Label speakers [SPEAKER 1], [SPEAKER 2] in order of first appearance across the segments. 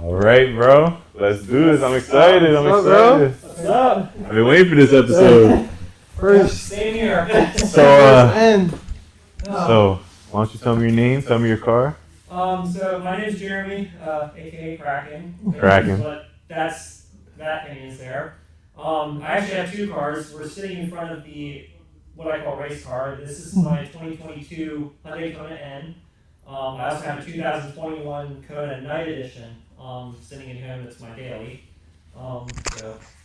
[SPEAKER 1] All right, bro. Let's do this. I'm excited.
[SPEAKER 2] What's up?
[SPEAKER 1] I've been waiting for this episode.
[SPEAKER 2] First.
[SPEAKER 3] Same here.
[SPEAKER 1] So, why don't you tell me your name? Tell me your car.
[SPEAKER 3] So my name is Jeremy, aka KrackN.
[SPEAKER 1] KrackN.
[SPEAKER 3] But that name is there. I actually have two cars. We're sitting in front of what I call race car. This is my 2022 Hyundai KoNa N. I also have a 2021 KoNa Night Edition sitting in home. It's my daily.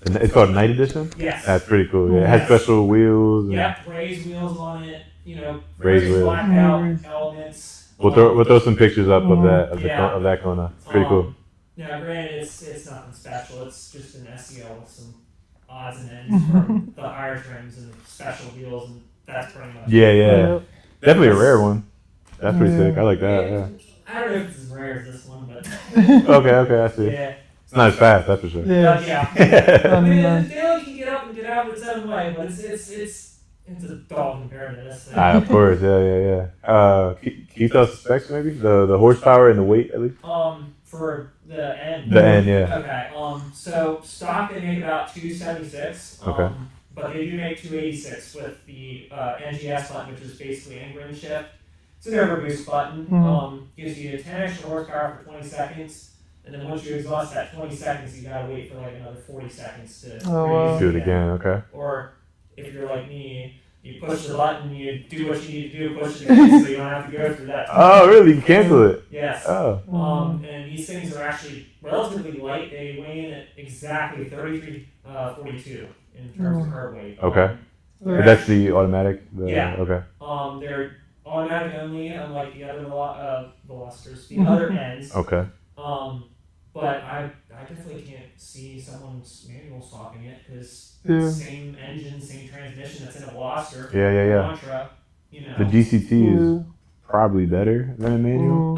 [SPEAKER 1] It's called Night Edition?
[SPEAKER 3] Yes.
[SPEAKER 1] That's pretty cool. Yeah, it has special wheels.
[SPEAKER 3] Yeah, raised wheels on it.
[SPEAKER 1] Raised wheels.
[SPEAKER 3] Blackout elements.
[SPEAKER 1] We'll throw some pictures up of that KoNa. It's pretty cool.
[SPEAKER 3] Yeah, granted, it's nothing special. It's just an SEO with some odds and ends from the higher trims and special wheels, and that's pretty much
[SPEAKER 1] Yeah. Definitely a rare one. That's pretty sick. I like that. Yeah.
[SPEAKER 3] I don't know if it's as rare as this one, but
[SPEAKER 1] Okay, I see.
[SPEAKER 3] yeah.
[SPEAKER 1] It's not as fast, that's for sure.
[SPEAKER 3] Yeah. I mean, the daily can get up and get out of its own way, but it's a dog compared to this thing.
[SPEAKER 1] Of course, yeah. Can you tell us the specs maybe? The horsepower and the weight at least?
[SPEAKER 3] For the N.
[SPEAKER 1] The N, yeah.
[SPEAKER 3] Okay. So stock they make about 276.
[SPEAKER 1] Okay.
[SPEAKER 3] But they do make 286 with the NGS button, which is basically engine shift. It's an overboost button. Gives you 10 extra horsepower for 20 seconds. And then once you exhaust that 20 seconds, you gotta wait for like another 40 seconds to
[SPEAKER 1] do it again. Okay.
[SPEAKER 3] Or if you're like me, you push the button, you do what you need to do, push it again, so you don't have to go through that.
[SPEAKER 1] Oh, really? You can cancel it?
[SPEAKER 3] Yes.
[SPEAKER 1] Oh.
[SPEAKER 3] And these things are actually relatively light. They weigh in at exactly 33.42 in terms of curb weight.
[SPEAKER 1] Okay. That's the automatic?
[SPEAKER 3] Yeah.
[SPEAKER 1] Okay.
[SPEAKER 3] They're automatic only, unlike the other Velocitors, the other ends.
[SPEAKER 1] Okay.
[SPEAKER 3] But I definitely can't see someone's manual swapping it because same engine, same transmission that's in a Veloster.
[SPEAKER 1] Yeah.
[SPEAKER 3] Contra,
[SPEAKER 1] The DCT is probably better than a manual.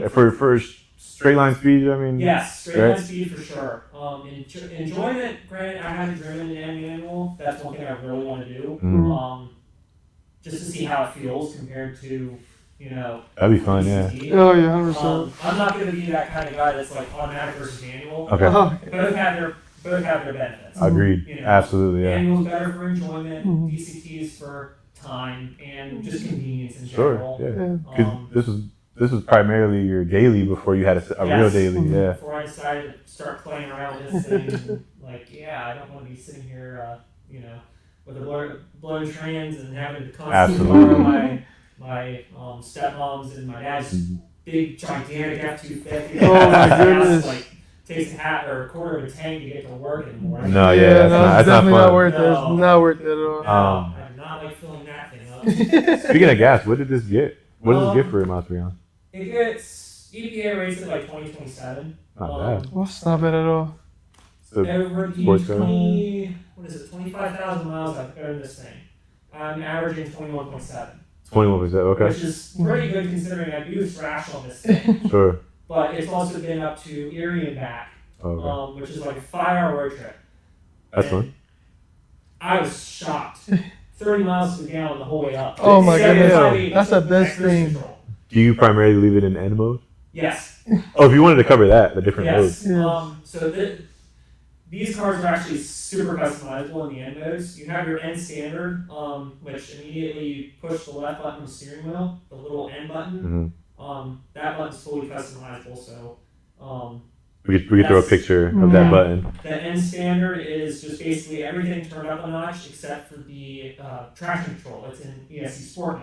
[SPEAKER 1] For straight line speed, I mean.
[SPEAKER 3] Yes, straight line speed for sure. Enjoyment, granted, I haven't driven an manual. That's one thing I really want to do. Just to see how it feels compared to.
[SPEAKER 1] That'd be fun, yeah.
[SPEAKER 2] Oh, yeah, 100%.
[SPEAKER 3] I'm not going to be that kind of guy that's like automatic versus manual.
[SPEAKER 1] Okay.
[SPEAKER 3] Both have their benefits.
[SPEAKER 1] Agreed. Absolutely, yeah.
[SPEAKER 3] Manual's better for enjoyment, DCTs for time, and just convenience in general.
[SPEAKER 1] Sure, yeah. Because this was primarily your daily before you had a real daily, yeah.
[SPEAKER 3] Before I decided to start playing around with this thing, I don't want to be sitting here, with a blown trans and having to constantly borrow my stepmom's and my dad's big gigantic F-250.
[SPEAKER 2] Oh my goodness!
[SPEAKER 3] Takes a quarter of a tank to get to work anymore.
[SPEAKER 1] No, that's
[SPEAKER 2] definitely
[SPEAKER 1] not
[SPEAKER 2] worth it.
[SPEAKER 3] No.
[SPEAKER 2] It's not worth it at all.
[SPEAKER 3] I do not like filling that thing up.
[SPEAKER 1] Speaking of gas, what did this get? What does this get for a mile 3 on?
[SPEAKER 3] It gets EPA rates at 2027.
[SPEAKER 1] Not bad.
[SPEAKER 2] Well, it's not bad at all.
[SPEAKER 3] Over the 25,000 miles I've owned this thing. I'm averaging 21.7.
[SPEAKER 1] 21%, okay.
[SPEAKER 3] Which is pretty good considering I do thrash on this thing.
[SPEAKER 1] Sure.
[SPEAKER 3] But it's also been up to Erie and back, which is like a 5-hour road trip.
[SPEAKER 1] That's fun.
[SPEAKER 3] I was shocked. 30 miles to the gallon the whole way up.
[SPEAKER 2] Oh my goodness, that's the best thing.
[SPEAKER 1] Do you primarily leave it in N mode?
[SPEAKER 3] Yes.
[SPEAKER 1] Oh, if you wanted to cover that, the different modes.
[SPEAKER 3] So these cars are actually super customizable in the N modes. You have your N standard, which immediately you push the left button on the steering wheel, the little N button. That button's fully customizable, so
[SPEAKER 1] we could throw a picture of that button.
[SPEAKER 3] The N standard is just basically everything turned up a notch except for the traction control. It's in ESC Sport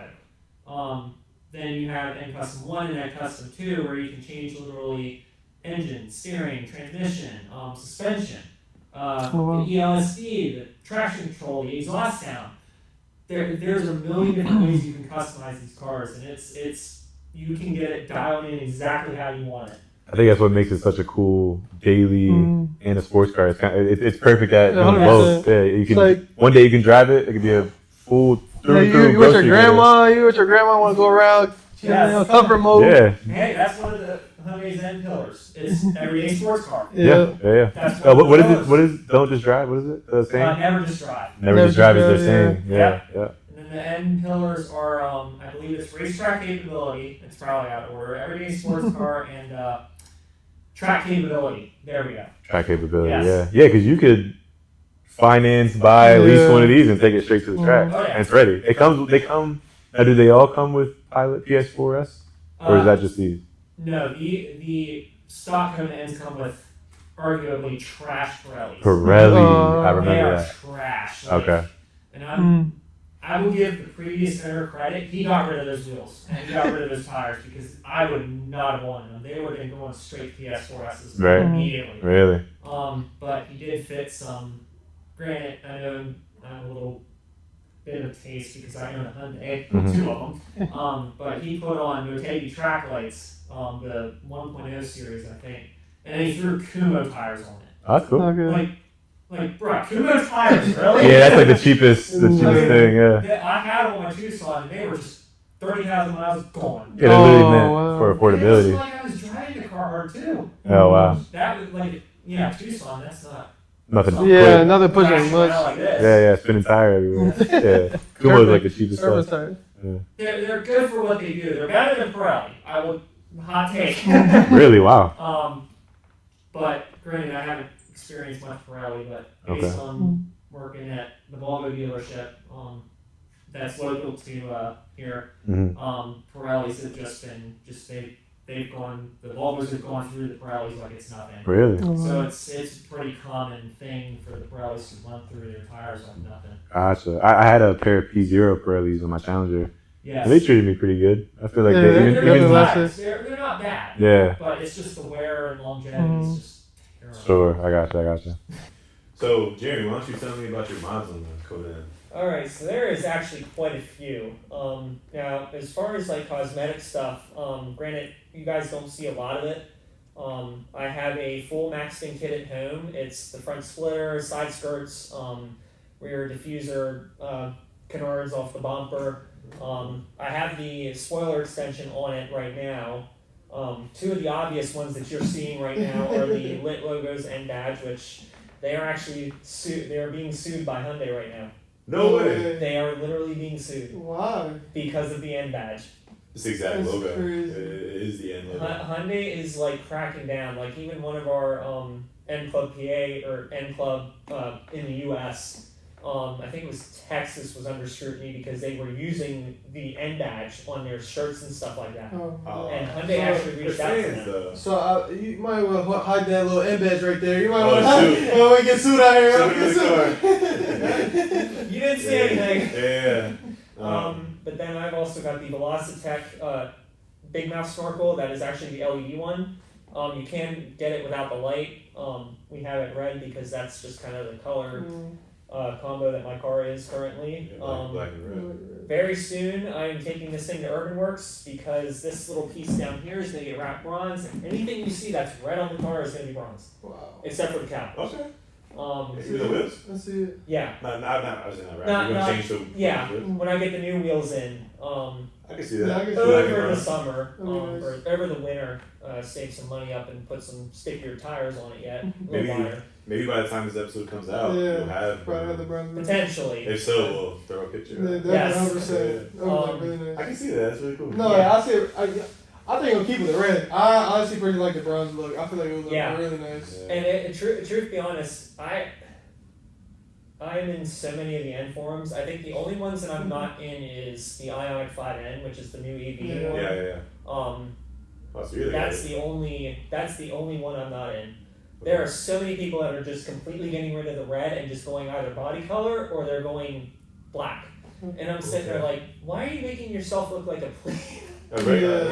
[SPEAKER 3] mode. Then you have N Custom 1 and N Custom 2 where you can change literally engine, steering, transmission, suspension, the ELSD, the traction control, the exhaust sound. There's a million different ways you can customize these cars, and it's you can get it dialed in exactly how you want it.
[SPEAKER 1] I think that's what makes it such a cool daily and a sports car. It's perfect at both. Yeah, you can one day you can drive it. It could be a full
[SPEAKER 2] you with your grandma. You with your grandma want to go around. Comfort mode.
[SPEAKER 1] Yeah.
[SPEAKER 3] Hey, that's one of the Hyundai's end pillars. It's everyday sports car.
[SPEAKER 1] Yeah.
[SPEAKER 3] That's
[SPEAKER 1] what is it? What is don't just drive? What is it? The same.
[SPEAKER 3] Never just drive.
[SPEAKER 1] Never just drive is their same. Yeah.
[SPEAKER 3] And then the end pillars are, I believe it's racetrack capability. It's probably out of order. Everyday sports car and Track capability. There we go.
[SPEAKER 1] Track capability.
[SPEAKER 3] Yes.
[SPEAKER 1] Yeah, because you could finance, buy at least one of these, and take it straight to the track,
[SPEAKER 3] Oh, yeah.
[SPEAKER 1] and it's ready. They come. Now, do they all come with Pilot PS4s, or is that just these?
[SPEAKER 3] No, the stock KoNa ends come with arguably trash Pirellis.
[SPEAKER 1] Pirelli, I
[SPEAKER 3] They
[SPEAKER 1] remember
[SPEAKER 3] are
[SPEAKER 1] that.
[SPEAKER 3] trash.
[SPEAKER 1] Okay.
[SPEAKER 3] And I will give the previous owner credit. He got rid of those wheels and he got rid of those tires because I would not have wanted them. They would have been going straight PS4s
[SPEAKER 1] Right.
[SPEAKER 3] immediately.
[SPEAKER 1] Really?
[SPEAKER 3] But he did fit some. Granted, I know I'm a little bit of taste because I own a Hyundai, two of them. But he put on Motegi track lights, the 1.0 series, I think, and then he threw Kumo tires on it.
[SPEAKER 1] Oh, that's cool.
[SPEAKER 2] Okay.
[SPEAKER 3] Like, bro, Kumo tires, really?
[SPEAKER 1] Yeah, that's like the cheapest thing. Yeah.
[SPEAKER 3] I had them on my Tucson, and they were just 30,000 miles gone.
[SPEAKER 1] Yeah, they're literally meant for affordability.
[SPEAKER 3] It was like I was driving the car hard too.
[SPEAKER 1] Oh wow.
[SPEAKER 3] That was like, Tucson. That's not.
[SPEAKER 1] Nothing.
[SPEAKER 2] Yeah,
[SPEAKER 1] quick.
[SPEAKER 2] nothing pushing much.
[SPEAKER 3] Like this.
[SPEAKER 1] Yeah, spinning tire everywhere. Yeah, Kumo's like the cheapest
[SPEAKER 2] Service
[SPEAKER 1] stuff.
[SPEAKER 2] tires.
[SPEAKER 1] Yeah.
[SPEAKER 3] They're good for what they do. They're better than Pirelli. I would hot take.
[SPEAKER 1] Really? Wow.
[SPEAKER 3] But granted, I haven't experienced much Pirelli, but based on working at the Volvo dealership, that's local to here, Pirellis have just been they've gone, the Volvos have gone through the Pirellis like it's nothing.
[SPEAKER 1] Really?
[SPEAKER 3] So it's a pretty common thing for the Pirellis to run through their tires like nothing.
[SPEAKER 1] Gotcha. I had a pair of P0 Pirellis on my Challenger.
[SPEAKER 3] Yes.
[SPEAKER 1] And they treated me pretty good. I feel like
[SPEAKER 3] They're
[SPEAKER 1] even
[SPEAKER 3] good tires. They're not bad.
[SPEAKER 1] Yeah.
[SPEAKER 3] But it's just the wear and longevity is just terrible.
[SPEAKER 1] Sure, I gotcha. So, Jeremy, why don't you tell me about your mods on the KoNa?
[SPEAKER 4] Alright, so there is actually quite a few. Now, as far as like cosmetic stuff, granted, you guys don't see a lot of it. I have a full maxed-in kit at home. It's the front splitter, side skirts, rear diffuser, canards off the bumper. I have the spoiler extension on it right now. Two of the obvious ones that you're seeing right now are the lit logos and badge, which they are actually they are being sued by Hyundai right now.
[SPEAKER 1] No way.
[SPEAKER 4] They are literally being sued.
[SPEAKER 2] Why?
[SPEAKER 4] Because of the N badge.
[SPEAKER 1] This exact
[SPEAKER 2] That's
[SPEAKER 1] logo.
[SPEAKER 2] crazy.
[SPEAKER 1] It is the N logo.
[SPEAKER 4] Hyundai is like cracking down. Like even one of our N Club PA or N Club in the US, I think it was Texas, was under scrutiny because they were using the N badge on their shirts and stuff like that.
[SPEAKER 2] Oh.
[SPEAKER 4] And Hyundai actually reached out to them.
[SPEAKER 2] So you might want to hide that little M badge right there. You might want
[SPEAKER 1] Oh,
[SPEAKER 2] to get sued out here.
[SPEAKER 4] You didn't see anything.
[SPEAKER 1] Yeah.
[SPEAKER 4] But then I've also got the Velocitech Big Mouth snorkel. That is actually the LED one. You can get it without the light. We have it red because that's just kind of the color combo that my car is currently.
[SPEAKER 1] Black and red.
[SPEAKER 4] Very soon, I'm taking this thing to Urban Works because this little piece down here is going to get wrapped bronze. And anything you see that's red on the car is going to be bronze.
[SPEAKER 2] Wow.
[SPEAKER 4] Except for the cap.
[SPEAKER 1] Okay.
[SPEAKER 4] See
[SPEAKER 1] the wheels?
[SPEAKER 2] Let's see it.
[SPEAKER 4] Yeah.
[SPEAKER 1] I was in that right.
[SPEAKER 4] Not-
[SPEAKER 1] You're gonna
[SPEAKER 4] not-
[SPEAKER 1] change the
[SPEAKER 4] Yeah.
[SPEAKER 1] wheels?
[SPEAKER 4] When I get the new wheels in,
[SPEAKER 1] I can see that.
[SPEAKER 2] Yeah, I can see
[SPEAKER 4] over the summer,
[SPEAKER 2] Oh, nice.
[SPEAKER 4] or over the winter, save some money up and put some stickier tires on it yet. A
[SPEAKER 1] Maybe-
[SPEAKER 4] little wider.
[SPEAKER 1] Maybe by the time this episode comes out,
[SPEAKER 2] Yeah.
[SPEAKER 1] you'll have.
[SPEAKER 2] Probably have the bronze.
[SPEAKER 4] Potentially.
[SPEAKER 1] If so, we'll throw a picture.
[SPEAKER 2] Yeah,
[SPEAKER 1] up.
[SPEAKER 4] Yes.
[SPEAKER 2] definitely 100%. That would look really
[SPEAKER 1] I
[SPEAKER 2] nice.
[SPEAKER 1] can see that. That's really cool.
[SPEAKER 2] No,
[SPEAKER 4] Yeah.
[SPEAKER 2] I see. I think I'll keep it the red. I honestly pretty like the bronze look. I feel like it would look
[SPEAKER 4] Yeah.
[SPEAKER 2] really nice.
[SPEAKER 1] Yeah.
[SPEAKER 4] And truth be honest, I'm in so many of the N forums. I think the only ones that I'm not in is the Ioniq 5N, which is the new EV one.
[SPEAKER 1] Yeah. Oh, so you're the
[SPEAKER 4] That's
[SPEAKER 1] guy.
[SPEAKER 4] the only one I'm not in. There are so many people that are just completely getting rid of the red and just going either body color or they're going black. And I'm sitting there like, why are you making yourself look like a plane?
[SPEAKER 1] A regular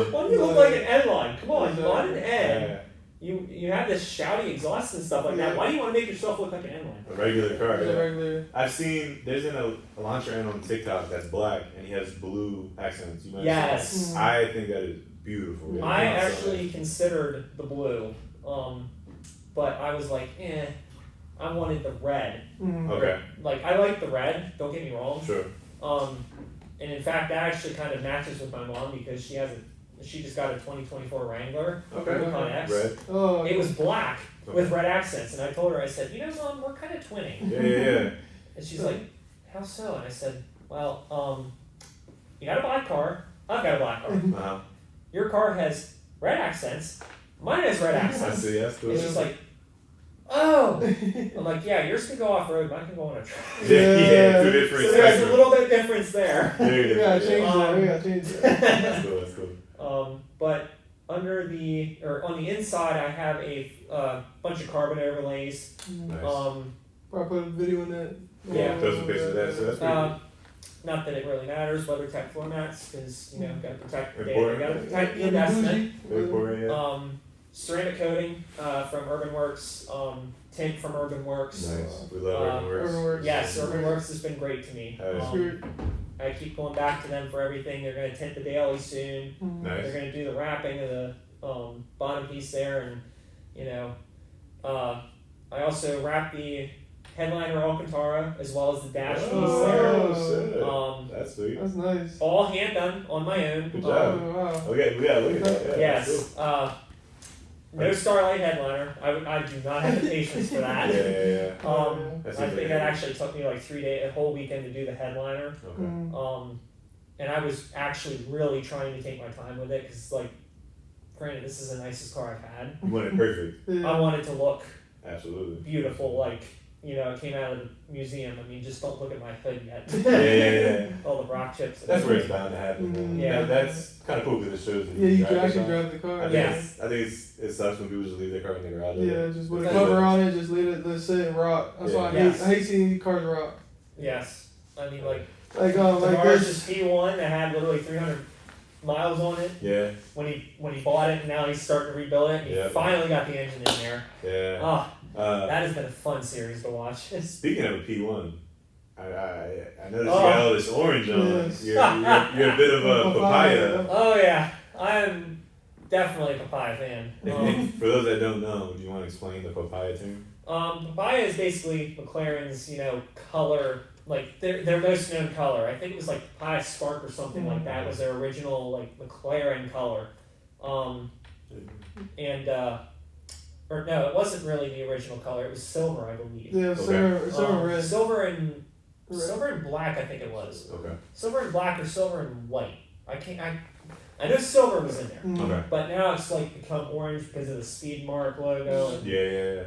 [SPEAKER 1] one.
[SPEAKER 4] Why do you look like an N line? Come on, you want an N.
[SPEAKER 1] Yeah.
[SPEAKER 4] You have this shouty exhaust and stuff like that. Why do you want to make yourself look like an N line?
[SPEAKER 1] A regular car.
[SPEAKER 2] Just a
[SPEAKER 1] Yeah.
[SPEAKER 2] regular.
[SPEAKER 1] I've seen there's a launcher N on TikTok that's black and he has blue accents. You might have seen
[SPEAKER 4] Yes.
[SPEAKER 1] that. I think that is beautiful. Yeah.
[SPEAKER 4] I actually considered the blue, but I was like, I wanted the red.
[SPEAKER 1] Okay.
[SPEAKER 4] Like, I like the red, don't get me wrong.
[SPEAKER 1] Sure.
[SPEAKER 4] And in fact, that actually kind of matches with my mom because she just got a 2024 Wrangler,
[SPEAKER 1] Okay.
[SPEAKER 4] Rubicon X.
[SPEAKER 1] Red.
[SPEAKER 2] Oh.
[SPEAKER 4] It was black with red accents, and I told her, I said, Mom, we're kind of twinning.
[SPEAKER 1] Yeah.
[SPEAKER 4] And she's like, how so? And I said, well, you got a black car, I've got a black car.
[SPEAKER 1] Uh-huh.
[SPEAKER 4] Your car has red accents, Mine has red
[SPEAKER 1] I
[SPEAKER 4] accents.
[SPEAKER 1] see. That's cool.
[SPEAKER 4] It's just like, oh. I'm like, yeah, yours can go off road, mine can go on a track.
[SPEAKER 1] Yeah, two different.
[SPEAKER 4] So there's a little bit of difference there.
[SPEAKER 2] We gotta change that. We gotta change that.
[SPEAKER 1] That's cool. That's cool.
[SPEAKER 4] But on the inside, I have a bunch of carbon overlays.
[SPEAKER 1] Nice.
[SPEAKER 2] Probably put a video in that.
[SPEAKER 4] Yeah.
[SPEAKER 1] Those are pictures of that. So that's pretty cool.
[SPEAKER 4] Not that it really matters, WeatherTech floor mats, because gotta protect the data,
[SPEAKER 1] Important.
[SPEAKER 4] gotta protect the investment.
[SPEAKER 1] Very important, yeah.
[SPEAKER 4] Ceramic coating from Urban Works, tint from Urban Works.
[SPEAKER 1] Nice. We love Urban Works.
[SPEAKER 2] Urban Works.
[SPEAKER 4] Yes, Urban Works has been great to me.
[SPEAKER 1] Nice.
[SPEAKER 4] I keep going back to them for everything. They're going to tint the daily soon.
[SPEAKER 1] Nice.
[SPEAKER 4] They're going to do the wrapping of the bottom piece there, and I also wrap the headliner Alcantara as well as the dash piece there.
[SPEAKER 1] Oh, shit. That's sweet.
[SPEAKER 2] That's nice.
[SPEAKER 4] All hand done on my own.
[SPEAKER 1] Good job.
[SPEAKER 2] Wow.
[SPEAKER 1] Okay, we gotta look at that. Yeah,
[SPEAKER 4] Yes. No Starlight headliner. I do not have the patience for that.
[SPEAKER 1] Yeah. That's
[SPEAKER 4] I think
[SPEAKER 1] okay.
[SPEAKER 4] that actually took me like 3 days, a whole weekend to do the headliner.
[SPEAKER 1] Okay.
[SPEAKER 4] And I was actually really trying to take my time with it because, like, granted, this is the nicest car I've had.
[SPEAKER 1] You want it perfect.
[SPEAKER 4] I want it to look
[SPEAKER 1] Absolutely.
[SPEAKER 4] beautiful, like, it came out of the museum. I mean, just don't look at my hood yet.
[SPEAKER 1] Yeah.
[SPEAKER 4] All the rock chips.
[SPEAKER 1] That's where it's bound to happen.
[SPEAKER 2] Mhm.
[SPEAKER 4] Yeah.
[SPEAKER 1] That's kind of cool because it shows that
[SPEAKER 2] Yeah, you can
[SPEAKER 1] drive
[SPEAKER 2] actually
[SPEAKER 1] the car.
[SPEAKER 2] drive the car.
[SPEAKER 1] I think,
[SPEAKER 4] Yeah.
[SPEAKER 1] I think it sucks when people just leave their car in the garage.
[SPEAKER 2] Yeah, just with a
[SPEAKER 4] Yeah.
[SPEAKER 2] cover on it, just let it sit and rot. That's why
[SPEAKER 4] Yes.
[SPEAKER 2] I hate seeing cars rot.
[SPEAKER 4] Yes. I mean, like,
[SPEAKER 2] Like
[SPEAKER 4] the
[SPEAKER 2] like
[SPEAKER 4] Mars
[SPEAKER 2] this.
[SPEAKER 4] is P1 that had literally 300 miles on it
[SPEAKER 1] Yeah.
[SPEAKER 4] when he bought it, and now he's starting to rebuild it. And he
[SPEAKER 1] Yeah.
[SPEAKER 4] finally got the engine in there.
[SPEAKER 1] Yeah.
[SPEAKER 4] That has been a fun series to watch.
[SPEAKER 1] Speaking of a P1, I noticed you
[SPEAKER 4] Oh.
[SPEAKER 1] got all this orange on.
[SPEAKER 2] Yes.
[SPEAKER 1] You're a bit of a papaya.
[SPEAKER 4] Oh yeah, I'm definitely a papaya fan.
[SPEAKER 1] For those that don't know, do you want to explain the papaya term?
[SPEAKER 4] Papaya is basically McLaren's, color, like their most known color. I think it was like Papaya Spark or something like that was their original like McLaren color. Or no, it wasn't really the original color. It was silver, I believe.
[SPEAKER 2] Yeah,
[SPEAKER 1] Okay.
[SPEAKER 2] silver red.
[SPEAKER 4] Silver and
[SPEAKER 2] Red.
[SPEAKER 4] silver and black, I think it was.
[SPEAKER 1] Okay.
[SPEAKER 4] Silver and black or silver and white. I know silver was in there.
[SPEAKER 1] Okay.
[SPEAKER 4] But now it's like become orange because of the Speed Mark logo. And,
[SPEAKER 1] Yeah.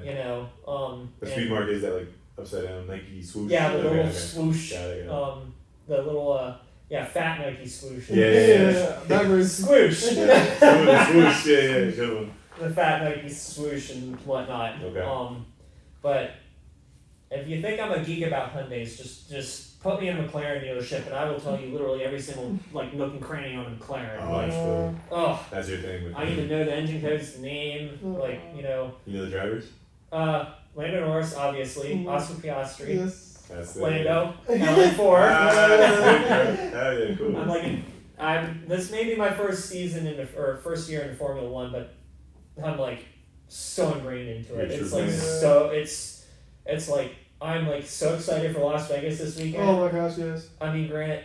[SPEAKER 1] The speed mark is that like upside down Nike swoosh.
[SPEAKER 4] Yeah, the little
[SPEAKER 1] Okay.
[SPEAKER 4] swoosh.
[SPEAKER 1] Got it,
[SPEAKER 4] The little fat Nike swoosh.
[SPEAKER 1] Yeah.
[SPEAKER 2] Backwards.
[SPEAKER 4] Swoosh.
[SPEAKER 1] Swoosh, yeah, good one.
[SPEAKER 4] The fat Nike swoosh and whatnot.
[SPEAKER 1] Okay.
[SPEAKER 4] But if you think I'm a geek about Hyundais, just put me in a McLaren dealership and I will tell you literally every single like nook and cranny on a McLaren.
[SPEAKER 1] Oh, that's cool.
[SPEAKER 4] Oh,
[SPEAKER 1] That's your thing.
[SPEAKER 4] I even know the engine codes, the name, like
[SPEAKER 1] You know the drivers?
[SPEAKER 4] Lando Norris, obviously, Oscar Piastri,
[SPEAKER 2] Yes.
[SPEAKER 1] That's the
[SPEAKER 4] Lando, Alan Ford.
[SPEAKER 1] Hell yeah, cool.
[SPEAKER 4] This may be my first season first year in Formula One, but I'm like so ingrained into it.
[SPEAKER 1] You're
[SPEAKER 4] It's
[SPEAKER 1] true
[SPEAKER 4] like
[SPEAKER 1] fan.
[SPEAKER 4] it's like I'm like so excited for Las Vegas this weekend.
[SPEAKER 2] Oh my gosh, yes.
[SPEAKER 4] I mean, granted,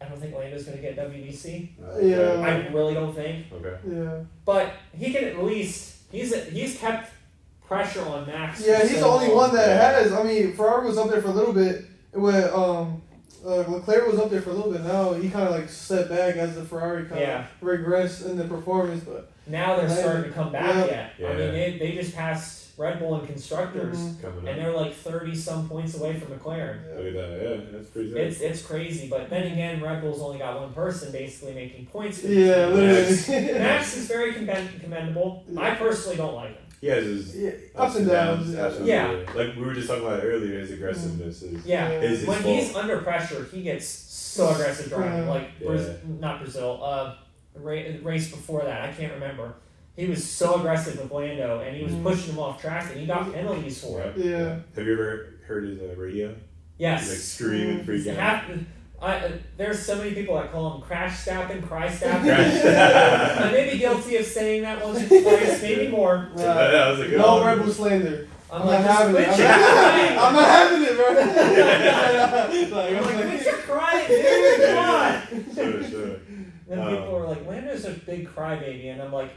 [SPEAKER 4] I don't think Lando's gonna get WBC.
[SPEAKER 2] Yeah.
[SPEAKER 4] I really don't think,
[SPEAKER 1] Okay.
[SPEAKER 2] Yeah.
[SPEAKER 4] but he can at least he's kept pressure on Max.
[SPEAKER 2] Yeah,
[SPEAKER 4] for
[SPEAKER 2] he's
[SPEAKER 4] so
[SPEAKER 2] the only
[SPEAKER 4] long.
[SPEAKER 2] one that has. I mean, Ferrari was up there for a little bit. When Leclerc was up there for a little bit. Now he kind of like set back as the Ferrari kind of regressed in the performance. But
[SPEAKER 4] Now they're starting to come back
[SPEAKER 2] Yeah.
[SPEAKER 4] yet. I mean, they just passed Red Bull in constructors,
[SPEAKER 1] Coming
[SPEAKER 4] and
[SPEAKER 1] up.
[SPEAKER 4] they're like 30 some points away from McLaren.
[SPEAKER 1] Look at that. Yeah, that's pretty good.
[SPEAKER 4] It's crazy, but then again, Red Bull's only got one person basically making points. For
[SPEAKER 2] yeah,
[SPEAKER 4] Max.
[SPEAKER 2] literally.
[SPEAKER 4] Max is very commendable. I personally don't like him.
[SPEAKER 1] He has his
[SPEAKER 2] Yeah, ups and downs.
[SPEAKER 1] Absolutely.
[SPEAKER 4] Yeah.
[SPEAKER 1] Like we were just talking about earlier, his aggressiveness is.
[SPEAKER 4] Yeah,
[SPEAKER 1] Is his
[SPEAKER 4] when
[SPEAKER 1] fault.
[SPEAKER 4] he's under pressure, he gets so aggressive driving.
[SPEAKER 2] Yeah.
[SPEAKER 4] Like not Brazil, race before that, I can't remember. He was so aggressive with Lando, and he was pushing him off track, and he got penalties for it.
[SPEAKER 2] Yeah.
[SPEAKER 1] Have you ever heard his radio?
[SPEAKER 4] Yes.
[SPEAKER 1] He's like screaming, freaking out.
[SPEAKER 4] There's so many people that call him crash stapping, cry stapping.
[SPEAKER 1] Crash.
[SPEAKER 4] I may be guilty of saying that once or twice, maybe more.
[SPEAKER 1] That was a good
[SPEAKER 2] No
[SPEAKER 1] one.
[SPEAKER 2] Red Bull slander.
[SPEAKER 4] I'm
[SPEAKER 2] I'm
[SPEAKER 4] like,
[SPEAKER 2] not having it.
[SPEAKER 4] quit your crying.
[SPEAKER 2] I'm not having it, bro.
[SPEAKER 4] I'm like, quit your crying, dude. Come on.
[SPEAKER 1] Sure.
[SPEAKER 4] Then people were like, Lando's a big crybaby, and I'm like,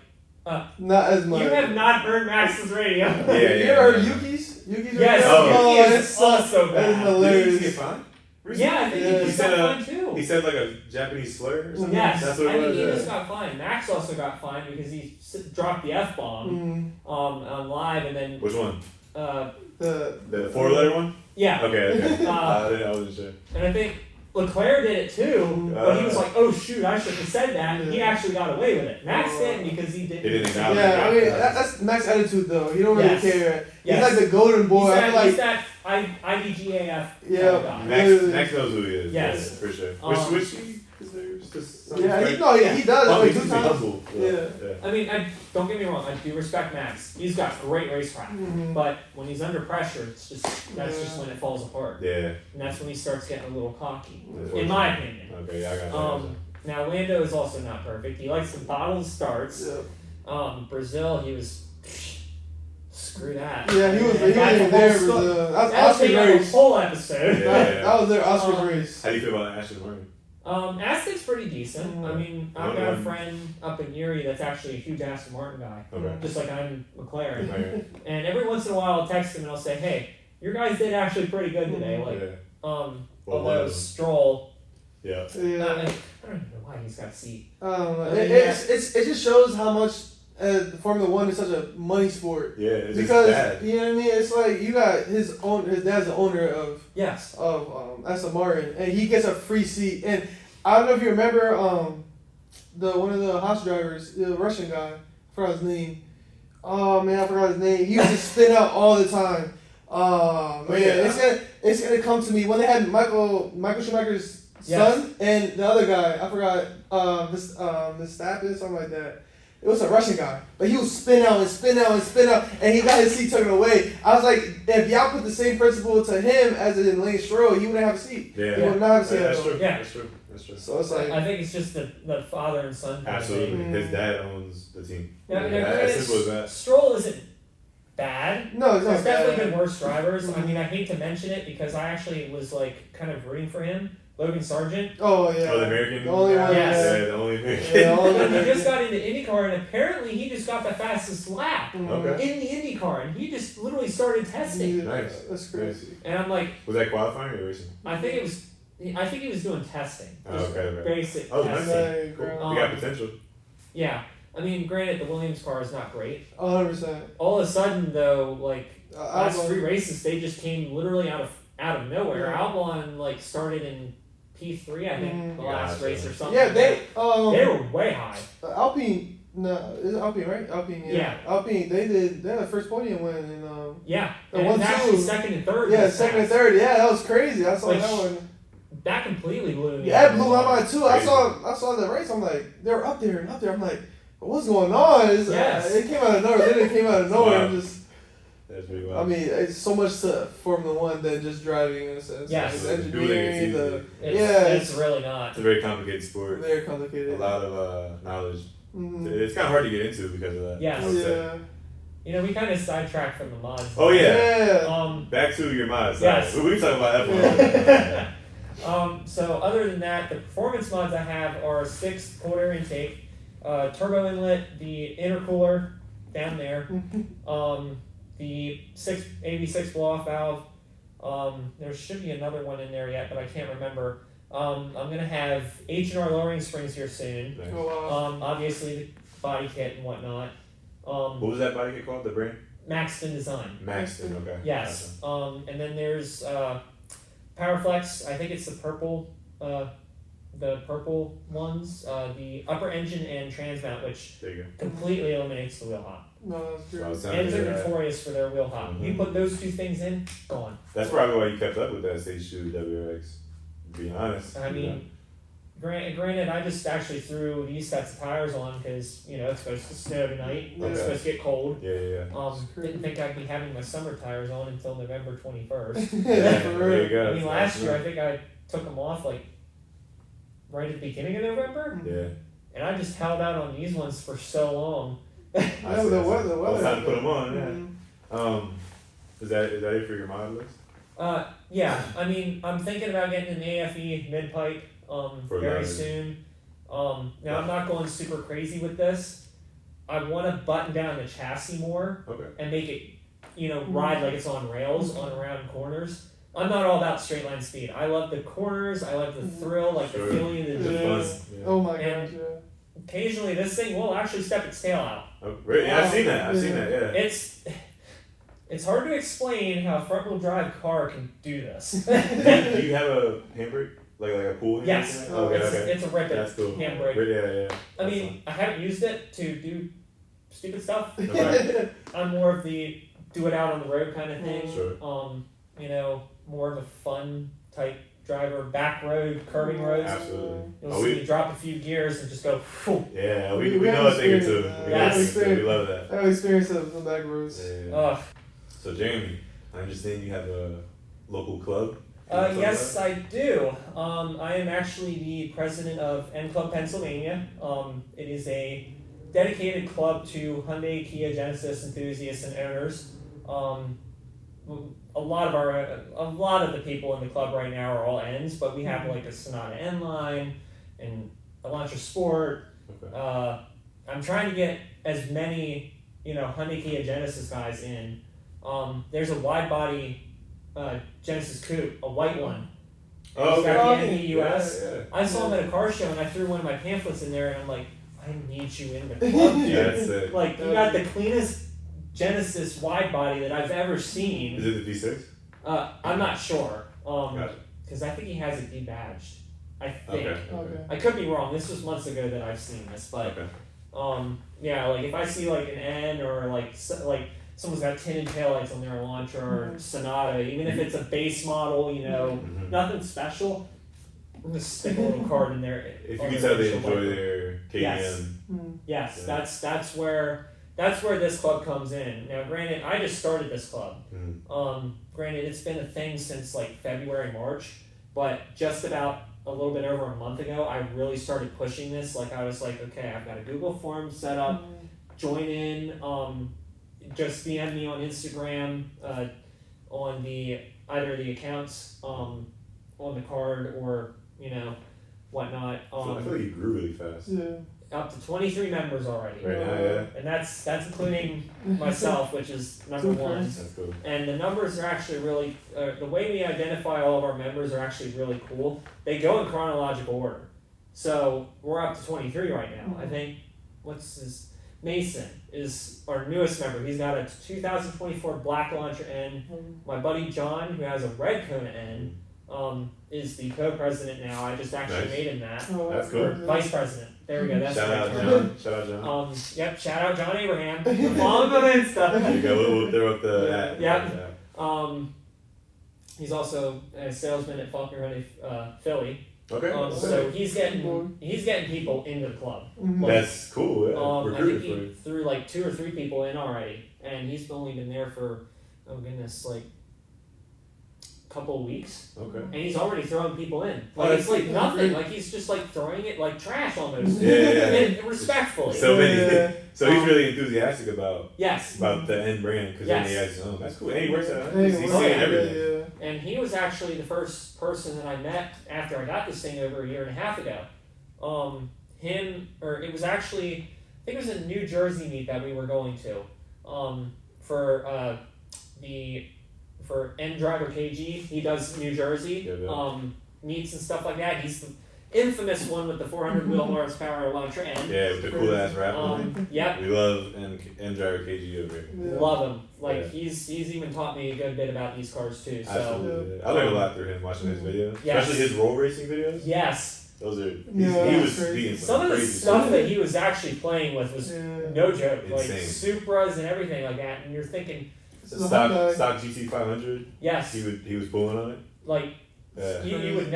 [SPEAKER 2] Not as much.
[SPEAKER 4] you have not heard Max's radio.
[SPEAKER 1] Yeah.
[SPEAKER 2] You ever heard Yuki's? Yuki's
[SPEAKER 4] Yes,
[SPEAKER 2] radio?
[SPEAKER 1] Oh,
[SPEAKER 4] Yuki
[SPEAKER 2] that's
[SPEAKER 4] is also
[SPEAKER 2] That is
[SPEAKER 4] bad.
[SPEAKER 1] Did he
[SPEAKER 2] hilarious.
[SPEAKER 1] get fined? recently?
[SPEAKER 4] Yeah, I think he just got fined too.
[SPEAKER 1] He said like a Japanese slur or something?
[SPEAKER 4] Yes,
[SPEAKER 1] That's what it was.
[SPEAKER 4] I think he just got fined. Max also got fined because he dropped the F-bomb on live, and then...
[SPEAKER 1] Which one?
[SPEAKER 2] The
[SPEAKER 1] 4-letter one?
[SPEAKER 4] Yeah.
[SPEAKER 1] Okay. I wasn't sure.
[SPEAKER 4] And I think Leclerc did it too, but he was like, "Oh shoot, I shouldn't have said that." And he actually got away with it. Max didn't because he didn't.
[SPEAKER 1] He didn't acknowledge it.
[SPEAKER 2] Yeah, I mean that's Max's attitude though. He don't really care. He's
[SPEAKER 4] Yes.
[SPEAKER 2] like the golden boy.
[SPEAKER 4] He's that IDGAF.
[SPEAKER 2] Yeah.
[SPEAKER 1] Max knows who he is.
[SPEAKER 4] Yes.
[SPEAKER 1] Yeah, for sure. Which he deserves to some
[SPEAKER 2] Yeah,
[SPEAKER 1] respect.
[SPEAKER 2] he does.
[SPEAKER 1] Well,
[SPEAKER 2] Like
[SPEAKER 1] he's
[SPEAKER 2] 2 times.
[SPEAKER 1] humble.
[SPEAKER 2] Yeah.
[SPEAKER 4] I mean, don't get me wrong. I do respect Max. He's got great racecraft, but when he's under pressure, it's just just when it falls apart.
[SPEAKER 1] Yeah.
[SPEAKER 4] And that's when he starts getting a little cocky, in my opinion.
[SPEAKER 1] Okay, yeah, I got that.
[SPEAKER 4] Now Lando is also not perfect. He likes to bottle starts.
[SPEAKER 2] Yeah.
[SPEAKER 4] Brazil, he was. Screw that.
[SPEAKER 2] Yeah, he was there. That was Oscar race.
[SPEAKER 4] A whole episode.
[SPEAKER 2] That was their Oscar race.
[SPEAKER 1] How do you feel about Aston Martin?
[SPEAKER 4] Aston's pretty decent. I mean, I've got a friend up in Erie that's actually a huge Aston Martin guy.
[SPEAKER 1] Okay.
[SPEAKER 4] Just like I'm McLaren. And every once in a while I'll text him and I'll say, "Hey, your guys did actually pretty good today." Like, although Stroll.
[SPEAKER 1] Yeah.
[SPEAKER 4] I don't even know why he's got a seat.
[SPEAKER 2] It just shows how much Formula One is such a money sport.
[SPEAKER 1] Yeah, it's
[SPEAKER 2] because
[SPEAKER 1] just bad.
[SPEAKER 2] You know what I mean. It's like you got his dad's the owner of Aston Martin, and he gets a free seat. And I don't know if you remember one of the Haas drivers, the Russian guy. I forgot his name. Oh man, I forgot his name. He used to spin out all the time. Oh man, it's gonna come to me when they had Michael Schumacher's son and the other guy. I forgot this Stappen, something like that. It was a Russian guy, but he would spin out and spin out and spin out, and he got his seat taken away. I was like, if y'all put the same principle to him as in Lane Stroll, he wouldn't have a seat.
[SPEAKER 1] Yeah,
[SPEAKER 2] he would not have a seat.
[SPEAKER 1] That's true.
[SPEAKER 4] Yeah.
[SPEAKER 1] That's true.
[SPEAKER 2] So it's like
[SPEAKER 4] I think it's just the father and son.
[SPEAKER 1] Absolutely, his dad owns the team.
[SPEAKER 4] As
[SPEAKER 1] simple as that.
[SPEAKER 4] Stroll isn't bad.
[SPEAKER 2] No, it's not
[SPEAKER 4] There's
[SPEAKER 2] bad.
[SPEAKER 4] definitely been worse drivers. I mean, I hate to mention it because I actually was like kind of rooting for him. Logan Sargent.
[SPEAKER 2] Oh yeah.
[SPEAKER 1] Oh, the American.
[SPEAKER 2] The only one.
[SPEAKER 4] Yes.
[SPEAKER 1] Yeah, the only American.
[SPEAKER 2] Yeah,
[SPEAKER 4] He just got into IndyCar and apparently he just got the fastest lap
[SPEAKER 1] Okay.
[SPEAKER 4] in the IndyCar and he just literally started testing.
[SPEAKER 2] Yeah,
[SPEAKER 1] Nice.
[SPEAKER 2] That's crazy.
[SPEAKER 4] And I'm like,
[SPEAKER 1] Was that qualifying or racing?
[SPEAKER 4] I think he was doing testing.
[SPEAKER 1] Oh, okay.
[SPEAKER 4] Basic
[SPEAKER 1] Oh,
[SPEAKER 4] testing.
[SPEAKER 1] nice.
[SPEAKER 2] Cool.
[SPEAKER 1] We got potential.
[SPEAKER 4] Yeah. I mean, granted, the Williams car is not great.
[SPEAKER 2] 100%.
[SPEAKER 4] All of a sudden, though, like last
[SPEAKER 2] Albon.
[SPEAKER 4] 3 races, they just came literally out of nowhere.
[SPEAKER 2] Yeah.
[SPEAKER 4] Albon like started in P3, I think, the last race or something.
[SPEAKER 2] Yeah, they
[SPEAKER 4] were way high.
[SPEAKER 2] Alpine. No, is it Alpine, right? Alpine. Yeah. Alpine. They had the first podium win and
[SPEAKER 4] Yeah,
[SPEAKER 2] the
[SPEAKER 4] and it was
[SPEAKER 2] 1-2.
[SPEAKER 4] actually second and third.
[SPEAKER 2] Yeah, second and third. Yeah, that was crazy. I saw
[SPEAKER 4] Like,
[SPEAKER 2] that one.
[SPEAKER 4] That completely blew me.
[SPEAKER 2] Yeah, it blew my mind too. I saw the race. I'm like, they were up there and up there. I'm like, what's going on? It came out of nowhere. Then it came out of nowhere. And just.
[SPEAKER 1] That's pretty wild.
[SPEAKER 2] I mean, it's so much to Formula One than just driving in a sense.
[SPEAKER 4] Yes.
[SPEAKER 2] Like, engineering,
[SPEAKER 4] it's really not.
[SPEAKER 1] It's a very complicated sport.
[SPEAKER 2] Very complicated.
[SPEAKER 1] A lot of knowledge.
[SPEAKER 2] Mm-hmm.
[SPEAKER 1] It's kind of hard to get into because of that.
[SPEAKER 4] Yes.
[SPEAKER 1] I would say.
[SPEAKER 4] You know, we kind of sidetracked from the mods.
[SPEAKER 1] Oh yeah.
[SPEAKER 2] Yeah.
[SPEAKER 1] Back to your mods.
[SPEAKER 4] Yes.
[SPEAKER 1] We talking about F1.
[SPEAKER 4] So other than that, the performance mods I have are 6 cold air intake, turbo inlet, the intercooler down there, the 6 AV6 blow off valve. There should be another one in there yet, but I can't remember. I'm gonna have H&R lowering springs here soon.
[SPEAKER 1] Nice.
[SPEAKER 4] Obviously the body kit and whatnot.
[SPEAKER 1] What was that body kit called? The brand?
[SPEAKER 4] Maxton Design.
[SPEAKER 1] Maxton. Okay.
[SPEAKER 4] Yes. And then there's Powerflex. I think it's the purple ones. The upper engine and trans mount, which
[SPEAKER 1] There you go.
[SPEAKER 4] completely eliminates the wheel hop.
[SPEAKER 2] No, that's great.
[SPEAKER 4] And they're notorious for their wheel hop.
[SPEAKER 1] Mm-hmm.
[SPEAKER 4] You put those 2 things in, gone.
[SPEAKER 1] That's probably why you kept up with that Stage 2 WRX. To be honest.
[SPEAKER 4] I mean, granted, I just actually threw these sets of tires on because it's supposed to snow tonight.
[SPEAKER 2] Yeah.
[SPEAKER 4] It's supposed to get cold.
[SPEAKER 1] Yeah.
[SPEAKER 4] Didn't think I'd be having my summer tires on until November 21st.
[SPEAKER 2] Yeah, for
[SPEAKER 1] There you
[SPEAKER 2] real.
[SPEAKER 1] go.
[SPEAKER 4] I mean, last year I think I took them off like right at the beginning of November,
[SPEAKER 1] Yeah.
[SPEAKER 4] and I just held out on these ones for so long.
[SPEAKER 2] Yeah, the weather.
[SPEAKER 1] Well, time to put them on. Yeah.
[SPEAKER 2] Mhm.
[SPEAKER 1] Is that it for your mod list?
[SPEAKER 4] Yeah. I mean, I'm thinking about getting an AFE mid pipe
[SPEAKER 1] For
[SPEAKER 4] very
[SPEAKER 1] live.
[SPEAKER 4] soon. Now I'm not going super crazy with this. I want to button down the chassis more
[SPEAKER 1] Okay.
[SPEAKER 4] and make it, ride like it's on rails on around corners. I'm not all about straight line speed. I love the corners. I love the thrill, like the feeling of the G's.
[SPEAKER 2] Yeah. Oh my gosh, yeah.
[SPEAKER 4] Occasionally, this thing will actually step its tail out.
[SPEAKER 1] Oh, really? Yeah, I've seen that. Yeah.
[SPEAKER 4] It's hard to explain how a front wheel drive car can do this.
[SPEAKER 1] Do you have a handbrake? Like a pool handbrake?
[SPEAKER 4] Yes. It's a rip-it handbrake.
[SPEAKER 1] Yeah.
[SPEAKER 4] I mean, I haven't used it to do stupid stuff.
[SPEAKER 1] Okay.
[SPEAKER 4] I'm more of the do it out on the road kind of thing.
[SPEAKER 1] Sure.
[SPEAKER 4] You know, more of a fun type driver, back road, curving roads.
[SPEAKER 1] Absolutely.
[SPEAKER 4] You'll see me drop a few gears and just go. Phew.
[SPEAKER 1] Yeah, we know a thing or two. We love that.
[SPEAKER 2] I have experience of the back roads.
[SPEAKER 1] Yeah. So Jeremy, I understand you have a local club.
[SPEAKER 4] Yes, I do. I am actually the president of N Club Pennsylvania. It is a dedicated club to Hyundai, Kia, Genesis enthusiasts and owners. A lot of the people in the club right now are all N's, but we have like a Sonata N line and a Elantra Sport.
[SPEAKER 1] Okay.
[SPEAKER 4] I'm trying to get as many, Hyundai, Kia, Genesis guys in. There's a wide body Genesis Coupe, a white one.
[SPEAKER 1] Oh,
[SPEAKER 4] got the NEUS.
[SPEAKER 1] Yeah.
[SPEAKER 4] I saw him at a car show and I threw one of my pamphlets in there and I'm like, I need you in the club, dude.
[SPEAKER 1] That's it.
[SPEAKER 4] Like, you got the cleanest Genesis wide body that I've ever seen.
[SPEAKER 1] Is it the V6?
[SPEAKER 4] I'm not sure.
[SPEAKER 1] Gotcha.
[SPEAKER 4] Because I think he has it debadged. I think.
[SPEAKER 1] Okay.
[SPEAKER 4] I could be wrong. This was months ago that I've seen this, but yeah, like if I see like an N or like someone's got tinted taillights on their Elantra or Sonata, even if it's a base model, nothing special, I'm gonna stick a little card in there.
[SPEAKER 1] If you can tell they enjoy their KN.
[SPEAKER 4] Yes,
[SPEAKER 1] yeah.
[SPEAKER 4] that's where this club comes in. Now, granted, I just started this club. Granted, it's been a thing since like February, March, but just about a little bit over a month ago, I really started pushing this. Like, I was like, okay, I've got a Google form set up, join in, just DM me on Instagram, on either the accounts, on the card or, whatnot.
[SPEAKER 1] I feel like you grew really fast.
[SPEAKER 2] Yeah.
[SPEAKER 4] Up to 23 members already.
[SPEAKER 1] Right now, yeah.
[SPEAKER 4] And that's including myself, which is number one.
[SPEAKER 1] That's cool.
[SPEAKER 4] And the numbers are actually really, the way we identify all of our members are actually really cool. They go in chronological order. So we're up to 23 right now. I think, Mason is our newest member. He's got a 2024 Black Elantra N. My buddy John, who has a red KoNa N, is the co-president now. I just actually made him that.
[SPEAKER 1] That's cool.
[SPEAKER 4] Vice president. There we go. That's
[SPEAKER 1] Shout out John.
[SPEAKER 4] Yep. Shout out John Abraham. Follow him on Insta.
[SPEAKER 1] There you go. We'll throw up the.
[SPEAKER 4] Yep. He's also a salesman at Faulkner Hyundai Philly.
[SPEAKER 1] Okay.
[SPEAKER 4] So he's getting people into the club.
[SPEAKER 1] That's cool. Yeah.
[SPEAKER 4] I think he threw like 2 or 3 people in already, and he's only been there for like a couple of weeks.
[SPEAKER 1] Okay.
[SPEAKER 4] And he's already throwing people in. Like it's like nothing. Like he's just like throwing it like trash almost.
[SPEAKER 1] Yeah.
[SPEAKER 4] And respectfully.
[SPEAKER 1] So many. So he's really enthusiastic about the N brand because then he has his own. That's cool. And he works at it. He's seeing everything.
[SPEAKER 2] Yeah.
[SPEAKER 4] And he was actually the first person that I met after I got this thing over a year and a half ago. It was actually, I think it was a New Jersey meet that we were going to, for N Driver KG. He does New Jersey, meets and stuff like that. He's the infamous one with the 400 wheel horsepower Elantra N.
[SPEAKER 1] Yeah, with the cool ass wrap.
[SPEAKER 4] Yep.
[SPEAKER 1] We love N Driver KG over here.
[SPEAKER 2] Yeah.
[SPEAKER 4] Love him. Like he's even taught me a good bit about these cars too. So
[SPEAKER 1] Absolutely. I learned a lot through him watching his videos,
[SPEAKER 4] Yes.
[SPEAKER 1] especially his roll racing videos.
[SPEAKER 4] Yes.
[SPEAKER 1] Those are
[SPEAKER 2] Yeah,
[SPEAKER 1] he was
[SPEAKER 2] crazy.
[SPEAKER 1] being
[SPEAKER 4] Some of the
[SPEAKER 1] crazy
[SPEAKER 4] stuff that he was actually playing with was no joke. Like
[SPEAKER 1] Insane.
[SPEAKER 4] Supras and everything like that, and you're thinking
[SPEAKER 1] stock GT 500.
[SPEAKER 4] yes,
[SPEAKER 1] He was pulling on it.
[SPEAKER 4] like you would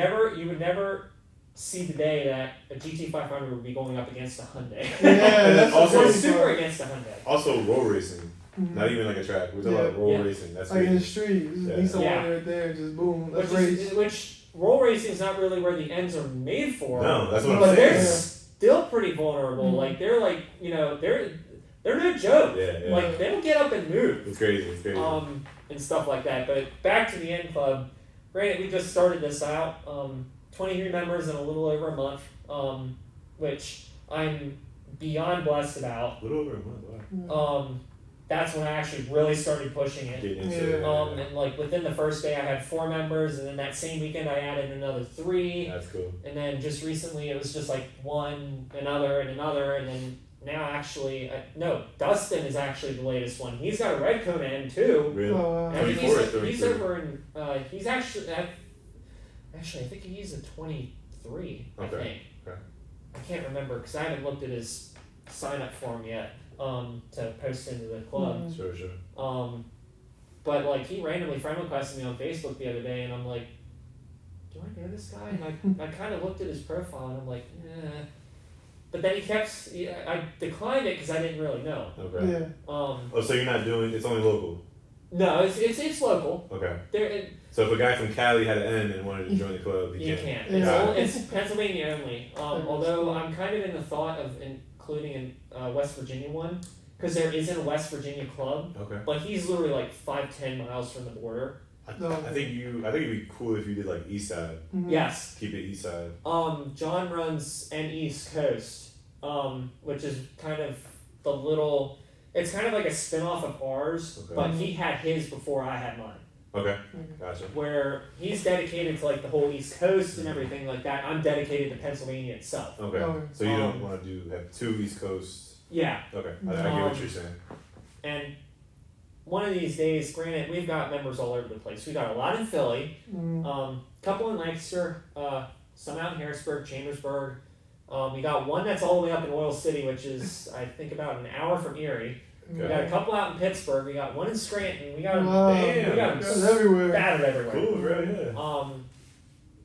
[SPEAKER 4] never see the day that a GT 500 would be going up against a Hyundai.
[SPEAKER 2] Yeah, that's
[SPEAKER 1] also
[SPEAKER 4] or super against a Hyundai.
[SPEAKER 1] Also roll racing. Not even like a track. We're talking about roll racing. That's
[SPEAKER 2] like
[SPEAKER 1] crazy.
[SPEAKER 2] in the street. Just meet someone right there and just boom. Let's race.
[SPEAKER 4] Which roll racing is not really where the ends are made for.
[SPEAKER 1] No, that's what I'm
[SPEAKER 4] but
[SPEAKER 1] saying.
[SPEAKER 4] they're still pretty vulnerable. Like they're like they're no joke.
[SPEAKER 1] Yeah.
[SPEAKER 4] Like they don't get up and move.
[SPEAKER 1] It's crazy.
[SPEAKER 4] And stuff like that. But back to the N Club. Granted, we just started this out. 23 members in a little over a month, which I'm beyond blessed about.
[SPEAKER 1] A little over a month. Wow.
[SPEAKER 4] that's when I actually really started pushing it. And like within the first day I had 4 members, and then that same weekend I added another 3.
[SPEAKER 1] That's cool.
[SPEAKER 4] And then just recently it was just like one, another, and then now actually, Dustin is actually the latest one. He's got a red KoNa too.
[SPEAKER 1] Really?
[SPEAKER 4] And he's over in, he's actually, I think he's a 23, I think.
[SPEAKER 1] Okay.
[SPEAKER 4] I can't remember because I haven't looked at his sign up form yet to post into the club.
[SPEAKER 1] Sure.
[SPEAKER 4] But like he randomly friend requested me on Facebook the other day, and I'm like, do I know this guy? And I kind of looked at his profile, and I'm like, But then I declined it because I didn't really know.
[SPEAKER 1] Okay.
[SPEAKER 2] Yeah.
[SPEAKER 1] So you're not doing, it's only local?
[SPEAKER 4] No, it's local.
[SPEAKER 1] Okay. So if a guy from Cali had an N and wanted to join the club, he can't.
[SPEAKER 4] It's Pennsylvania only. Although I'm kind of in the thought of including a West Virginia one, because there isn't a West Virginia club.
[SPEAKER 1] Okay.
[SPEAKER 4] But he's literally like 5-10 miles from the border.
[SPEAKER 1] I think it'd be cool if you did like East Side.
[SPEAKER 2] Mm-hmm.
[SPEAKER 4] Yes.
[SPEAKER 1] Keep it East Side.
[SPEAKER 4] John runs an East Coast, which is kind of the little. It's kind of like a spin-off of ours, but he had his before I had mine.
[SPEAKER 1] Okay, gotcha.
[SPEAKER 4] Where he's dedicated to like the whole East Coast and everything like that. I'm dedicated to Pennsylvania itself.
[SPEAKER 1] Okay. So you don't want to have 2 East Coasts.
[SPEAKER 4] Yeah.
[SPEAKER 1] Okay. I get what you're saying.
[SPEAKER 4] And one of these days, granted, we've got members all over the place. We got a lot in Philly, couple in Lancaster, some out in Harrisburg, Chambersburg. We got one that's all the way up in Oil City, which is I think about an hour from Erie.
[SPEAKER 1] Okay.
[SPEAKER 4] We got a couple out in Pittsburgh. We got one in Scranton. We got
[SPEAKER 2] everywhere.
[SPEAKER 4] Scattered everywhere.
[SPEAKER 1] Cool, right?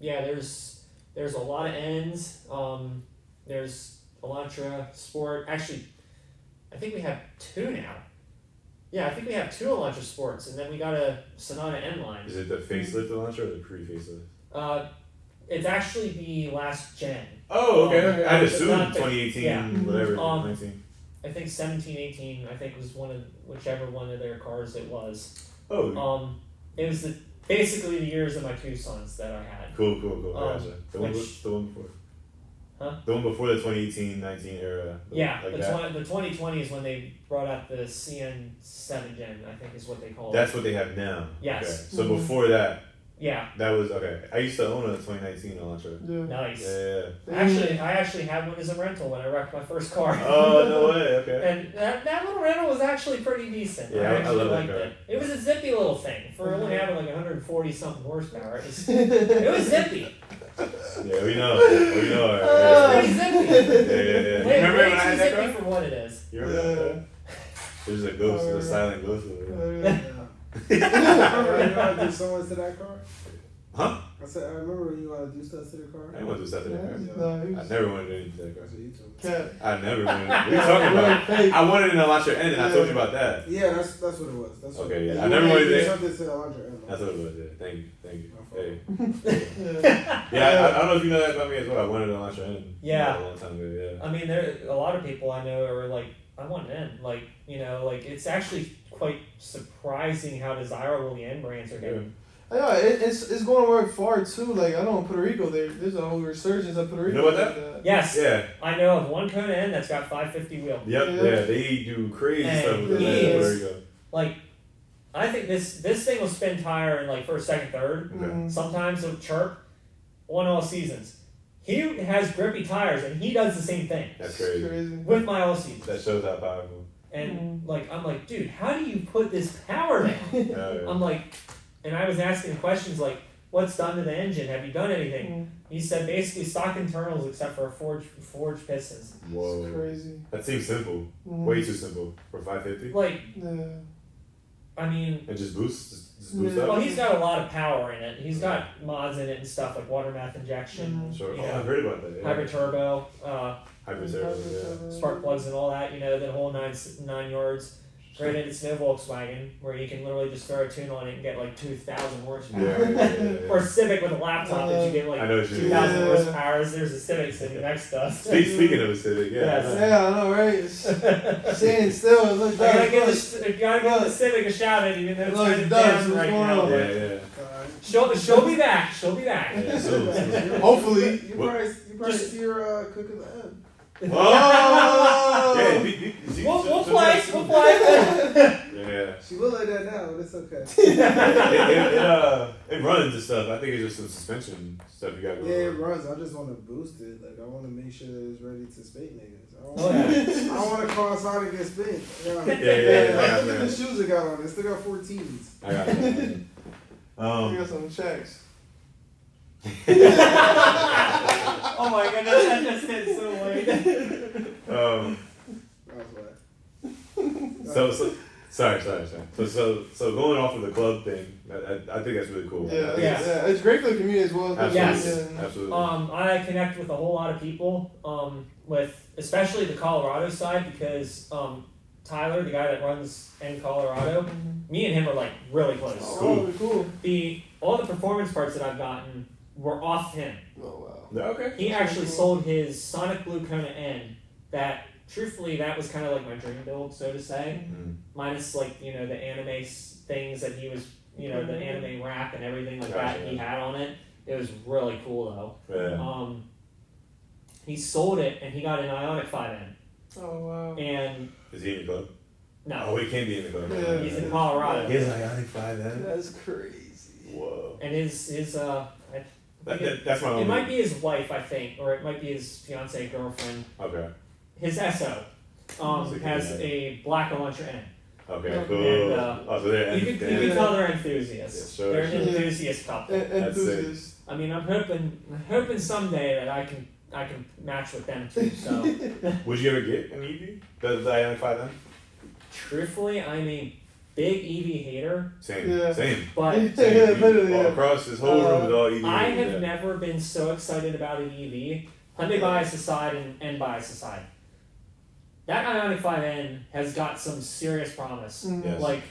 [SPEAKER 4] Yeah. There's a lot of ends. There's Elantra Sport. Actually, I think we have 2 now. Yeah, I think we have 2 Elantra Sports, and then we got a Sonata N line.
[SPEAKER 1] Is it the facelift Elantra or the pre-facelift?
[SPEAKER 4] It's actually the last gen.
[SPEAKER 1] Oh, okay. I'd assume 2018,
[SPEAKER 4] yeah.
[SPEAKER 1] Whatever, 19.
[SPEAKER 4] I think 17, 18, I think was whichever one of their cars it was.
[SPEAKER 1] Oh.
[SPEAKER 4] It was basically the years of my 2 sons that I had.
[SPEAKER 1] Cool. Gotcha. The one before.
[SPEAKER 4] Huh?
[SPEAKER 1] The one before the 2018, 19 era.
[SPEAKER 4] Yeah, like the 2020 is when they brought out the CN7 gen, I think is what they call it.
[SPEAKER 1] That's what they have now.
[SPEAKER 4] Yes.
[SPEAKER 1] Okay. So before that.
[SPEAKER 4] Yeah.
[SPEAKER 1] That was, okay. I used to own a 2019 Elantra.
[SPEAKER 2] Yeah.
[SPEAKER 4] Nice.
[SPEAKER 1] Yeah.
[SPEAKER 4] I actually had one as a rental when I wrecked my first car.
[SPEAKER 1] Oh, no way, okay.
[SPEAKER 4] And that little rental was actually pretty decent.
[SPEAKER 1] Yeah,
[SPEAKER 4] I actually
[SPEAKER 1] love
[SPEAKER 4] liked
[SPEAKER 1] that car.
[SPEAKER 4] it. It was a zippy little thing. For only having like 140 something horsepower, it was zippy.
[SPEAKER 1] Yeah, we know.
[SPEAKER 4] It was pretty zippy.
[SPEAKER 1] Yeah.
[SPEAKER 4] Way
[SPEAKER 1] Remember when I had that
[SPEAKER 4] zippy
[SPEAKER 1] car?
[SPEAKER 4] for what it is.
[SPEAKER 1] You remember that? There's a ghost, a silent ghost over there.
[SPEAKER 5] Remember you want to do so much to that car?
[SPEAKER 1] Huh?
[SPEAKER 5] I said, I remember when you want to do stuff to the car.
[SPEAKER 1] I didn't want to do stuff to that car.
[SPEAKER 2] No,
[SPEAKER 1] I never wanted to do anything to that car.
[SPEAKER 5] That's what you told me.
[SPEAKER 2] Cat.
[SPEAKER 1] I never wanted to. What are you talking about? I wanted an Elantra N, and I told you about that.
[SPEAKER 5] Yeah, that's what it was. That's what
[SPEAKER 1] Okay, yeah.
[SPEAKER 5] You
[SPEAKER 1] I never wanted to
[SPEAKER 5] do
[SPEAKER 1] do
[SPEAKER 5] something to Elantra N.
[SPEAKER 1] That's what it was, yeah. Thank you.
[SPEAKER 5] My fault.
[SPEAKER 1] Hey. Yeah, I don't know if you know that about me as well. I wanted an Elantra N.
[SPEAKER 4] Yeah.
[SPEAKER 1] A long time ago, yeah.
[SPEAKER 4] I mean, there a lot of people I know are like, I want an N. Like, like it's actually quite surprising how desirable the N brands are getting.
[SPEAKER 2] I know it's going to work far too. Like I know in Puerto Rico, there's a whole resurgence of Puerto Rico.
[SPEAKER 1] You know about that?
[SPEAKER 4] Yes.
[SPEAKER 1] Yeah.
[SPEAKER 4] I know of one KoNa N that's got 550 wheel.
[SPEAKER 1] Yep. Yeah. They do crazy stuff with that. Puerto Rico.
[SPEAKER 4] Like, I think this thing will spin tire in like first, second, third.
[SPEAKER 1] Okay.
[SPEAKER 4] Sometimes it'll chirp on all seasons. He has grippy tires, and he does the same thing.
[SPEAKER 1] That's crazy.
[SPEAKER 4] With my all seasons.
[SPEAKER 1] That shows how powerful.
[SPEAKER 4] And I'm like, dude, how do you put this power down?
[SPEAKER 1] Yeah.
[SPEAKER 4] I'm like, and I was asking questions like, what's done to the engine? Have you done anything? He said basically stock internals except for forged pistons.
[SPEAKER 1] Whoa.
[SPEAKER 2] It's crazy.
[SPEAKER 1] That seems simple. Way too simple for 550.
[SPEAKER 4] Like,
[SPEAKER 2] Yeah.
[SPEAKER 4] I mean,
[SPEAKER 1] It just boosts. Just boosts up.
[SPEAKER 4] well, he's got a lot of power in it. He's got mods in it and stuff like water math injection,
[SPEAKER 1] Sure.
[SPEAKER 4] you
[SPEAKER 1] Oh,
[SPEAKER 4] know,
[SPEAKER 1] I've heard about that. Yeah.
[SPEAKER 4] hybrid turbo,
[SPEAKER 1] Hybrid turbo. Yeah.
[SPEAKER 4] spark plugs and all that. The whole nine yards. Granted, it's no Volkswagen where you can literally just throw a tune on it and get like 2,000 horsepower.
[SPEAKER 1] Yeah.
[SPEAKER 4] Or a Civic with a laptop that you get like
[SPEAKER 1] I know what you mean.
[SPEAKER 4] 2,000 horsepower. There's a Civic sitting next to us.
[SPEAKER 1] Speaking of a Civic, yeah.
[SPEAKER 4] Yes.
[SPEAKER 2] Yeah, I know, right? It's standing still. It looks
[SPEAKER 4] I
[SPEAKER 2] dark.
[SPEAKER 4] gotta give the Civic a shout out, even though it's
[SPEAKER 2] Look,
[SPEAKER 4] kind
[SPEAKER 2] it
[SPEAKER 4] of
[SPEAKER 2] does.
[SPEAKER 4] down
[SPEAKER 2] What's
[SPEAKER 4] right
[SPEAKER 2] going
[SPEAKER 4] now.
[SPEAKER 2] on?
[SPEAKER 1] Yeah.
[SPEAKER 4] She'll be back. She'll be back.
[SPEAKER 1] Yeah, so,
[SPEAKER 2] Hopefully.
[SPEAKER 5] You probably see her cook at the end.
[SPEAKER 1] oh! Yeah,
[SPEAKER 4] We'll play.
[SPEAKER 1] Yeah.
[SPEAKER 5] She look like that now, but it's okay.
[SPEAKER 1] It runs and stuff. I think it's just some suspension stuff you got going
[SPEAKER 5] Yeah, it
[SPEAKER 1] on.
[SPEAKER 5] runs. I just want to boost it. Like, I want to make sure that it's ready to spin niggas. I
[SPEAKER 4] Oh,
[SPEAKER 5] don't want to call outside and get spin.
[SPEAKER 1] Yeah.
[SPEAKER 5] Look at the shoes I got on. They still got 14s.
[SPEAKER 1] I got it.
[SPEAKER 2] You got some checks.
[SPEAKER 4] Oh my goodness, that just hit so late.
[SPEAKER 5] That was why.
[SPEAKER 1] Sorry. So going off of the club thing, I think that's really cool.
[SPEAKER 2] Yeah,
[SPEAKER 4] Yes.
[SPEAKER 2] yeah, it's great for the community as well.
[SPEAKER 1] Absolutely.
[SPEAKER 4] Yes.
[SPEAKER 1] Absolutely.
[SPEAKER 4] I connect with a whole lot of people, with especially the Colorado side because Tyler, the guy that runs in Colorado, me and him are like really close.
[SPEAKER 2] Oh, cool.
[SPEAKER 4] All the performance parts that I've gotten were off him.
[SPEAKER 2] Oh, wow.
[SPEAKER 1] Okay.
[SPEAKER 4] He actually sold his Sonic Blue KoNa N. That truthfully, that was kind of like my dream build, so to say. Minus like the anime things that he was, the anime wrap and everything like that he had on it. It was really cool though.
[SPEAKER 1] Yeah.
[SPEAKER 4] He sold it and he got an Ionic 5N.
[SPEAKER 2] Oh, wow.
[SPEAKER 4] And
[SPEAKER 1] Is he in the club?
[SPEAKER 4] no,
[SPEAKER 1] Oh, he can't be in the club.
[SPEAKER 2] Yeah.
[SPEAKER 4] he's in Colorado.
[SPEAKER 1] He has an Ionic 5 then?
[SPEAKER 2] That's crazy.
[SPEAKER 1] Whoa.
[SPEAKER 4] And his
[SPEAKER 1] That's my
[SPEAKER 4] it
[SPEAKER 1] only.
[SPEAKER 4] might be his wife, I think, or it might be his fiance, girlfriend.
[SPEAKER 1] Okay.
[SPEAKER 4] His SO has a black Elantra N.
[SPEAKER 1] Okay, cool.
[SPEAKER 4] And,
[SPEAKER 1] So they're
[SPEAKER 4] You can tell they're enthusiasts.
[SPEAKER 1] Yeah, sure,
[SPEAKER 4] They're an
[SPEAKER 1] sure.
[SPEAKER 4] enthusiast couple.
[SPEAKER 2] Enthusiast.
[SPEAKER 4] I mean, I'm hoping someday that I can match with them too. So,
[SPEAKER 1] Would you ever get an EV? The Ionic 5 then?
[SPEAKER 4] truthfully, I'm a big EV hater,
[SPEAKER 1] Same.
[SPEAKER 2] Yeah.
[SPEAKER 1] Same.
[SPEAKER 4] but
[SPEAKER 2] Yeah, literally,
[SPEAKER 1] All
[SPEAKER 2] yeah.
[SPEAKER 1] across this whole room is all EV.
[SPEAKER 4] I have
[SPEAKER 1] yeah.
[SPEAKER 4] never been so excited about an EV. Hyundai bias aside and bias aside, that Ionic 5N has got some serious promise.
[SPEAKER 1] Yes.
[SPEAKER 4] Like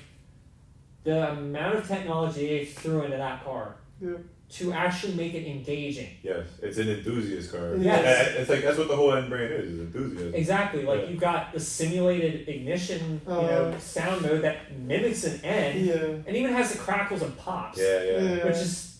[SPEAKER 4] the amount of technology they threw into that car
[SPEAKER 2] Yeah.
[SPEAKER 4] to actually make it engaging.
[SPEAKER 1] Yes, it's an enthusiast car.
[SPEAKER 4] Yes.
[SPEAKER 1] It's like that's what the whole end brand is enthusiasm.
[SPEAKER 4] Exactly. Like
[SPEAKER 1] Yeah.
[SPEAKER 4] you've got the simulated ignition, sound mode that mimics an N,
[SPEAKER 2] Yeah.
[SPEAKER 4] and even has the crackles and pops.
[SPEAKER 1] Yeah.
[SPEAKER 4] Which is,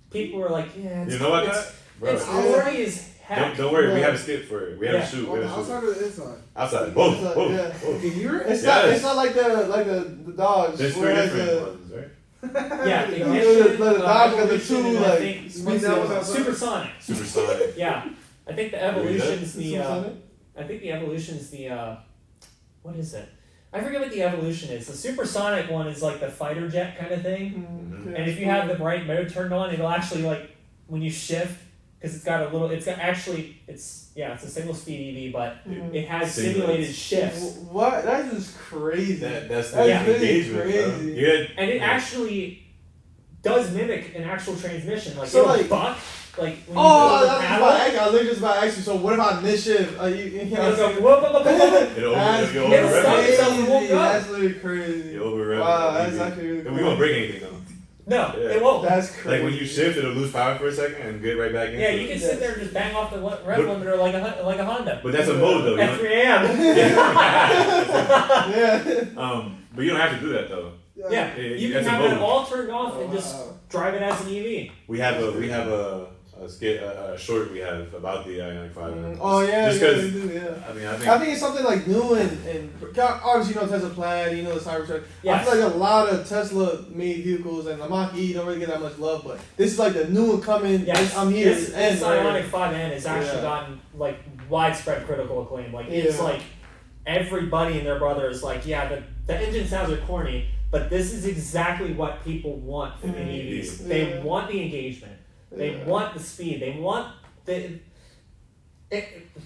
[SPEAKER 4] people were like, yeah, it's
[SPEAKER 1] You know what that? Bro,
[SPEAKER 4] it's gory as heck.
[SPEAKER 1] don't worry, we have a skip for it. We have a shoot.
[SPEAKER 5] On
[SPEAKER 1] We
[SPEAKER 5] the
[SPEAKER 1] have a shoot.
[SPEAKER 5] outside or the inside?
[SPEAKER 1] Outside. Both.
[SPEAKER 2] Inside,
[SPEAKER 1] Both.
[SPEAKER 2] yeah.
[SPEAKER 1] Both.
[SPEAKER 5] Can you hear it?
[SPEAKER 2] It's
[SPEAKER 1] Yes.
[SPEAKER 2] not like the Dodge.
[SPEAKER 1] There's
[SPEAKER 2] where
[SPEAKER 1] three
[SPEAKER 2] it has
[SPEAKER 1] different
[SPEAKER 2] the-
[SPEAKER 1] ones, right?
[SPEAKER 4] Yeah,
[SPEAKER 2] the
[SPEAKER 4] ignition,
[SPEAKER 2] Dodge got the
[SPEAKER 4] evolution,
[SPEAKER 2] two
[SPEAKER 4] and I
[SPEAKER 2] like
[SPEAKER 4] think
[SPEAKER 5] Speed that was outside?
[SPEAKER 4] supersonic.
[SPEAKER 1] Supersonic.
[SPEAKER 4] Yeah, I think the evolution's the.
[SPEAKER 2] Supersonic?
[SPEAKER 4] I think the evolution's the. What is it? I forget what the evolution is. The supersonic one is like the fighter jet kind of thing.
[SPEAKER 2] Yeah,
[SPEAKER 4] And if you have the bright mode turned on, it'll actually like when you shift, because it's got a little. It's a single speed EV, but it has simulated shifts,
[SPEAKER 2] What? That's just crazy.
[SPEAKER 1] That's
[SPEAKER 2] That's
[SPEAKER 1] the
[SPEAKER 2] really
[SPEAKER 1] engagement, bro.
[SPEAKER 2] crazy.
[SPEAKER 1] Yeah.
[SPEAKER 4] and it actually does mimic an actual transmission. Like
[SPEAKER 2] So,
[SPEAKER 4] it'll
[SPEAKER 2] like-
[SPEAKER 4] buck, like when
[SPEAKER 2] Oh,
[SPEAKER 4] you
[SPEAKER 2] that's
[SPEAKER 4] paddle,
[SPEAKER 2] about I literally just about to ask you. So what if I miss shift? You
[SPEAKER 4] it'll
[SPEAKER 2] can't.
[SPEAKER 4] go whoop, whoop, whoop, whoop, whoop.
[SPEAKER 1] It'll
[SPEAKER 2] That's
[SPEAKER 1] over
[SPEAKER 4] It'll stop
[SPEAKER 1] rev.
[SPEAKER 4] itself and won't go.
[SPEAKER 2] That's literally crazy.
[SPEAKER 1] You over rev.
[SPEAKER 2] Wow, that's actually really
[SPEAKER 1] And
[SPEAKER 2] cool.
[SPEAKER 1] we won't break anything though.
[SPEAKER 4] No,
[SPEAKER 1] Yeah.
[SPEAKER 4] it won't.
[SPEAKER 2] That's crazy.
[SPEAKER 1] Like when you shift, it'll lose power for a second and get right back into
[SPEAKER 4] Yeah,
[SPEAKER 1] it.
[SPEAKER 4] you can sit there and just bang off the rev limiter like a Honda
[SPEAKER 1] But that's a mode though. You
[SPEAKER 4] at
[SPEAKER 1] don't,
[SPEAKER 4] 3 a.m.
[SPEAKER 2] Yeah.
[SPEAKER 1] but you don't have to do that though.
[SPEAKER 4] Yeah, you can
[SPEAKER 1] that's a
[SPEAKER 4] have that
[SPEAKER 1] mode.
[SPEAKER 4] all turned off and
[SPEAKER 2] Oh,
[SPEAKER 4] just
[SPEAKER 2] wow.
[SPEAKER 4] drive it as an EV.
[SPEAKER 1] We have a short we have about the Ionic 5.
[SPEAKER 2] Oh yeah.
[SPEAKER 1] Just
[SPEAKER 2] yeah,
[SPEAKER 1] because
[SPEAKER 2] they do, yeah.
[SPEAKER 1] I mean I
[SPEAKER 2] I think it's something like new and obviously Tesla Plaid, the Cybertruck.
[SPEAKER 4] Yes.
[SPEAKER 2] I feel like a lot of Tesla made vehicles and the Mach-E don't really get that much love, but this is like the new one coming.
[SPEAKER 4] Yes,
[SPEAKER 2] I'm here.
[SPEAKER 4] This
[SPEAKER 2] and
[SPEAKER 4] Ionic 5N has actually
[SPEAKER 2] Yeah.
[SPEAKER 4] gotten like widespread critical acclaim. Like it's
[SPEAKER 2] Yeah.
[SPEAKER 4] like everybody and their brother is like, yeah, the engine sounds are corny, but this is exactly what people want from an EVs.
[SPEAKER 2] Yeah.
[SPEAKER 4] They want the engagement. They
[SPEAKER 2] Yeah.
[SPEAKER 4] want the speed. They want the.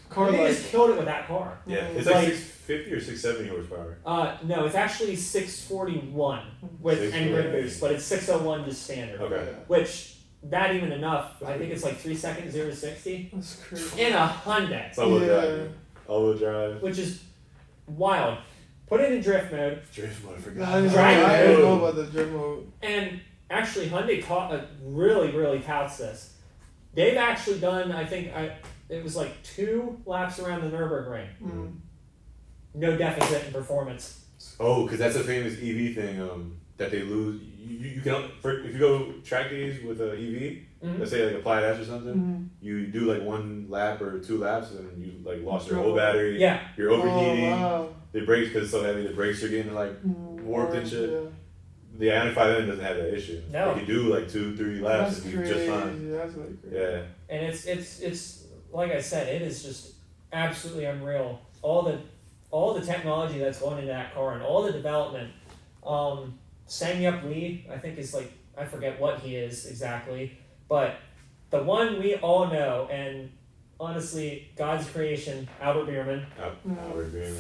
[SPEAKER 2] Car
[SPEAKER 4] They
[SPEAKER 2] like-
[SPEAKER 4] just killed it with that car.
[SPEAKER 1] Yeah, it's
[SPEAKER 2] Like-
[SPEAKER 1] like 650 or 670 horsepower.
[SPEAKER 4] No, it's actually 641 with and grid
[SPEAKER 1] 641.
[SPEAKER 4] boost, but it's 601 just standard.
[SPEAKER 1] Okay.
[SPEAKER 4] Which not even enough. I think it's like 3 seconds 0 to 60
[SPEAKER 2] That's crazy.
[SPEAKER 4] in a Hyundai,
[SPEAKER 1] It's all-wheel
[SPEAKER 2] Yeah.
[SPEAKER 1] drive. All-wheel drive.
[SPEAKER 4] which is wild. Put it in drift mode,
[SPEAKER 1] Drift mode, I
[SPEAKER 2] I
[SPEAKER 1] forgot.
[SPEAKER 2] didn't,
[SPEAKER 4] Drive
[SPEAKER 2] I didn't
[SPEAKER 1] mode.
[SPEAKER 2] know about the drift mode.
[SPEAKER 4] and actually Hyundai really touts this. They've actually done, I think, it was like 2 laps around the Nürburgring. No deficit in performance.
[SPEAKER 1] Oh, because that's a famous EV thing that they lose. You can if you go track days with an EV, let's say like apply that or something, you do like 1 lap or 2 laps, and you like lost your whole battery.
[SPEAKER 4] Yeah.
[SPEAKER 1] You're overheating.
[SPEAKER 2] Wow.
[SPEAKER 1] The brakes, because it's so heavy, the brakes are getting like warped and shit.
[SPEAKER 2] Yeah.
[SPEAKER 1] The Ioniq 5N doesn't have that issue.
[SPEAKER 4] No.
[SPEAKER 1] You can do like 2-3 laps
[SPEAKER 2] That's
[SPEAKER 1] and you're
[SPEAKER 2] crazy.
[SPEAKER 1] just fine.
[SPEAKER 2] That's really crazy.
[SPEAKER 1] Yeah.
[SPEAKER 4] And it's like I said, it is just absolutely unreal. All the technology that's going into that car and all the development. Sang-Yup Lee, I think is like, I forget what he is exactly, but the one we all know, and honestly, God's creation, Albert Bierman,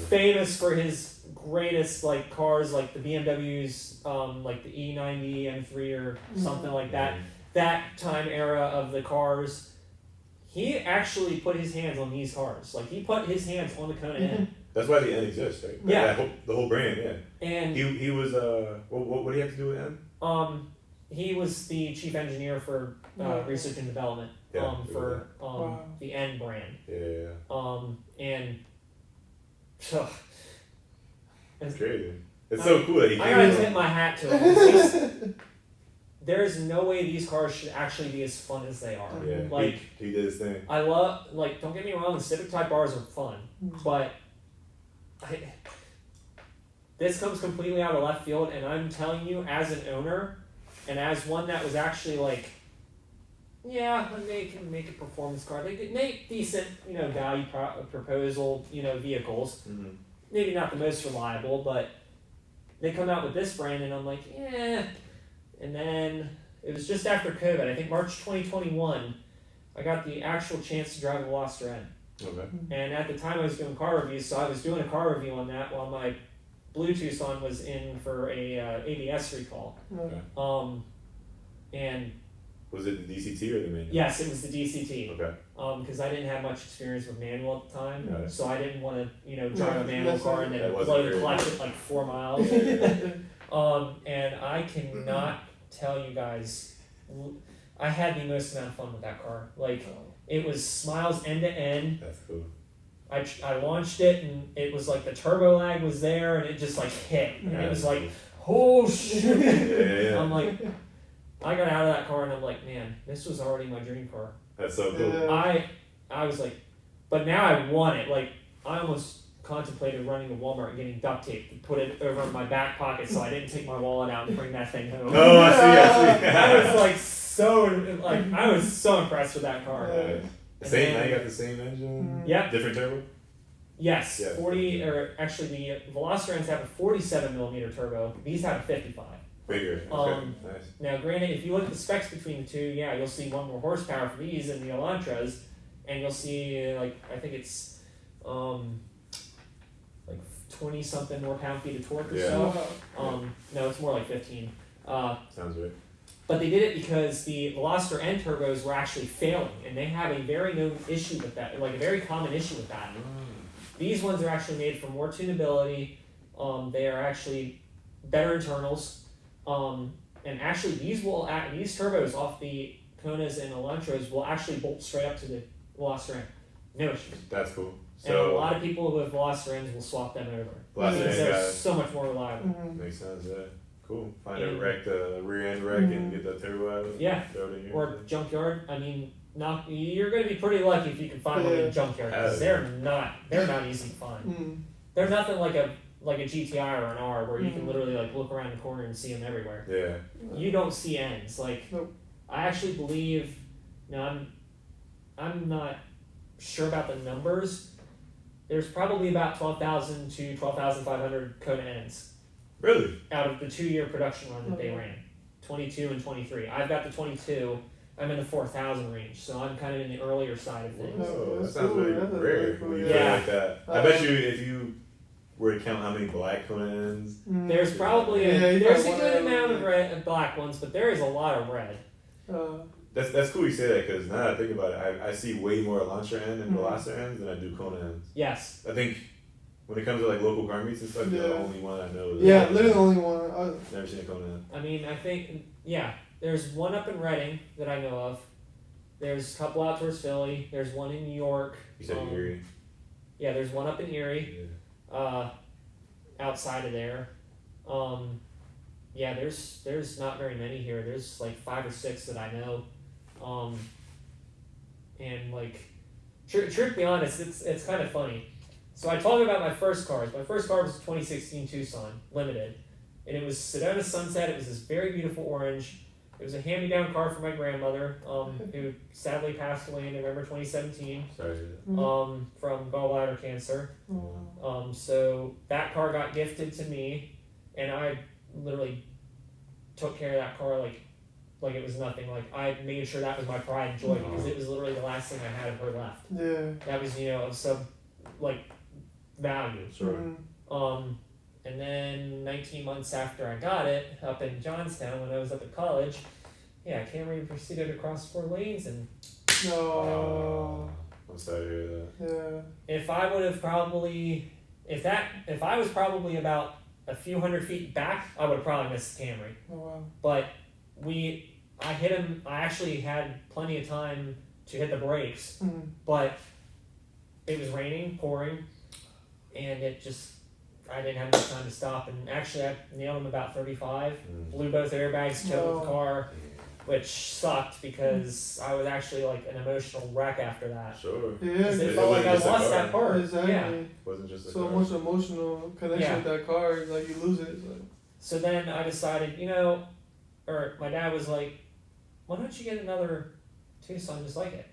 [SPEAKER 4] famous for his greatest like cars, like the BMWs, like the E90 M3 or something like that. That time era of the cars, he actually put his hands on these cars. Like he put his hands on the KoNa N.
[SPEAKER 1] That's why the N exists, right?
[SPEAKER 4] Yeah.
[SPEAKER 1] The whole brand, yeah.
[SPEAKER 4] And
[SPEAKER 1] he was what do you have to do with N?
[SPEAKER 4] He was the chief engineer for research and development for the N brand.
[SPEAKER 1] Yeah.
[SPEAKER 4] And
[SPEAKER 1] it's crazy. It's so cool that he
[SPEAKER 4] I gotta tip my hat to him. It's just, there's no way these cars should actually be as fun as they are.
[SPEAKER 1] Yeah.
[SPEAKER 4] Like
[SPEAKER 1] he did his thing.
[SPEAKER 4] I love, like, don't get me wrong, the Civic Type R's are fun, but this comes completely out of left field, and I'm telling you, as an owner, and as one that was actually like, yeah, they can make a performance car. They could make decent, value proposal, vehicles.
[SPEAKER 1] Mm-hmm.
[SPEAKER 4] Maybe not the most reliable, but they come out with this brand, and I'm like, yeah. And then it was just after COVID, I think March 2021, I got the actual chance to drive a Veloster N.
[SPEAKER 1] Okay.
[SPEAKER 4] And at the time I was doing car reviews, so I was doing a car review on that while my Bluetooth on was in for a ABS recall.
[SPEAKER 1] Okay.
[SPEAKER 4] And
[SPEAKER 1] was it the DCT or the manual?
[SPEAKER 4] yes, it was the DCT.
[SPEAKER 1] Okay.
[SPEAKER 4] because I didn't have much experience with manual at the time,
[SPEAKER 1] Got it.
[SPEAKER 4] so I didn't want to drive a manual
[SPEAKER 2] That's
[SPEAKER 4] car and then
[SPEAKER 1] That wasn't
[SPEAKER 4] blow the
[SPEAKER 1] very-
[SPEAKER 4] clutch at like 4 miles. And I cannot tell you guys, I had the most amount of fun with that car. Like, it was smiles end to end.
[SPEAKER 1] That's cool.
[SPEAKER 4] I launched it and it was like the turbo lag was there and it just like hit. And it was like, oh shit.
[SPEAKER 1] Yeah.
[SPEAKER 4] I'm like, I got out of that car and I'm like, man, this was already my dream car.
[SPEAKER 1] That's so cool.
[SPEAKER 2] Yeah.
[SPEAKER 4] I was like, but now I want it. Like, I almost contemplated running to Walmart and getting duct tape to put it over in my back pocket so I didn't take my wallet out and bring that thing home.
[SPEAKER 1] Oh, I see.
[SPEAKER 4] I was I was so impressed with that car.
[SPEAKER 1] Same, now you got the same engine?
[SPEAKER 4] Yep.
[SPEAKER 1] Different turbo?
[SPEAKER 4] Yes,
[SPEAKER 1] Yeah.
[SPEAKER 4] 40, or actually the Velocirons have a 47 millimeter turbo. These have a 55.
[SPEAKER 1] Bigger. Okay. Nice.
[SPEAKER 4] Now, granted, if you look at the specs between the two, yeah, you'll see one more horsepower for these than the Elantras, and you'll see I think it's like 20 something more pound-feet of torque or so. No, it's more like 15.
[SPEAKER 1] Sounds right.
[SPEAKER 4] But they did it because the Veloster N turbos were actually failing, and they have a very known issue with that, like a very common issue with that. These ones are actually made for more tunability. They are actually better internals. And actually, these turbos off the KoNas and Elantras will actually bolt straight up to the Veloster N. No issues.
[SPEAKER 1] That's cool.
[SPEAKER 4] And a lot of people with Veloster Ns will swap them over.
[SPEAKER 1] Veloster
[SPEAKER 4] Because
[SPEAKER 1] N
[SPEAKER 4] they're
[SPEAKER 1] got-
[SPEAKER 4] so much more reliable.
[SPEAKER 1] Makes sense, yeah. Cool. Find a
[SPEAKER 4] And-
[SPEAKER 1] wreck, the rear end wreck, and get that turbo out of it.
[SPEAKER 4] Yeah.
[SPEAKER 1] Throw it in here.
[SPEAKER 4] Or junkyard. I mean, you're going to be pretty lucky if you can find one in a junkyard, because they're not easy to find. They're nothing like a GTI or an R where you can literally like look around the corner and see them everywhere.
[SPEAKER 1] Yeah.
[SPEAKER 4] You don't see ends. Like,
[SPEAKER 2] Nope.
[SPEAKER 4] I actually believe. Now I'm not sure about the numbers. There's probably about 12,000 to 12,500 KoNa ends
[SPEAKER 1] Really?
[SPEAKER 4] out of the 2-year production run that they ran, 22 and 23. I've got the 22. I'm in the 4,000 range, so I'm kind of in the earlier side of things.
[SPEAKER 1] Oh, that
[SPEAKER 2] That's
[SPEAKER 1] sounds
[SPEAKER 2] cool.
[SPEAKER 1] really
[SPEAKER 2] That's
[SPEAKER 1] rare.
[SPEAKER 2] really cool.
[SPEAKER 1] When you
[SPEAKER 4] Yeah.
[SPEAKER 1] feel like that. I bet you if you were to count how many black KoNa ends.
[SPEAKER 4] There's probably
[SPEAKER 2] Yeah, you
[SPEAKER 4] there's a
[SPEAKER 2] probably
[SPEAKER 4] good
[SPEAKER 2] wanna-
[SPEAKER 4] amount of red and black ones, but there is a lot of red.
[SPEAKER 1] That's cool you say that, because now that I think about it, I see way more Elantra N and Veloster Ns than I do KoNa Ns.
[SPEAKER 4] Yes.
[SPEAKER 1] I think when it comes to like local car meets and stuff, you're the
[SPEAKER 2] Yeah.
[SPEAKER 1] only one I know.
[SPEAKER 2] Yeah, literally the only one.
[SPEAKER 1] Never seen a KoNa N.
[SPEAKER 4] I mean, I think, yeah, there's one up in Reading that I know of. There's a couple out towards Philly. There's one in New York.
[SPEAKER 1] You said Erie.
[SPEAKER 4] Yeah, there's one up in Erie,
[SPEAKER 1] Yeah.
[SPEAKER 4] outside of there. Yeah, there's not very many here. There's like 5 or 6 that I know. And like, truth be honest, it's kind of funny. So I told you about my first cars. My first car was a 2016 Tucson Limited, and it was Sedona Sunset. It was this very beautiful orange. It was a hand-me-down car for my grandmother, who sadly passed away in November 2017.
[SPEAKER 1] Sorry.
[SPEAKER 4] From gallbladder cancer. So that car got gifted to me, and I literally took care of that car like it was nothing. Like, I made sure that was my pride and joy because it was literally the last thing I had of her left.
[SPEAKER 2] Yeah.
[SPEAKER 4] That was, of some value.
[SPEAKER 1] Sure.
[SPEAKER 4] And then 19 months after I got it, up in Johnstown when I was up at college, Camry proceeded to cross 4 lanes, and
[SPEAKER 2] No.
[SPEAKER 1] I'm sorry to hear that.
[SPEAKER 2] Yeah.
[SPEAKER 4] if I would have probably, if I was probably about a few hundred feet back, I would have probably missed the Camry.
[SPEAKER 2] Oh wow.
[SPEAKER 4] But I hit him. I actually had plenty of time to hit the brakes, but it was raining, pouring, and I didn't have enough time to stop. And actually, I nailed him about 35, blew both airbags, totaled the car, which sucked because I was actually like an emotional wreck after that.
[SPEAKER 1] Sure.
[SPEAKER 2] Yeah.
[SPEAKER 4] It felt like I lost that part.
[SPEAKER 2] Exactly.
[SPEAKER 4] Yeah.
[SPEAKER 1] Wasn't just a
[SPEAKER 2] So
[SPEAKER 1] car.
[SPEAKER 2] much emotional connection with that car, like you lose it.
[SPEAKER 4] So then I decided, or my dad was like, why don't you get another Tucson just like it?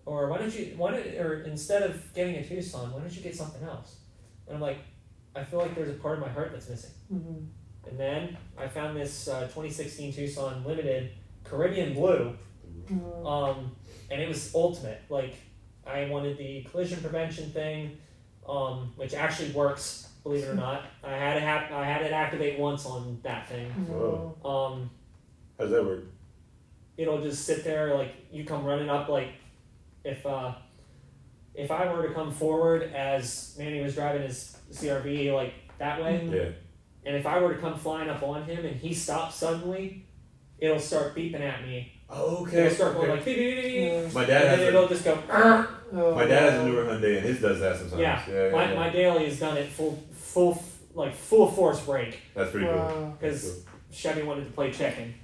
[SPEAKER 4] Or or instead of getting a Tucson, why don't you get something else? And I'm like, I feel like there's a part of my heart that's missing. And then I found this 2016 Tucson Limited Caribbean Blue, and it was ultimate. Like, I wanted the collision prevention thing, which actually works, believe it or not. I had it activate once on that thing.
[SPEAKER 1] Whoa. How does that work?
[SPEAKER 4] It'll just sit there, like, you come running up, like, if I were to come forward as Manny was driving his CRV, like, that way, and if I were to come flying up on him and he stops suddenly, it'll start beeping at me.
[SPEAKER 1] Okay.
[SPEAKER 4] It'll start going like beep, beep, beep, beep.
[SPEAKER 1] My dad
[SPEAKER 4] and
[SPEAKER 1] has
[SPEAKER 4] then it'll just go.
[SPEAKER 1] My dad has a newer Hyundai and his does that sometimes.
[SPEAKER 4] Yeah. My daily has done it full force brake.
[SPEAKER 1] That's pretty cool.
[SPEAKER 4] Because Chevy wanted to play chicken.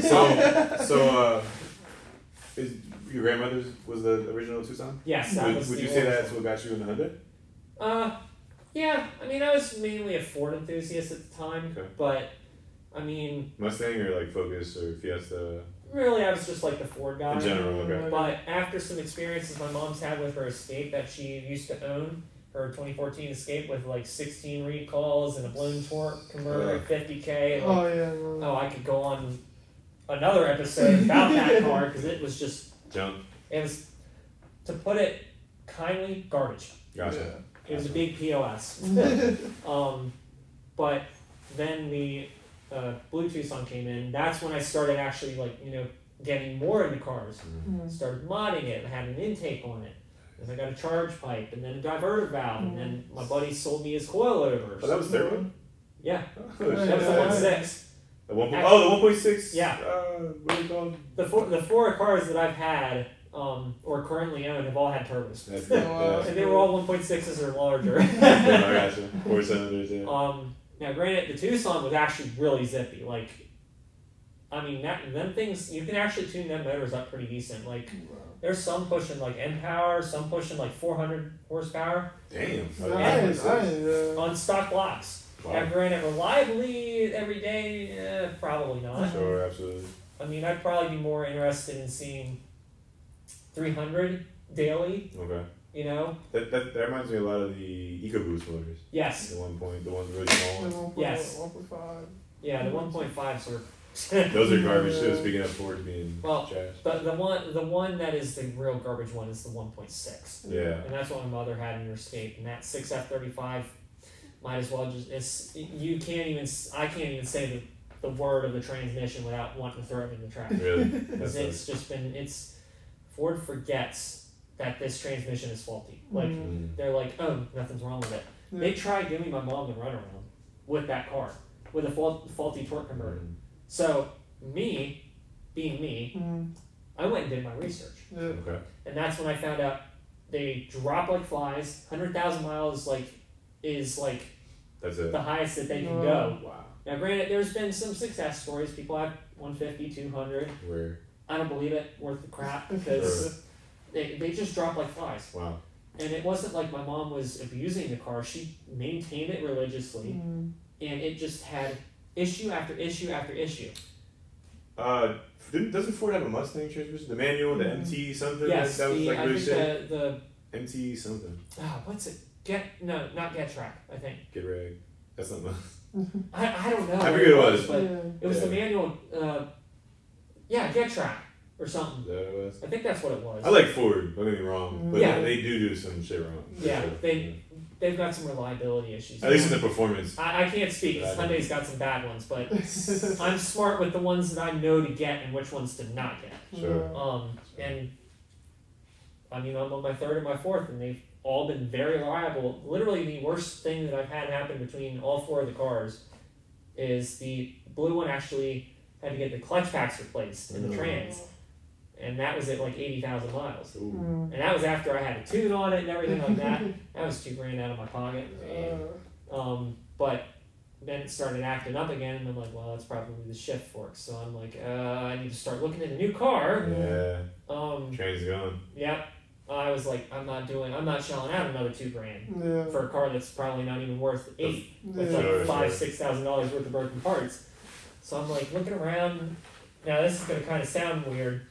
[SPEAKER 1] So is your grandmother's was the original Tucson?
[SPEAKER 4] Yes.
[SPEAKER 1] Would you say that's what got you in the Hyundai?
[SPEAKER 4] Yeah. I mean, I was mainly a Ford enthusiast at the time, but I mean,
[SPEAKER 1] Mustang or like Focus or Fiesta?
[SPEAKER 4] Really, I was just like the Ford guy.
[SPEAKER 1] In general, okay.
[SPEAKER 4] But after some experiences my mom's had with her Escape that she used to own, her 2014 Escape with like 16 recalls and a blown torque converter at 50K. I could go on another episode about that car because it was just
[SPEAKER 1] junk.
[SPEAKER 4] It was, to put it kindly, garbage.
[SPEAKER 1] Gotcha.
[SPEAKER 4] It was a big POS. But then the Blue Tucson came in. That's when I started actually getting more into cars. Started modding it. I had an intake on it. And I got a charge pipe and then a diverter valve. And then my buddy sold me his coilovers.
[SPEAKER 1] Oh, that was the third one?
[SPEAKER 4] Yeah.
[SPEAKER 1] Oh,
[SPEAKER 4] that was the 1.6.
[SPEAKER 1] The 1.6?
[SPEAKER 4] Yeah.
[SPEAKER 1] What are you called?
[SPEAKER 4] The four cars that I've had or currently own have all had turbos.
[SPEAKER 1] That's good.
[SPEAKER 4] And they were all 1.6s or larger.
[SPEAKER 1] I gotcha. 4 cylinders, yeah.
[SPEAKER 4] Now, granted, the Tucson was actually really zippy. Like, I mean, them things, you can actually tune them motors up pretty decent. Like, there's some pushing like M power, some pushing like 400 horsepower.
[SPEAKER 1] Damn.
[SPEAKER 4] On stock blocks.
[SPEAKER 1] Wow.
[SPEAKER 4] Now, granted, reliably every day, probably not.
[SPEAKER 1] Sure, absolutely.
[SPEAKER 4] I mean, I'd probably be more interested in seeing 300 daily.
[SPEAKER 1] Okay.
[SPEAKER 4] That
[SPEAKER 1] reminds me a lot of the EcoBoost motors.
[SPEAKER 4] Yes.
[SPEAKER 1] The ones really small.
[SPEAKER 4] Yes.
[SPEAKER 2] 1.5.
[SPEAKER 4] Yeah, the 1.5s are.
[SPEAKER 1] Those are garbage too. Speaking of Ford being trash.
[SPEAKER 4] The one that is the real garbage one is the 1.6.
[SPEAKER 1] Yeah.
[SPEAKER 4] And that's what my mother had in her Escape, and that 6F35 might as well just. I can't even say the word of the transmission without wanting to throw it in the trash.
[SPEAKER 1] Really?
[SPEAKER 4] Because it's just been Ford forgets that this transmission is faulty. Like they're like, oh, nothing's wrong with it. They tried giving my mom the runaround with that car with a faulty torque converter. So being me, I went and did my research.
[SPEAKER 1] Okay.
[SPEAKER 4] And that's when I found out they drop like flies. 100,000 miles is
[SPEAKER 1] that's it.
[SPEAKER 4] The highest that they can go.
[SPEAKER 1] Wow.
[SPEAKER 4] Now, granted, there's been some success stories. People have 150, 200.
[SPEAKER 1] Where?
[SPEAKER 3] I don't believe it worth the crap because they just drop like flies.
[SPEAKER 1] Wow.
[SPEAKER 3] And it wasn't like my mom was abusing the car. She maintained it religiously, and it just had issue after issue after issue.
[SPEAKER 1] Doesn't Ford have a Mustang transmission? The manual, the MT something?
[SPEAKER 3] Yes,
[SPEAKER 1] that was like
[SPEAKER 3] I
[SPEAKER 1] really
[SPEAKER 3] think
[SPEAKER 1] shit?
[SPEAKER 3] the
[SPEAKER 1] MT something.
[SPEAKER 3] what's it? Not Get Track, I think.
[SPEAKER 1] Get rag. That's not
[SPEAKER 3] I don't know.
[SPEAKER 1] I forget what it was.
[SPEAKER 3] But it was the manual. Get Track or something.
[SPEAKER 1] Is that what it was?
[SPEAKER 3] I think that's what it was.
[SPEAKER 1] I like Ford. Don't get me wrong, but they do some shit wrong.
[SPEAKER 3] Yeah, they've got some reliability issues.
[SPEAKER 1] At least in the performance.
[SPEAKER 3] I can't speak because Hyundai's got some bad ones, but I'm smart with the ones that I know to get and which ones to not get.
[SPEAKER 1] Sure.
[SPEAKER 3] And I mean, I'm on my third and my fourth, and they've all been very reliable. Literally, the worst thing that I've had happen between all four of the cars is the blue one actually had to get the clutch packs replaced in the trans. And that was at like 80,000 miles. And that was after I had a tune on it and everything like that. That was $2,000 out of my pocket. But then it started acting up again, and I'm like, well, that's probably the shift fork. So I'm like, I need to start looking at a new car.
[SPEAKER 1] Yeah. Train's going.
[SPEAKER 3] Yep. I was like, I'm not shelling out another $2,000 for a car that's probably not even worth $8,000 with like $5,000-$6,000 worth of broken parts. So I'm like looking around. Now this is gonna kind of sound weird.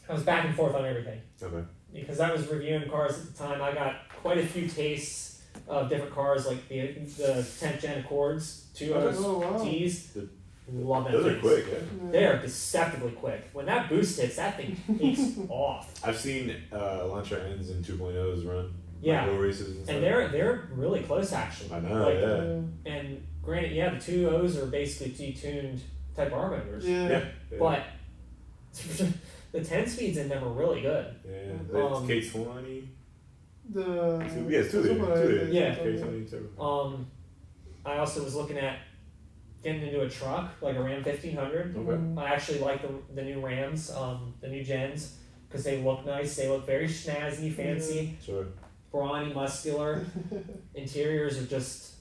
[SPEAKER 3] I was back and forth on everything. Okay. Because I was reviewing cars at the time. I got quite a few tastes of different cars, like the 10th gen Accords, 2.0s, T's. Love them.
[SPEAKER 1] Those are quick, yeah.
[SPEAKER 3] They are deceptively quick. When that boost hits, that thing takes off.
[SPEAKER 1] I've seen Elantra N's and 2.0s run.
[SPEAKER 3] Yeah.
[SPEAKER 1] Like, races and stuff.
[SPEAKER 3] And they're really close actually.
[SPEAKER 1] I know,
[SPEAKER 3] And granted, the 2.0s are basically detuned Type R motors.
[SPEAKER 2] Yeah.
[SPEAKER 3] But the 10 speeds in them are really good.
[SPEAKER 1] Yeah. It's K20.
[SPEAKER 2] It's
[SPEAKER 1] 2 liter.
[SPEAKER 3] Yeah.
[SPEAKER 1] K20 turbo.
[SPEAKER 3] I also was looking at getting into a truck, like a Ram 1500.
[SPEAKER 1] Okay.
[SPEAKER 3] I actually like the new Rams, the new gens, because they look nice. They look very snazzy, fancy.
[SPEAKER 1] Sure.
[SPEAKER 3] Brawny, muscular. Interiors are just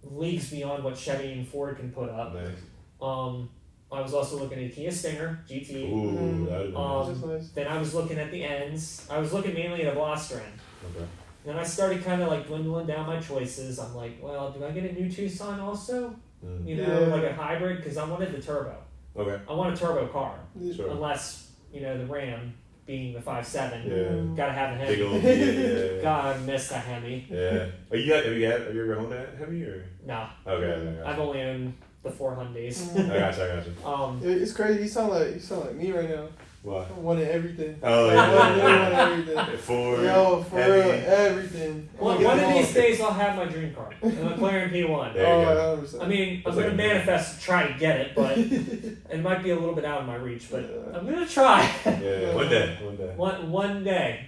[SPEAKER 3] leagues beyond what Chevy and Ford can put up.
[SPEAKER 1] Nice.
[SPEAKER 3] I was also looking at a Kia Stinger GT.
[SPEAKER 1] Ooh, that is
[SPEAKER 2] nice.
[SPEAKER 3] Then I was looking at the ends. I was looking mainly at a Veloster end.
[SPEAKER 1] Okay.
[SPEAKER 3] Then I started kind of like dwindling down my choices. I'm like, well, do I get a new Tucson also? You know, like a hybrid, because I wanted the turbo.
[SPEAKER 1] Okay.
[SPEAKER 3] I want a turbo car.
[SPEAKER 1] Sure.
[SPEAKER 3] Unless, the Ram being the 5.7.
[SPEAKER 1] Yeah.
[SPEAKER 3] Gotta have the Hemi.
[SPEAKER 1] Big old, yeah.
[SPEAKER 3] God, I miss that Hemi.
[SPEAKER 1] Yeah. Have you ever owned that Hemi or?
[SPEAKER 3] No.
[SPEAKER 1] Okay.
[SPEAKER 3] I've only owned the 400s.
[SPEAKER 1] I got you.
[SPEAKER 2] It's crazy. You sound like me right now.
[SPEAKER 1] What?
[SPEAKER 2] I wanted everything.
[SPEAKER 1] Oh
[SPEAKER 2] I wanted everything.
[SPEAKER 1] For
[SPEAKER 2] real, everything.
[SPEAKER 3] One of these days I'll have my dream car, the McLaren P1.
[SPEAKER 1] There you go.
[SPEAKER 3] I mean, I'm going to manifest to try to get it, but it might be a little bit out of my reach, but I'm going to try.
[SPEAKER 1] Yeah, one day.
[SPEAKER 3] One day.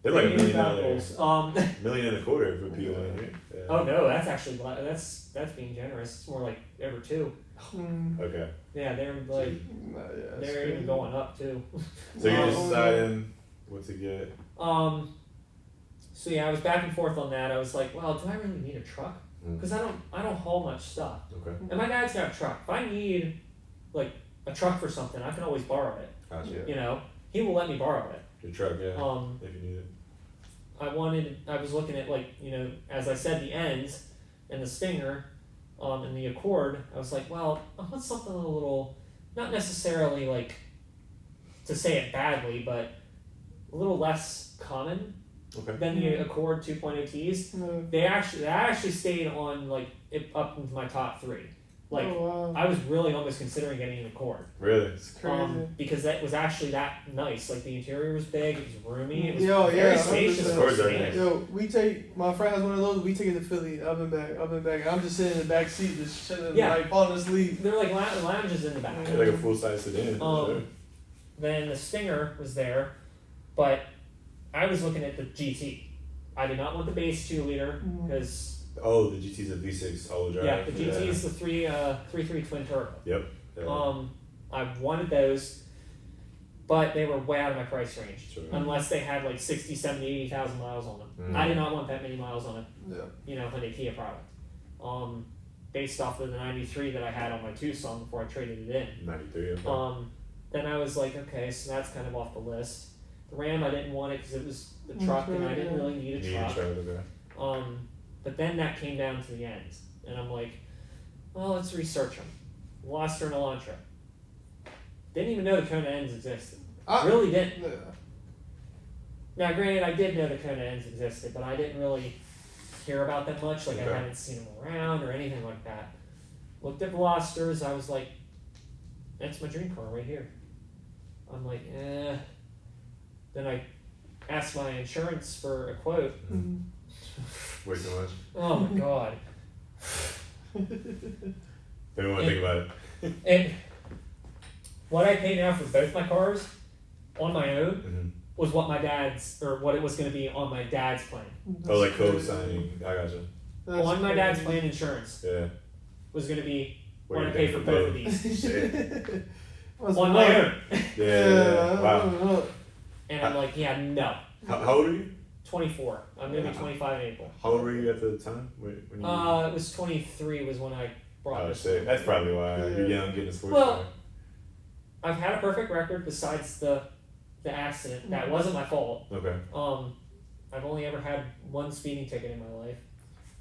[SPEAKER 1] They're like $1 million. $1.25 million for P1, right? Yeah.
[SPEAKER 3] Oh no, that's actually that's being generous. It's more like every 2.
[SPEAKER 1] Okay.
[SPEAKER 3] Yeah, they're like they're even going up too.
[SPEAKER 1] So you're deciding what to get.
[SPEAKER 3] So yeah, I was back and forth on that. I was like, well, do I really need a truck? Because I don't haul much stuff.
[SPEAKER 1] Okay.
[SPEAKER 3] And my dad's got a truck. If I need like a truck for something, I can always borrow it.
[SPEAKER 1] Gotcha.
[SPEAKER 3] He will let me borrow it.
[SPEAKER 1] Your truck, yeah. If you need it.
[SPEAKER 3] I was looking at as I said, the ends and the Stinger, and the Accord. I was like, well, I want something a little, not necessarily like, to say it badly, but a little less common than the Accord 2.0 Ts. I actually stayed on up into my top 3. I was really almost considering getting an Accord.
[SPEAKER 1] Really?
[SPEAKER 2] It's crazy.
[SPEAKER 3] Because that was actually that nice. Like the interior was big, it was roomy, it was
[SPEAKER 2] very
[SPEAKER 3] spacious.
[SPEAKER 2] We take my friend has one of those. We take it to Philly, up and back. I'm just sitting in the back seat, just chilling, falling asleep.
[SPEAKER 3] They're like lounges in the back.
[SPEAKER 1] Yeah, like a full size sedan. Sure.
[SPEAKER 3] Then the Stinger was there, but I was looking at the GT. I did not want the base 2 liter because.
[SPEAKER 1] Oh, the GT's a V6 all-wheel drive.
[SPEAKER 3] Yeah, the GT is the 3.3 twin turbo.
[SPEAKER 1] Yep. Yeah.
[SPEAKER 3] I wanted those, but they were way out of my price range.
[SPEAKER 1] Sure.
[SPEAKER 3] Unless they had 60, 70, 80,000 miles on them. I did not want that many miles on it.
[SPEAKER 2] Yeah.
[SPEAKER 3] On a Kia product.
[SPEAKER 4] based off of the 93 that I had on my Tucson before I traded it in.
[SPEAKER 1] 93. Okay.
[SPEAKER 4] Then I was like, okay, so that's kind of off the list. The Ram, I didn't want it because it was the truck, and I didn't really need a truck.
[SPEAKER 1] Okay.
[SPEAKER 4] But then that came down to the end, and I'm like, well, let's research them. Veloster and Elantra. Didn't even know the KoNa Ns existed. Really didn't.
[SPEAKER 2] Yeah.
[SPEAKER 4] Now, granted, I did know the KoNa Ns existed, but I didn't really care about them much. Like,
[SPEAKER 1] Okay.
[SPEAKER 4] I hadn't seen them around or anything like that. Looked at Velosters, I was like, that's my dream car right here. I'm like, eh. Then I asked my insurance for a quote.
[SPEAKER 1] Way too much.
[SPEAKER 4] Oh my god.
[SPEAKER 1] Don't want to think about it.
[SPEAKER 4] And what I pay now for both my cars on my own was what my dad's, or what it was going to be on my dad's plan.
[SPEAKER 1] Oh, like co-signing. I gotcha.
[SPEAKER 4] On my dad's plan, insurance
[SPEAKER 1] Yeah.
[SPEAKER 4] was going to be
[SPEAKER 1] What
[SPEAKER 4] what I
[SPEAKER 1] you
[SPEAKER 4] pay
[SPEAKER 1] pay
[SPEAKER 4] for
[SPEAKER 1] for
[SPEAKER 4] both of
[SPEAKER 1] both.
[SPEAKER 4] these.
[SPEAKER 1] Shit.
[SPEAKER 4] On my own.
[SPEAKER 1] Yeah. Wow.
[SPEAKER 4] And I'm like, yeah, no.
[SPEAKER 1] How old are you?
[SPEAKER 4] 24. I'm going to be 25 in April.
[SPEAKER 1] How old were you at the time? When you...
[SPEAKER 4] It was 23 was when I brought
[SPEAKER 1] Oh
[SPEAKER 4] this.
[SPEAKER 1] shit. That's probably why you're young getting a sports
[SPEAKER 4] Well,
[SPEAKER 1] car.
[SPEAKER 4] I've had a perfect record besides the accident. That wasn't my fault.
[SPEAKER 1] Okay.
[SPEAKER 4] I've only ever had one speeding ticket in my life.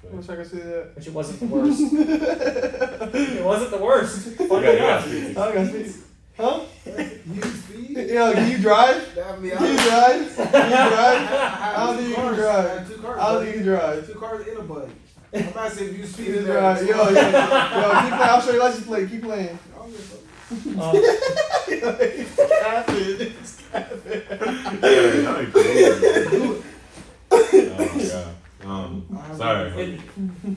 [SPEAKER 2] I wish I could see that.
[SPEAKER 4] Which it wasn't the worst. It wasn't the worst. Funny
[SPEAKER 1] Okay,
[SPEAKER 4] enough.
[SPEAKER 2] I got speed. Huh?
[SPEAKER 5] You speed?
[SPEAKER 2] Yo, can you drive?
[SPEAKER 5] That mean,
[SPEAKER 2] Can you drive? Can you drive?
[SPEAKER 5] I
[SPEAKER 2] I don't think you can drive.
[SPEAKER 5] I have 2 cars.
[SPEAKER 2] I don't think you can drive.
[SPEAKER 5] 2 cars in a buddy. I'm not saying if you speed
[SPEAKER 2] You
[SPEAKER 5] in
[SPEAKER 2] can
[SPEAKER 5] there.
[SPEAKER 2] drive. Yo, keep playing. I'll show you license plate. Keep playing.
[SPEAKER 1] Sorry.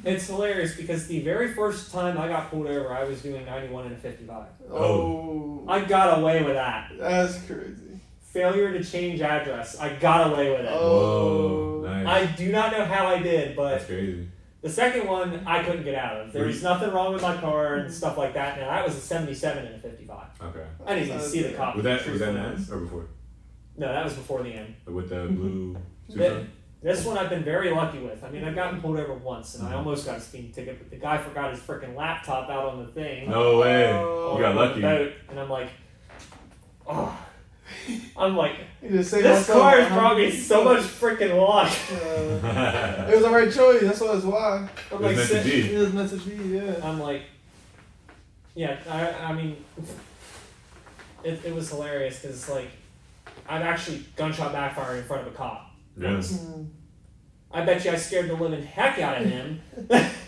[SPEAKER 4] It's hilarious because the very first time I got pulled over, I was doing 91 and a 55.
[SPEAKER 2] Oh.
[SPEAKER 4] I got away with that.
[SPEAKER 2] That's crazy.
[SPEAKER 4] Failure to change address. I got away with it.
[SPEAKER 2] Oh.
[SPEAKER 1] Whoa, nice.
[SPEAKER 4] I do not know how I did, but
[SPEAKER 1] That's crazy.
[SPEAKER 4] the second one I couldn't get out of. There was nothing wrong with my car and stuff like that. Now that was a 77 and a 55.
[SPEAKER 1] Okay.
[SPEAKER 4] I didn't even see the cop.
[SPEAKER 1] Was that nice or before?
[SPEAKER 4] No, that was before the end.
[SPEAKER 1] With the blue
[SPEAKER 4] Th-
[SPEAKER 1] Tucson?
[SPEAKER 4] This one I've been very lucky with. I mean, I've gotten pulled over once, and I almost got a speeding ticket, but the guy forgot his freaking laptop out on the thing.
[SPEAKER 1] No way.
[SPEAKER 2] Oh.
[SPEAKER 1] You got
[SPEAKER 4] on the
[SPEAKER 1] lucky.
[SPEAKER 4] boat, and I'm like, oh. I'm like,
[SPEAKER 2] You just saved
[SPEAKER 4] this
[SPEAKER 2] myself
[SPEAKER 4] car has
[SPEAKER 2] 100
[SPEAKER 4] brought me so much freaking luck.
[SPEAKER 2] It was the right choice. That's why.
[SPEAKER 4] I'm
[SPEAKER 1] It was
[SPEAKER 4] like,
[SPEAKER 1] meant to be.
[SPEAKER 2] It was meant to be. Yeah.
[SPEAKER 4] I'm like, yeah, I mean, it was hilarious because, like, I've actually gunshot backfired in front of a cop.
[SPEAKER 1] Yes.
[SPEAKER 4] I bet you I scared the living heck out of him.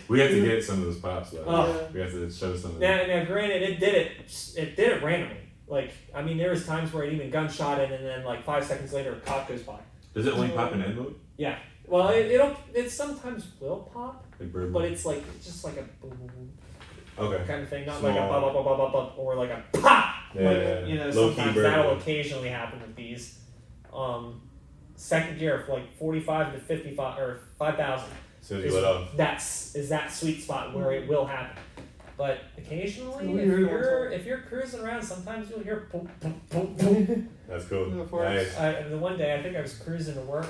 [SPEAKER 1] We have to get some of those pops though.
[SPEAKER 4] Oh.
[SPEAKER 1] We have to show some of
[SPEAKER 4] Now,
[SPEAKER 1] them.
[SPEAKER 4] now, granted, it did it randomly. Like, I mean, there was times where it even gunshot it, and then like 5 seconds later, a cop goes by.
[SPEAKER 1] Does it only pop in end mode?
[SPEAKER 4] Yeah. Well, it sometimes will pop,
[SPEAKER 1] Like bird
[SPEAKER 4] but
[SPEAKER 1] mode?
[SPEAKER 4] it's like just like a boom, boom, boom
[SPEAKER 1] Okay.
[SPEAKER 4] kind of thing, not
[SPEAKER 1] Small.
[SPEAKER 4] like a bop, bop, bop, bop, bop, bop, or like a pop.
[SPEAKER 1] Yeah,
[SPEAKER 4] Like,
[SPEAKER 1] yeah,
[SPEAKER 4] you know,
[SPEAKER 1] low key
[SPEAKER 4] sometimes
[SPEAKER 1] bird
[SPEAKER 4] that'll
[SPEAKER 1] mode.
[SPEAKER 4] occasionally happen with these. Second gear for like 45 to 55 or 5,000.
[SPEAKER 1] As soon as you let off.
[SPEAKER 4] Is that sweet spot where it will happen. But occasionally,
[SPEAKER 2] We heard it one
[SPEAKER 4] if you're cruising around, sometimes you'll hear boom, boom, boom, boom.
[SPEAKER 1] That's cool.
[SPEAKER 2] Yeah, for us.
[SPEAKER 1] Nice.
[SPEAKER 4] The one day I think I was cruising to work.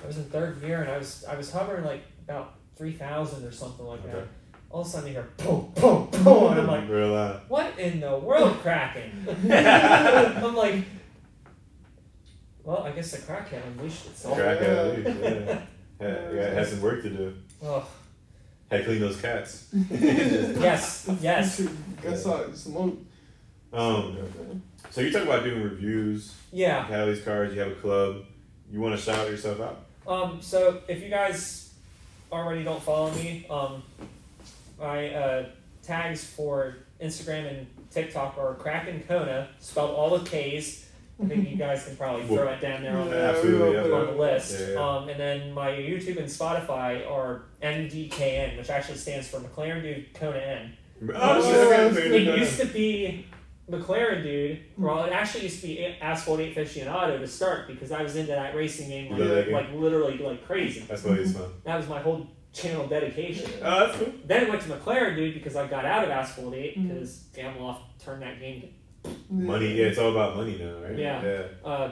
[SPEAKER 4] I was in third gear and I was hovering like about 3,000 or something like that.
[SPEAKER 1] Okay.
[SPEAKER 4] All of a sudden you hear boom, boom, boom, and I'm like,
[SPEAKER 1] Real loud.
[SPEAKER 4] what in the world, KrackN? I'm like, well, I guess the crack had unleashed itself.
[SPEAKER 1] Crack at least, yeah. Yeah, had some work to do.
[SPEAKER 4] Oh,
[SPEAKER 1] Had to clean those cats.
[SPEAKER 4] yes, yes.
[SPEAKER 2] That's all. Smoke.
[SPEAKER 1] So you talk about doing reviews.
[SPEAKER 4] Yeah.
[SPEAKER 1] You have these cars. You have a club. You want to shout yourself out?
[SPEAKER 4] So if you guys already don't follow me, my tags for Instagram and TikTok are KrackN KoNa, spelled all with K's. I think you guys can probably throw it down there on the
[SPEAKER 1] Absolutely.
[SPEAKER 2] we will
[SPEAKER 4] on
[SPEAKER 2] put
[SPEAKER 4] the list.
[SPEAKER 1] Yeah.
[SPEAKER 4] And then my YouTube and Spotify are MDKN, which actually stands for Mclaren Dude KoNa N.
[SPEAKER 1] Oh, shit.
[SPEAKER 4] It used to be Mclaren Dude. Well, it actually used to be Asphalt 8 Aficionado to start because I was into that racing game like literally like crazy.
[SPEAKER 1] That's why it's fun.
[SPEAKER 4] That was my whole channel dedication.
[SPEAKER 1] Oh, that's cool.
[SPEAKER 4] Then it went to Mclaren Dude because I got out of Asphalt 8 because Gameloft turned that game.
[SPEAKER 1] Money, yeah, it's all about money now, right?
[SPEAKER 4] Yeah.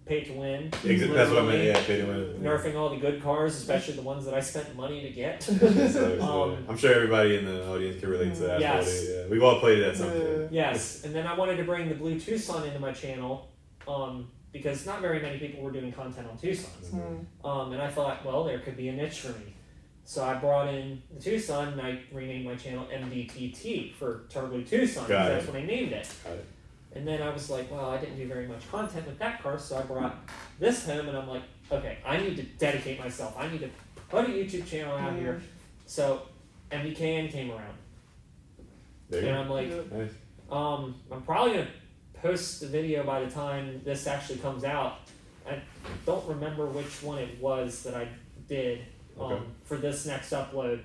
[SPEAKER 4] pay to win.
[SPEAKER 1] That's what I meant. Yeah, pay to win.
[SPEAKER 4] Nerfing all the good cars, especially the ones that I spent money to get.
[SPEAKER 1] I'm sure everybody in the audience can relate to that.
[SPEAKER 4] Yes.
[SPEAKER 1] Yeah. We've all played it at some point.
[SPEAKER 4] Yes, and then I wanted to bring the blue Tucson into my channel, because not very many people were doing content on Tucsons. And I thought, well, there could be a niche for me. So I brought in the Tucson, and I renamed my channel MDTT for Turbo Tucson, because that's what I named it.
[SPEAKER 1] Got it.
[SPEAKER 4] And then I was like, well, I didn't do very much content with that car, so I brought this home, and I'm like, okay, I need to dedicate myself. I need to put a YouTube channel out here. So MDKN came around.
[SPEAKER 1] There you
[SPEAKER 4] and
[SPEAKER 1] go.
[SPEAKER 4] I'm like,
[SPEAKER 1] Nice.
[SPEAKER 4] I'm probably going to post the video by the time this actually comes out. I don't remember which one it was that I did for this next upload.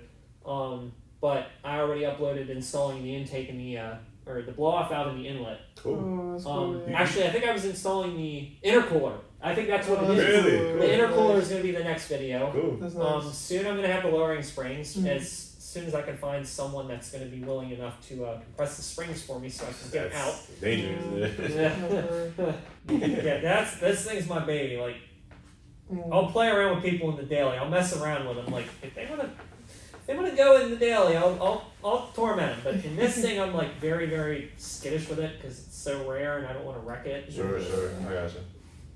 [SPEAKER 4] But I already uploaded installing the intake and the blow off valve in the inlet.
[SPEAKER 1] Cool.
[SPEAKER 2] That's cool.
[SPEAKER 4] Actually, I think I was installing the intercooler. I think that's what it is.
[SPEAKER 1] Really?
[SPEAKER 4] The intercooler is going to be the next video.
[SPEAKER 1] Cool.
[SPEAKER 2] That's nice.
[SPEAKER 4] Soon I'm going to have the lowering springs. As soon as I can find someone that's going to be willing enough to compress the springs for me so I can get them out.
[SPEAKER 1] Dangerous.
[SPEAKER 4] Yeah, this thing's my baby. Like, I'll play around with people in the daily. I'll mess around with them. Like, if they want to go in the daily, I'll torment them. But in this thing, I'm like very, very skittish with it because it's so rare and I don't want to wreck it.
[SPEAKER 1] Sure. I gotcha.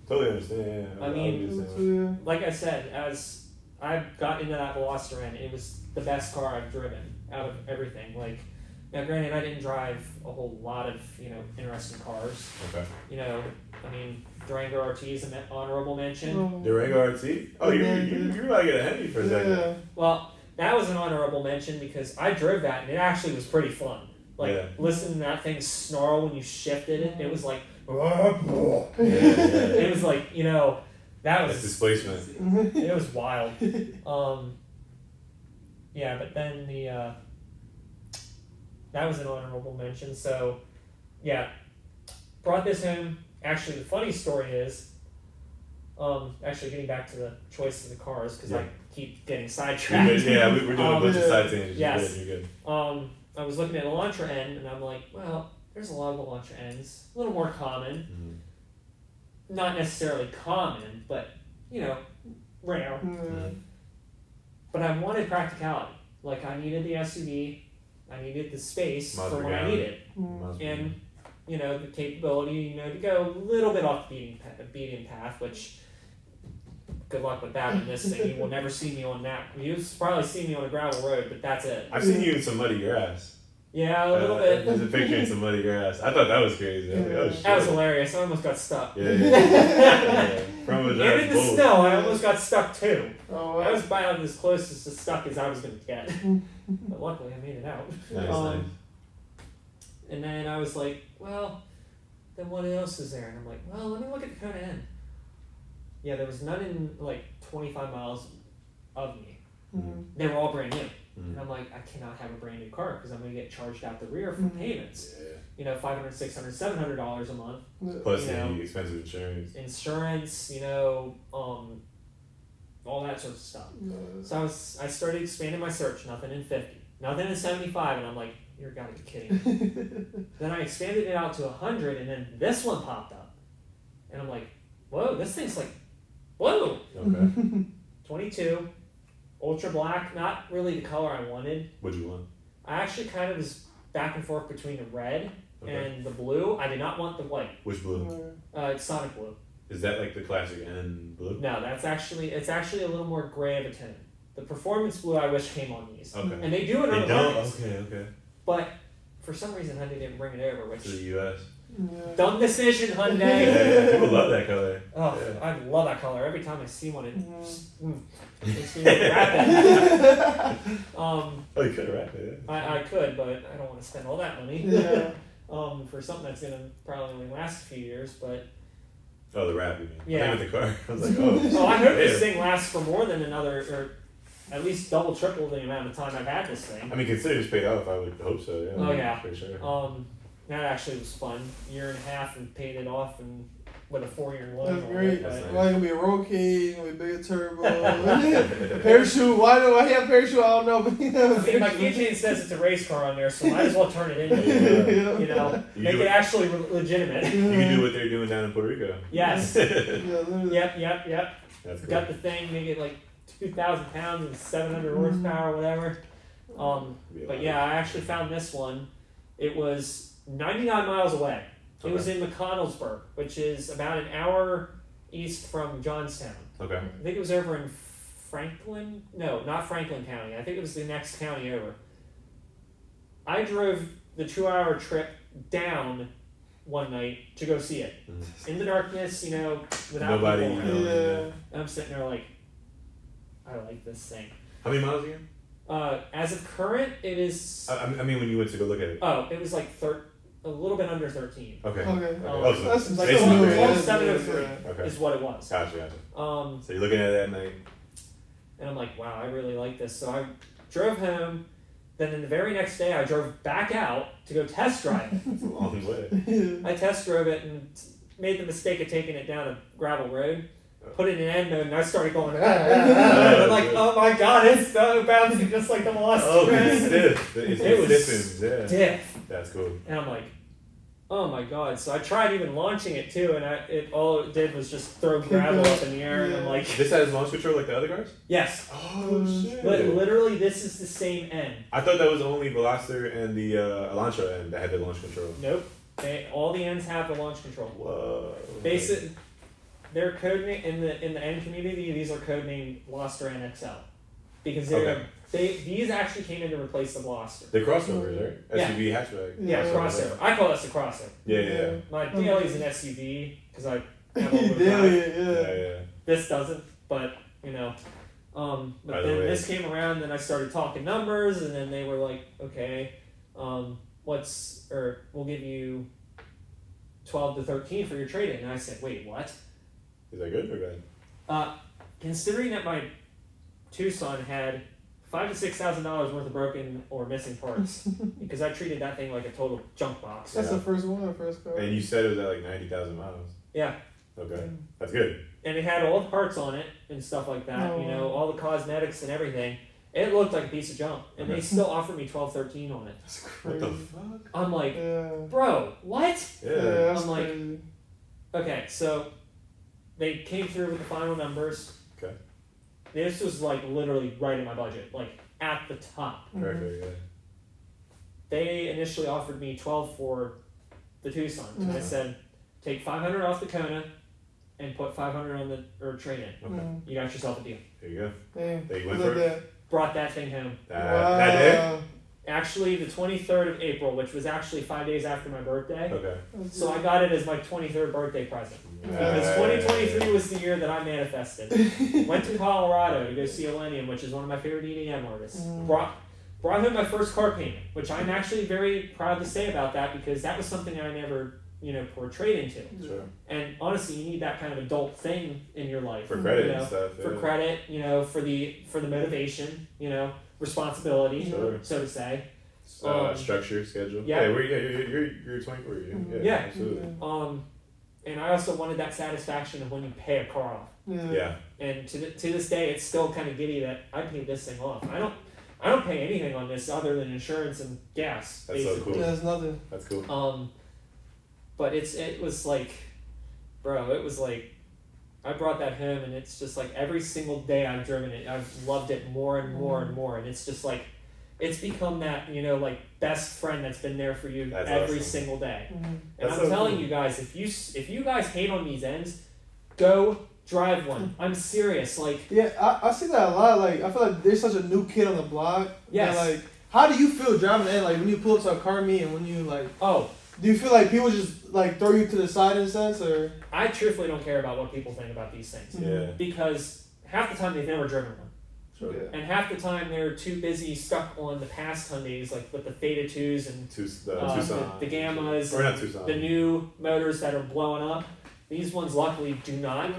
[SPEAKER 1] Totally understand. Yeah.
[SPEAKER 4] I mean, like I said, as I got into that Velociraptor, it was the best car I've driven out of everything. Like, now granted, I didn't drive a whole lot of interesting cars.
[SPEAKER 1] Okay.
[SPEAKER 4] I mean, Durango RT is an honorable mention.
[SPEAKER 1] Durango RT? Oh, you're about to get a Hemi for a second.
[SPEAKER 4] Well, that was an honorable mention because I drove that and it actually was pretty fun. Like, listening to that thing snarl when you shifted it, it was like, it was like, that was...
[SPEAKER 1] That's displacement.
[SPEAKER 4] It was wild. But then that was an honorable mention. So, brought this home. Actually, the funny story is, actually getting back to the choice of the cars, because I keep getting sidetracked.
[SPEAKER 1] We're doing a bunch of side tangents.
[SPEAKER 4] Yes.
[SPEAKER 1] You're good.
[SPEAKER 4] I was looking at Elantra N, and I'm like, well, there's a lot of Elantra Ns. A little more common. Mm-hmm. Not necessarily common, but, rare. Mm-hmm. But I wanted practicality. Like, I needed the SUV. I needed the space for when I needed it. Mm-hmm. And, the capability, to go a little bit off the beaten path, which... Good luck with that in this thing. You will never see me on that. You'll probably see me on a gravel road, but that's it.
[SPEAKER 1] I've seen you in some muddy grass.
[SPEAKER 4] Yeah, a little bit.
[SPEAKER 1] There's a picture in some muddy grass. I thought that was crazy. I was like, oh, shit.
[SPEAKER 4] That was hilarious. I almost got stuck.
[SPEAKER 1] Yeah. From a
[SPEAKER 4] and in the snow, I almost got stuck too.
[SPEAKER 2] Oh,
[SPEAKER 4] I was about as close to stuck as I was going to get. But luckily, I made it out.
[SPEAKER 1] Nice.
[SPEAKER 4] And then I was like, well, then what else is there? And I'm like, well, let me look at the KoNa N. Yeah, there was none in 25 miles of me. Mm-hmm. They were all brand new. Mm-hmm. And I'm like, I cannot have a brand new car because I'm going to get charged out the rear for payments. Yeah. $500, $600, $700 a month.
[SPEAKER 1] Plus the expensive insurance.
[SPEAKER 4] All that sort of stuff. So I started expanding my search. Nothing in 50, nothing in 75, and I'm like, you're gotta be kidding me. Then I expanded it out to 100, and then this one popped up, and I'm like, whoa, this thing's like. Whoa!
[SPEAKER 1] Okay.
[SPEAKER 4] 22, ultra black, not really the color I wanted.
[SPEAKER 1] What'd you want?
[SPEAKER 4] I actually kind of was back and forth between the red and the blue. I did not want the white.
[SPEAKER 1] Which blue?
[SPEAKER 4] It's Sonic Blue.
[SPEAKER 1] Is that like the classic N blue?
[SPEAKER 4] No, it's actually a little more gray of a tone. The performance blue I wish came on these. Okay. And they do it on the markets.
[SPEAKER 1] Okay.
[SPEAKER 4] But for some reason Hyundai didn't bring it over, which
[SPEAKER 1] to the US.
[SPEAKER 4] Yeah. Dumb decision, Hyundai.
[SPEAKER 1] Yeah, people love that color.
[SPEAKER 4] Oh, yeah. I love that color. Every time I see one, it makes me wrap it.
[SPEAKER 1] You could wrap it. Yeah.
[SPEAKER 4] I could, but I don't want to spend all that money.
[SPEAKER 2] Yeah.
[SPEAKER 4] For something that's gonna probably only last a few years, but.
[SPEAKER 1] Oh, the wrap, you mean?
[SPEAKER 4] Yeah.
[SPEAKER 1] With the car. I was like, oh.
[SPEAKER 4] Oh, I hope this thing lasts for more than another, or at least double, triple the amount of time I've had this thing.
[SPEAKER 1] I mean, consider it's paid off. I would hope so. Yeah.
[SPEAKER 4] Oh yeah.
[SPEAKER 1] For sure.
[SPEAKER 4] That actually was fun. 1.5 years and paid it off in with a 4-year loan.
[SPEAKER 2] That's great.
[SPEAKER 1] That's nice.
[SPEAKER 2] Like gonna be a roll king, gonna be bigger turbo, parachute. Why he have parachute? I don't know, but he have a
[SPEAKER 4] I mean, my
[SPEAKER 2] parachute.
[SPEAKER 4] keychain says it's a race car on there, so might as well turn it into it. You know, make it actually legitimate.
[SPEAKER 1] You can do what they're doing down in Puerto Rico.
[SPEAKER 4] Yes.
[SPEAKER 2] Yeah, literally.
[SPEAKER 4] Yep.
[SPEAKER 1] That's cool.
[SPEAKER 4] Got the thing, make it like 2,000 pounds and 700 horsepower, whatever. But yeah, I actually found this one. It was 99 miles away. It was in McConnellsburg, which is about an hour east from Johnstown.
[SPEAKER 1] Okay.
[SPEAKER 4] I think it was over in Franklin. No, not Franklin County. I think it was the next county over. I drove the 2-hour trip down one night to go see it. In the darkness, you know, without
[SPEAKER 1] Nobody,
[SPEAKER 4] people.
[SPEAKER 1] you know.
[SPEAKER 2] Yeah.
[SPEAKER 4] And I'm sitting there like, I like this thing.
[SPEAKER 1] How many miles again?
[SPEAKER 4] As of current, it is.
[SPEAKER 1] I mean, when you went to go look at it.
[SPEAKER 4] Oh, it was like a little bit under 13.
[SPEAKER 1] Okay.
[SPEAKER 2] Okay.
[SPEAKER 1] Oh, so
[SPEAKER 2] That's
[SPEAKER 4] like
[SPEAKER 1] it's
[SPEAKER 4] 12,703
[SPEAKER 1] Okay.
[SPEAKER 4] is what it was.
[SPEAKER 1] Gotcha.
[SPEAKER 4] So
[SPEAKER 1] you're looking at it at night.
[SPEAKER 4] and I'm like, wow, I really like this. So I drove home. Then the very next day, I drove back out to go test drive it.
[SPEAKER 1] It's a long way.
[SPEAKER 4] I test drove it and made the mistake of taking it down a gravel road. Put it in end mode and I started going. And I'm like, oh my god, it's so bouncy, just like the Lost.
[SPEAKER 1] Oh, it's stiff.
[SPEAKER 4] It was
[SPEAKER 1] stiffens. Yeah.
[SPEAKER 4] stiff.
[SPEAKER 1] That's cool.
[SPEAKER 4] And I'm like, oh my god. So I tried even launching it too, and all it did was just throw gravel up in the air, and I'm like,
[SPEAKER 1] This has launch control like the other cars?
[SPEAKER 4] yes.
[SPEAKER 1] Oh shit.
[SPEAKER 4] But literally, this is the same end.
[SPEAKER 1] I thought that was only Veloster and the Elantra end that had the launch control.
[SPEAKER 4] Nope. All the ends have the launch control.
[SPEAKER 1] Whoa.
[SPEAKER 4] Basic. They're codename in the end community. These are codenamed Veloster and XL because these actually came in to replace the Veloster.
[SPEAKER 1] The crossovers, right?
[SPEAKER 4] Yeah.
[SPEAKER 1] SUV hatchback.
[SPEAKER 4] Yeah, crossover. I call this a crossover.
[SPEAKER 1] Yeah.
[SPEAKER 4] My Daily's an SUV because I have all-wheel drive.
[SPEAKER 2] Yeah.
[SPEAKER 4] This doesn't, but you know. But
[SPEAKER 1] By the
[SPEAKER 4] then
[SPEAKER 1] way.
[SPEAKER 4] this came around, then I started talking numbers, and then they were like, okay, we'll give you 12 to 13 for your trade-in. And I said, wait, what?
[SPEAKER 1] Is that good or bad?
[SPEAKER 4] Considering that my Tucson had $5,000 to $6,000 worth of broken or missing parts, because I treated that thing like a total junk box.
[SPEAKER 2] That's the first car.
[SPEAKER 1] And you said it was at like 90,000 miles.
[SPEAKER 4] Yeah.
[SPEAKER 1] Okay. That's good.
[SPEAKER 4] And it had all the parts on it and stuff like that, you know, all the cosmetics and everything. It looked like a piece of junk, and they still offered me 12, 13 on it.
[SPEAKER 2] That's
[SPEAKER 1] What
[SPEAKER 2] crazy.
[SPEAKER 1] the fuck?
[SPEAKER 4] I'm like,
[SPEAKER 2] Yeah.
[SPEAKER 4] bro, what?
[SPEAKER 1] Yeah.
[SPEAKER 2] That's
[SPEAKER 4] I'm like,
[SPEAKER 2] crazy.
[SPEAKER 4] Okay, so they came through with the final numbers.
[SPEAKER 1] Okay.
[SPEAKER 4] This was like literally right in my budget, like at the top.
[SPEAKER 1] Perfect, yeah.
[SPEAKER 4] They initially offered me 12 for the Tucson, and I said, take 500 off the KoNa and put 500 on the trade-in.
[SPEAKER 1] Okay.
[SPEAKER 4] You got yourself a deal.
[SPEAKER 1] There you go.
[SPEAKER 2] Damn.
[SPEAKER 1] There you went
[SPEAKER 2] Look
[SPEAKER 1] for
[SPEAKER 2] at
[SPEAKER 1] it?
[SPEAKER 4] Brought that thing home.
[SPEAKER 1] That day?
[SPEAKER 4] Actually, the 23rd of April, which was actually 5 days after my birthday.
[SPEAKER 1] Okay.
[SPEAKER 4] So I got it as my 23rd birthday present. Because 2023 was the year that I manifested. Went to Colorado to go see Elenium, which is one of my favorite EDM artists. Brought home my first car payment, which I'm actually very proud to say about that because that was something I never, portrayed into.
[SPEAKER 1] Sure.
[SPEAKER 4] And honestly, you need that kind of adult thing in your life.
[SPEAKER 1] For credit
[SPEAKER 4] you know,
[SPEAKER 1] and stuff.
[SPEAKER 4] For
[SPEAKER 1] yeah.
[SPEAKER 4] credit, for the motivation, responsibility,
[SPEAKER 1] Sure.
[SPEAKER 4] so to say.
[SPEAKER 1] Structure, schedule.
[SPEAKER 4] Yeah.
[SPEAKER 1] You're 24.
[SPEAKER 4] Yeah.
[SPEAKER 1] Absolutely.
[SPEAKER 4] And I also wanted that satisfaction of when you pay a car off.
[SPEAKER 1] Yeah.
[SPEAKER 4] And to this day, it's still kind of giddy that I paid this thing off. I don't pay anything on this other than insurance and gas.
[SPEAKER 1] That's so
[SPEAKER 4] basically.
[SPEAKER 1] cool.
[SPEAKER 2] Yeah, there's nothing.
[SPEAKER 1] That's cool.
[SPEAKER 4] But it was like, bro, it was like, I brought that home, and it's just like every single day I've driven it, I've loved it more and more and more, and it's just like, it's become that best friend that's been there for you
[SPEAKER 1] That's
[SPEAKER 4] every
[SPEAKER 1] awesome.
[SPEAKER 4] single day. And
[SPEAKER 1] That's
[SPEAKER 4] I'm
[SPEAKER 1] so
[SPEAKER 4] telling
[SPEAKER 1] cool.
[SPEAKER 4] you guys, if you guys hate on these ends, go drive one. I'm serious. Like,
[SPEAKER 2] Yeah, I see that a lot. Like, I feel like there's such a new kid on the block.
[SPEAKER 4] Yes.
[SPEAKER 2] And, like, how do you feel driving in? Like, when you pull up to a car meet and when you, like, do you feel like people just, like, throw you to the side in a sense, or?
[SPEAKER 4] I truthfully don't care about what people think about these things.
[SPEAKER 1] Yeah.
[SPEAKER 4] Because half the time they've never driven one.
[SPEAKER 1] Sure.
[SPEAKER 2] Yeah.
[SPEAKER 4] And half the time they're too busy stuck on the past Hyundais, like with the Theta 2s and
[SPEAKER 1] Tucson.
[SPEAKER 4] the Gammas,
[SPEAKER 1] Or not Tucson.
[SPEAKER 4] the new motors that are blowing up. These ones luckily do not.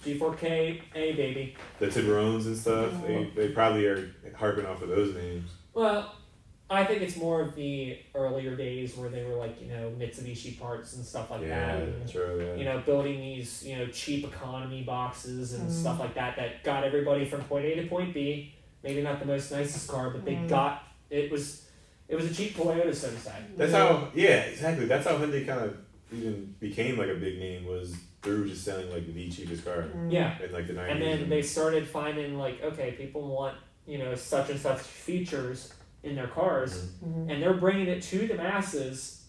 [SPEAKER 4] G4K, baby.
[SPEAKER 1] The Tiburones and stuff. They probably are harping off of those names.
[SPEAKER 4] Well, I think it's more of the earlier days where they were like, Mitsubishi parts and stuff like that. And,
[SPEAKER 1] true, yeah.
[SPEAKER 4] Building these, cheap economy boxes and stuff like that got everybody from point A to point B. Maybe not the most nicest car, but they got, it was a cheap Toyota, so to say.
[SPEAKER 1] That's how, exactly. That's how Hyundai kind of even became like a big name, was through just selling like the cheapest car.
[SPEAKER 4] Yeah.
[SPEAKER 1] In like the 90s.
[SPEAKER 4] And then they started finding like, okay, people want, such and such features in their cars, and they're bringing it to the masses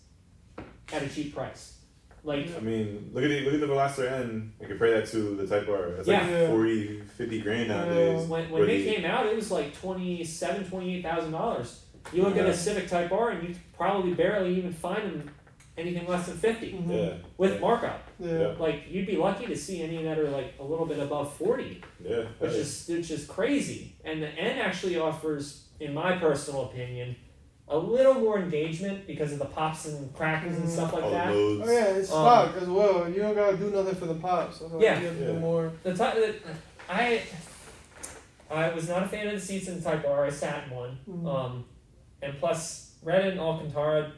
[SPEAKER 4] at a cheap price. Like,
[SPEAKER 1] I mean, look at the Veloster N and compare that to the Type R. That's like 40, 50 grand nowadays.
[SPEAKER 4] When they came out, it was like $27,000, $28,000. You look at a Civic Type R, and you probably barely even find them anything less than 50 with markup.
[SPEAKER 2] Yeah.
[SPEAKER 4] Like, you'd be lucky to see any that are like a little bit above 40.
[SPEAKER 1] Yeah.
[SPEAKER 4] Which is crazy. And the N actually offers, in my personal opinion, a little more engagement because of the pops and crackers and stuff like that.
[SPEAKER 2] Oh yeah, it's stock as well. You don't gotta do nothing for the pops. So you have to do more.
[SPEAKER 4] I was not a fan of the seats in the Type R. I sat in one. And plus, red and Alcantara,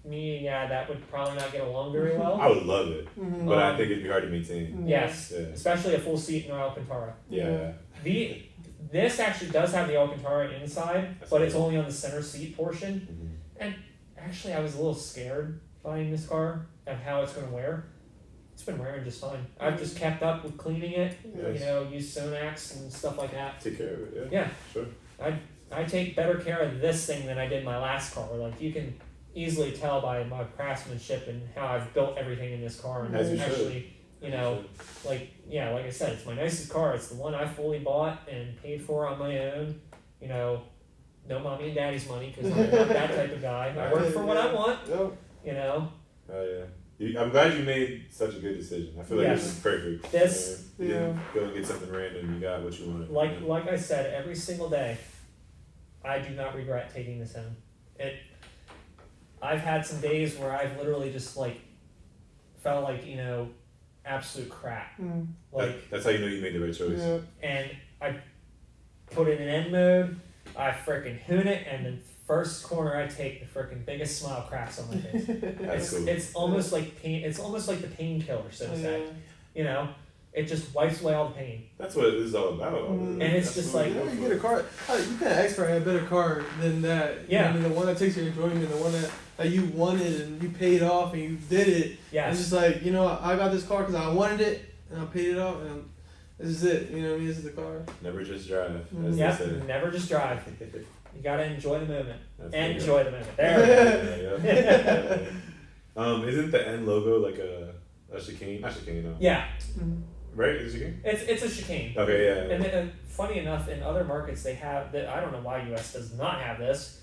[SPEAKER 4] that would probably not get along very well.
[SPEAKER 1] I would love it, but I think it'd be hard to maintain.
[SPEAKER 4] Yes, especially a full seat in an Alcantara.
[SPEAKER 1] Yeah.
[SPEAKER 4] This actually does have the Alcantara inside, but it's only on the center seat portion. And actually, I was a little scared buying this car of how it's going to wear. It's been wearing just fine. I've just kept up with cleaning it, use Sonax and stuff like that.
[SPEAKER 1] Take care of it,
[SPEAKER 4] Yeah.
[SPEAKER 1] Sure.
[SPEAKER 4] I take better care of this thing than I did my last car. Like, you can easily tell by my craftsmanship and how I've built everything in this car. And
[SPEAKER 1] As you
[SPEAKER 4] actually, like I said, it's my nicest car. It's the one I fully bought and paid for on my own. No mommy and daddy's money, because I'm not that type of guy. I work for what I want.
[SPEAKER 1] Oh yeah. I'm glad you made such a good decision. I feel like this is perfect. You didn't go and get something random. You got what you wanted.
[SPEAKER 4] Like I said, every single day, I do not regret taking this home. I've had some days where I've literally just felt like absolute crap. Like,
[SPEAKER 1] that's how you know you made the right choice.
[SPEAKER 2] Yeah.
[SPEAKER 4] And I put it in N mode. I frickin' hoon it, and the first corner I take, the frickin' biggest smile cracks on my face. It's almost like pain. It's almost like the painkiller, so to say. It just wipes away all the pain.
[SPEAKER 1] That's what this is all about.
[SPEAKER 4] And it's just like,
[SPEAKER 2] you get a car. You can ask for a better car than that.
[SPEAKER 4] Yeah.
[SPEAKER 2] I mean, the one that takes your enjoyment, the one that you wanted and you paid off and you did it.
[SPEAKER 4] Yes.
[SPEAKER 2] It's just like, I got this car because I wanted it and I paid it off and this is it. You know what I mean? This is the car.
[SPEAKER 1] Never just drive.
[SPEAKER 4] Never just drive. You gotta enjoy the moment. Enjoy the moment.
[SPEAKER 1] There we go. Isn't the N logo like a chicane? Not chicane, no.
[SPEAKER 4] Yeah.
[SPEAKER 1] Right? Is it chicane?
[SPEAKER 4] It's a chicane.
[SPEAKER 1] Okay, yeah.
[SPEAKER 4] And then, funny enough, in other markets they have that. I don't know why US does not have this.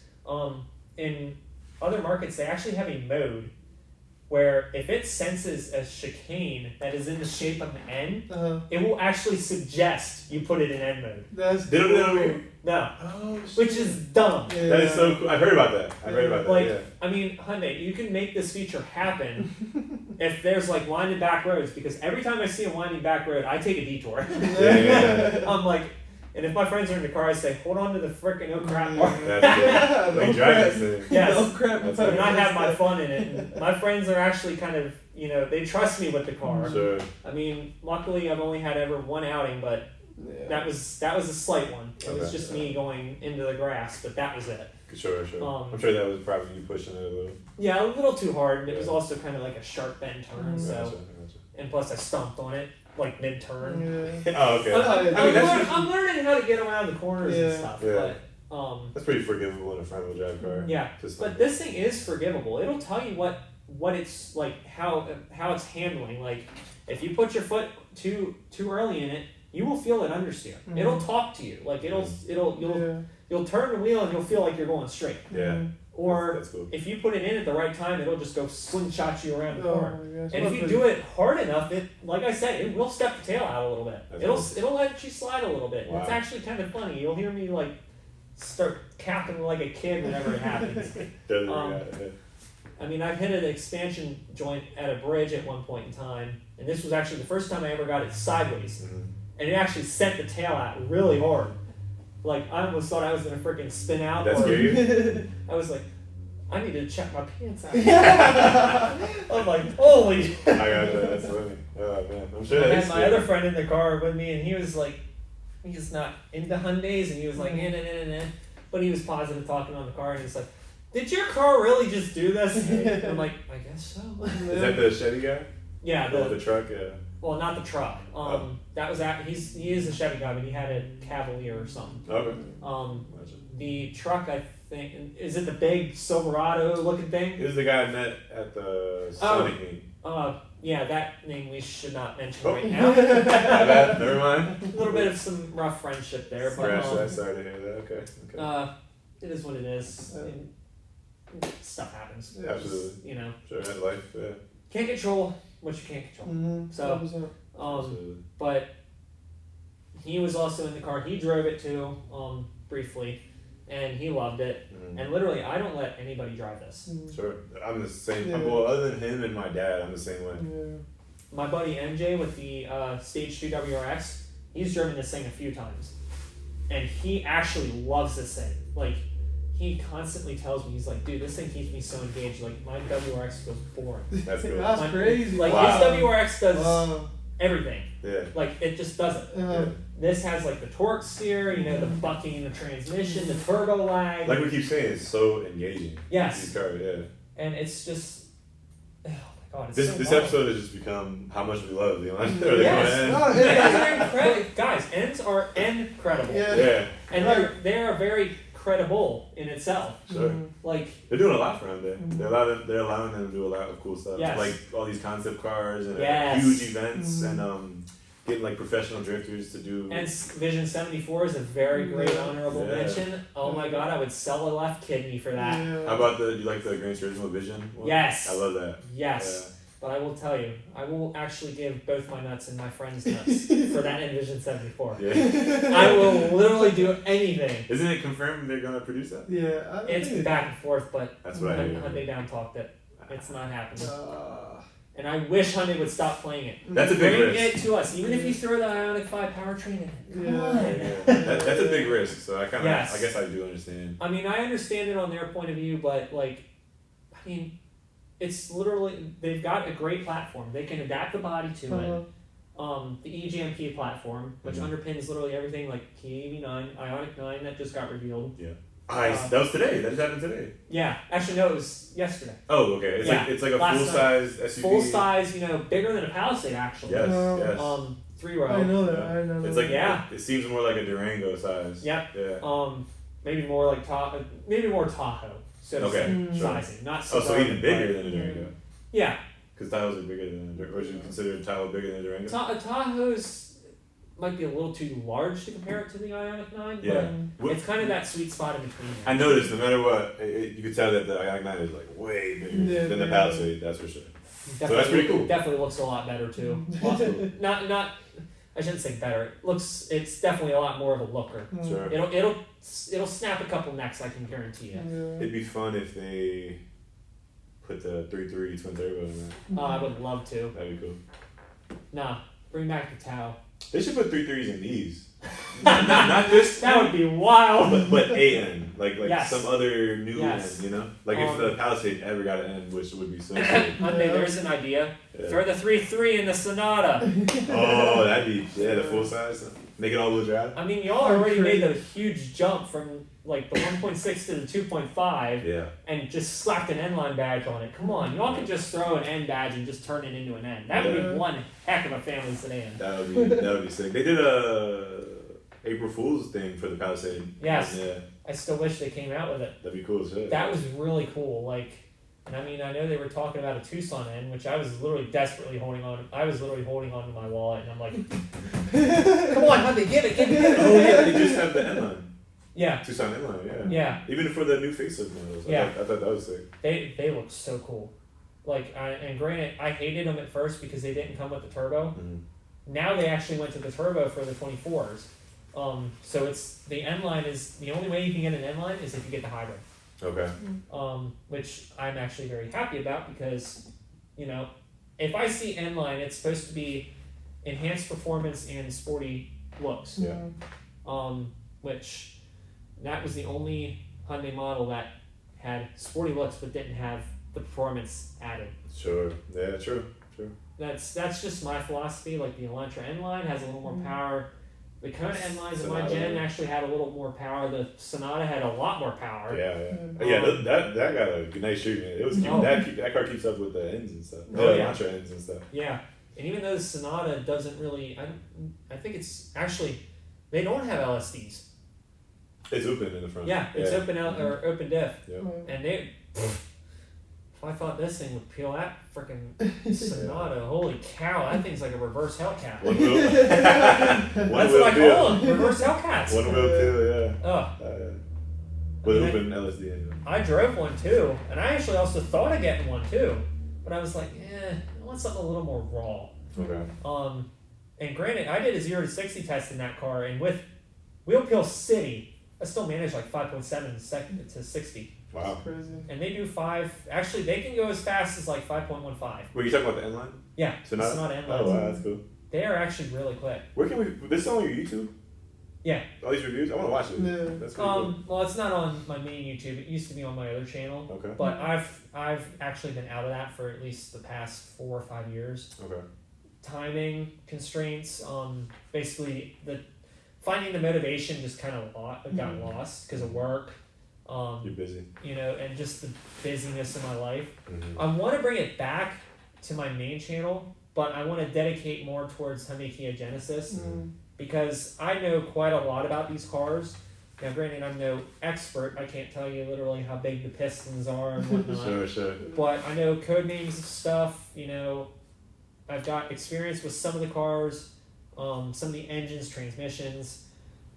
[SPEAKER 4] In other markets they actually have a mode where if it senses a chicane that is in the shape of an N, it will actually suggest you put it in N mode.
[SPEAKER 2] That's
[SPEAKER 1] they don't
[SPEAKER 4] No.
[SPEAKER 2] Oh, shit.
[SPEAKER 4] Which is dumb.
[SPEAKER 2] Yeah.
[SPEAKER 1] That is so cool. I've heard about that.
[SPEAKER 4] I mean, Hyundai, you can make this feature happen if there's winding back roads, because every time I see a winding back road, I take a detour. I'm like, and if my friends are in the car, I say, hold on to the frickin' no crap bar.
[SPEAKER 1] That's
[SPEAKER 2] Yes.
[SPEAKER 4] No
[SPEAKER 2] crap.
[SPEAKER 4] And I have my fun in it. And my friends are actually kind of, they trust me with the car.
[SPEAKER 1] Sure.
[SPEAKER 4] I mean, luckily I've only had ever one outing, but that was a slight one. It was just me going into the grass, but that was it.
[SPEAKER 1] Sure. I'm sure that was probably you pushing it a little.
[SPEAKER 4] Yeah, a little too hard, and it was also kind of like a sharp bend turn, so.
[SPEAKER 1] Gotcha.
[SPEAKER 4] And plus I stomped on it, mid-turn.
[SPEAKER 2] Yeah.
[SPEAKER 1] Oh, okay.
[SPEAKER 4] I'm learning how to get around the corners and stuff, but.
[SPEAKER 1] That's pretty forgivable in a front-wheel drive car.
[SPEAKER 4] Yeah, but this thing is forgivable. It'll tell you what it's how it's handling. Like, if you put your foot too early in it, you will feel it understeer. It'll talk to you. Like, you'll turn the wheel and you'll feel like you're going straight.
[SPEAKER 1] Yeah.
[SPEAKER 4] Or
[SPEAKER 1] that's cool.
[SPEAKER 4] If you put it in at the right time, it'll just go slingshot you around the corner.
[SPEAKER 2] Gosh,
[SPEAKER 4] and if you do it hard enough, like I said, it will step the tail out a little bit. It'll let you slide a little bit. Wow. It's actually kind of funny. You'll hear me start capping like a kid whenever it happens. I mean, I've hit an expansion joint at a bridge at one point in time, and this was actually the first time I ever got it sideways. And it actually sent the tail out really hard. Like, I almost thought I was gonna freaking spin out.
[SPEAKER 1] That's scary.
[SPEAKER 4] I was like, I need to check my pants out. I'm like, holy.
[SPEAKER 1] I got you. That's funny. Oh man, I'm sure.
[SPEAKER 4] I had my other friend in the car with me, and he was like, he's not into Hyundais, and he was like, nah. But he was positive talking on the car, and he's like, did your car really just do this? And I'm like, I guess so.
[SPEAKER 1] Is that the Chevy guy?
[SPEAKER 4] Yeah,
[SPEAKER 1] the truck. Yeah.
[SPEAKER 4] Well, not the truck. That was he is a Chevy guy, but he had a Cavalier or something.
[SPEAKER 1] Okay.
[SPEAKER 4] The truck, I think, is it the big Silverado looking thing?
[SPEAKER 1] It was the guy I met at the Sonic meet.
[SPEAKER 4] Yeah, that name we should not mention right now.
[SPEAKER 1] Never mind.
[SPEAKER 4] A little bit of some rough friendship there, but
[SPEAKER 1] sorry to hear that. Okay.
[SPEAKER 4] It is what it is. Stuff happens.
[SPEAKER 1] Yeah, absolutely.
[SPEAKER 4] You know.
[SPEAKER 1] Sure, that's life. Yeah.
[SPEAKER 4] Can't control what you can't control. So, but he was also in the car. He drove it too, briefly, and he loved it. And literally, I don't let anybody drive this.
[SPEAKER 1] Sure, I'm the same. Yeah. Well, other than him and my dad, I'm the same way.
[SPEAKER 2] Yeah.
[SPEAKER 4] My buddy MJ with the Stage 2 WRX, he's driven this thing a few times, and he actually loves this thing. Like, he constantly tells me, he's like, dude, this thing keeps me so engaged. Like, my WRX feels boring.
[SPEAKER 1] That's cool.
[SPEAKER 2] That's crazy.
[SPEAKER 4] Like, his WRX does everything.
[SPEAKER 1] Yeah.
[SPEAKER 4] Like, it just does it.
[SPEAKER 1] Yeah.
[SPEAKER 4] This has, like, the torque steer, you know, the bucking in the transmission, the turbo lag.
[SPEAKER 1] Like we keep saying, it's so engaging.
[SPEAKER 4] Yes.
[SPEAKER 1] These cars, yeah.
[SPEAKER 4] And it's just, oh my God, it's
[SPEAKER 1] this episode has just become how much we love the line.
[SPEAKER 4] Yes. Guys, ends are incredible.
[SPEAKER 1] Yeah.
[SPEAKER 4] And they are very credible in itself.
[SPEAKER 1] Sure.
[SPEAKER 4] Like,
[SPEAKER 1] they're doing a lot for them there. They're allowing them to do a lot of cool stuff.
[SPEAKER 4] Yes.
[SPEAKER 1] Like all these concept cars and
[SPEAKER 4] yes.
[SPEAKER 1] huge events and getting like professional drifters to do.
[SPEAKER 4] And Vision 74 is a very great honorable mention. Oh my God, I would sell a left kidney for that.
[SPEAKER 2] Yeah.
[SPEAKER 1] How about do you like the Gran Turismo Vision one?
[SPEAKER 4] Yes.
[SPEAKER 1] I love that.
[SPEAKER 4] Yes. Yeah. But I will tell you, I will actually give both my nuts and my friend's nuts for that in Vision 74.
[SPEAKER 1] Yeah.
[SPEAKER 4] I will literally do anything.
[SPEAKER 1] Isn't it confirmed they're gonna produce that?
[SPEAKER 2] Yeah.
[SPEAKER 4] It's back and forth, but
[SPEAKER 1] that's what I hear.
[SPEAKER 4] Hyundai down talked that it's not happening. And I wish Hyundai would stop playing it.
[SPEAKER 1] That's a big risk.
[SPEAKER 4] Bring it to us, even if you throw the Ioniq 5 powertrain in it. Come on.
[SPEAKER 1] That's a big risk. So I kind of,
[SPEAKER 4] yes.
[SPEAKER 1] I guess I do understand.
[SPEAKER 4] I mean, I understand it on their point of view, but like, I mean, it's literally they've got a great platform. They can adapt the body to it. The eGMP platform, which underpins literally everything, like Kia EV9, Ioniq 9 that just got revealed.
[SPEAKER 1] Yeah. That was today. That just happened today.
[SPEAKER 4] Yeah, actually no, it was yesterday.
[SPEAKER 1] Oh, okay. It's like a full size SUV.
[SPEAKER 4] Full size, you know, bigger than a Palisade actually.
[SPEAKER 1] Yes, yes.
[SPEAKER 4] 3-row.
[SPEAKER 2] I know that. I know that.
[SPEAKER 1] It's like it seems more like a Durango size.
[SPEAKER 4] Yep.
[SPEAKER 1] Yeah.
[SPEAKER 4] Maybe more like maybe more Tahoe. So sizing, not.
[SPEAKER 1] So even bigger than a Durango.
[SPEAKER 4] Yeah.
[SPEAKER 1] Because Tahoes are bigger than. Or would you consider Tahoe bigger than a Durango?
[SPEAKER 4] Tahoe's might be a little too large to compare it to the Ioniq 9, but it's kind of that sweet spot in between.
[SPEAKER 1] I noticed no matter what, you could tell that the Ioniq 9 is like way bigger than the Palisade. That's for sure. So that's pretty cool.
[SPEAKER 4] Definitely looks a lot better too. not. I shouldn't say better. It's definitely a lot more of a looker.
[SPEAKER 1] Sure.
[SPEAKER 4] It'll snap a couple necks. I can guarantee you.
[SPEAKER 2] Yeah.
[SPEAKER 1] It'd be fun if they put the 3.3 twin turbo in there.
[SPEAKER 4] I would love to.
[SPEAKER 1] That'd be cool.
[SPEAKER 4] Nah, bring back the Tau.
[SPEAKER 1] They should put 3.3s in these. not this.
[SPEAKER 4] That would be wild.
[SPEAKER 1] But AN, like
[SPEAKER 4] yes.
[SPEAKER 1] some other new N, you know, like if the Palisade ever got an N, which would be so cool.
[SPEAKER 4] There's an idea. Yeah. Throw the 3.3 in the Sonata.
[SPEAKER 1] Oh, that'd be the full size. Make it all-wheel drive.
[SPEAKER 4] I mean, y'all already made the huge jump from like the 1.6 to the 2.5.
[SPEAKER 1] Yeah.
[SPEAKER 4] And just slapped an N-line badge on it. Come on, y'all could just throw an N badge and just turn it into an N. That would be one heck of a family sedan.
[SPEAKER 1] That would be sick. They did a April Fool's thing for the Palisade.
[SPEAKER 4] Yes.
[SPEAKER 1] Yeah.
[SPEAKER 4] I still wish they came out with it.
[SPEAKER 1] That'd be cool as shit.
[SPEAKER 4] That was really cool. Like, and I mean, I know they were talking about a Tucson N, which I was literally desperately holding on. I was literally holding on to my wallet, and I'm like, "Come on, honey, give it."
[SPEAKER 1] Oh yeah, they just have the N-line.
[SPEAKER 4] Yeah.
[SPEAKER 1] Tucson N-line, yeah.
[SPEAKER 4] Yeah.
[SPEAKER 1] Even for the new facelift models.
[SPEAKER 4] Yeah.
[SPEAKER 1] I thought that was sick.
[SPEAKER 4] They look so cool. Like, and granted, I hated them at first because they didn't come with the turbo.
[SPEAKER 1] Mm-hmm.
[SPEAKER 4] Now they actually went to the turbo for the 24s. So it's the N-line is the only way you can get an N-line is if you get the hybrid.
[SPEAKER 1] Okay.
[SPEAKER 4] Which I'm actually very happy about because, you know, if I see N-line, it's supposed to be enhanced performance and sporty looks.
[SPEAKER 1] Yeah.
[SPEAKER 4] Which that was the only Hyundai model that had sporty looks but didn't have the performance added.
[SPEAKER 1] Sure. Yeah. True.
[SPEAKER 4] That's just my philosophy. Like the Elantra N line has a little more power. The KoNa N lines in my gen actually had a little more power. The Sonata had a lot more power.
[SPEAKER 1] Yeah. That got a nice treatment. It was that car keeps up with the ends and stuff. Elantra ends and stuff.
[SPEAKER 4] Yeah, and even though the Sonata doesn't really, I think it's actually they don't have LSDs.
[SPEAKER 1] It's open in the front.
[SPEAKER 4] Yeah, it's open out or open diff.
[SPEAKER 1] Yeah.
[SPEAKER 4] And they. I thought this thing would peel that freaking Sonata. Holy cow, that thing's like a reverse Hellcat.
[SPEAKER 1] One wheel.
[SPEAKER 4] That's what I call them, reverse Hellcats.
[SPEAKER 1] One wheel too, yeah.
[SPEAKER 4] Oh.
[SPEAKER 1] With open LSD anyway.
[SPEAKER 4] I drove one too, and I actually also thought of getting one too, but I was like, I want something a little more raw.
[SPEAKER 1] Okay.
[SPEAKER 4] And granted, I did a 0 to 60 test in that car, and with Wheel Peel City, I still managed like 5.7 to 60.
[SPEAKER 1] Wow.
[SPEAKER 2] That's crazy.
[SPEAKER 4] And they do 5. Actually, they can go as fast as like 5.15.
[SPEAKER 1] Were you talking about the N line?
[SPEAKER 4] Yeah.
[SPEAKER 1] Sonata?
[SPEAKER 4] It's not N line.
[SPEAKER 1] Oh, wow, that's cool.
[SPEAKER 4] They are actually really quick.
[SPEAKER 1] Where can we? This on your YouTube?
[SPEAKER 4] Yeah.
[SPEAKER 1] All these reviews? I want to watch it.
[SPEAKER 2] Yeah.
[SPEAKER 1] That's pretty cool.
[SPEAKER 4] Well, it's not on my main YouTube. It used to be on my other channel.
[SPEAKER 1] Okay.
[SPEAKER 4] But I've actually been out of that for at least the past 4 or 5 years.
[SPEAKER 1] Okay.
[SPEAKER 4] Timing constraints. Basically finding the motivation just kind of got lost because of work.
[SPEAKER 1] You're busy.
[SPEAKER 4] And just the busyness of my life.
[SPEAKER 1] Mm-hmm.
[SPEAKER 4] I want to bring it back to my main channel, but I want to dedicate more towards Hyundai Kia Genesis because I know quite a lot about these cars. Now, granted, I'm no expert. I can't tell you literally how big the pistons are and whatnot.
[SPEAKER 1] Sure.
[SPEAKER 4] But I know code names of stuff. I've got experience with some of the cars, some of the engines, transmissions,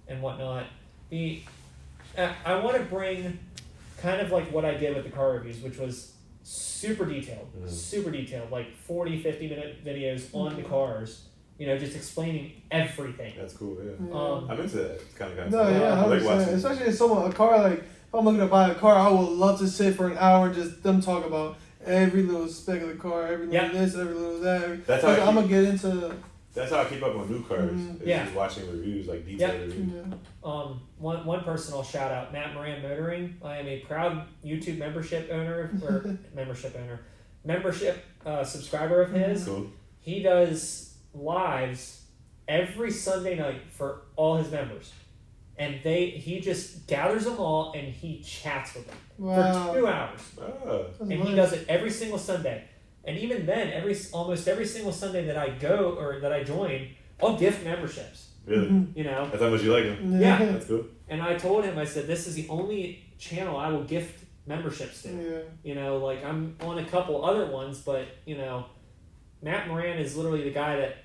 [SPEAKER 4] and whatnot. I want to bring kind of like what I did with the car reviews, which was super detailed, like 40, 50-minute videos on the cars, just explaining everything.
[SPEAKER 1] That's cool, yeah.
[SPEAKER 2] Yeah.
[SPEAKER 1] I'm into that kind of
[SPEAKER 2] No, yeah, 100%.
[SPEAKER 1] I like watching.
[SPEAKER 2] Especially if a car, like, if I'm looking to buy a car, I would love to sit for an hour and just them talk about every little spec of the car, every little this, every little that.
[SPEAKER 1] That's how
[SPEAKER 2] I'm going to get into...
[SPEAKER 1] That's how I keep up on new cars. Is
[SPEAKER 4] Yeah.
[SPEAKER 1] just watching reviews, like detailed reviews.
[SPEAKER 2] Yeah.
[SPEAKER 4] One person I'll shout out, Mclaren Motoring. I am a proud YouTube membership subscriber of his.
[SPEAKER 1] Cool.
[SPEAKER 4] He does lives every Sunday night for all his members, and he just gathers them all and he chats with them for 2 hours. And he does it every single Sunday. And even then, almost every single Sunday that I go or that I join, I'll gift memberships.
[SPEAKER 1] Really? That's how much you like him.
[SPEAKER 4] Yeah.
[SPEAKER 1] That's cool.
[SPEAKER 4] And I told him, I said, this is the only channel I will gift memberships to.
[SPEAKER 2] Yeah.
[SPEAKER 4] Like I'm on a couple other ones, but Matt Moran is literally the guy that,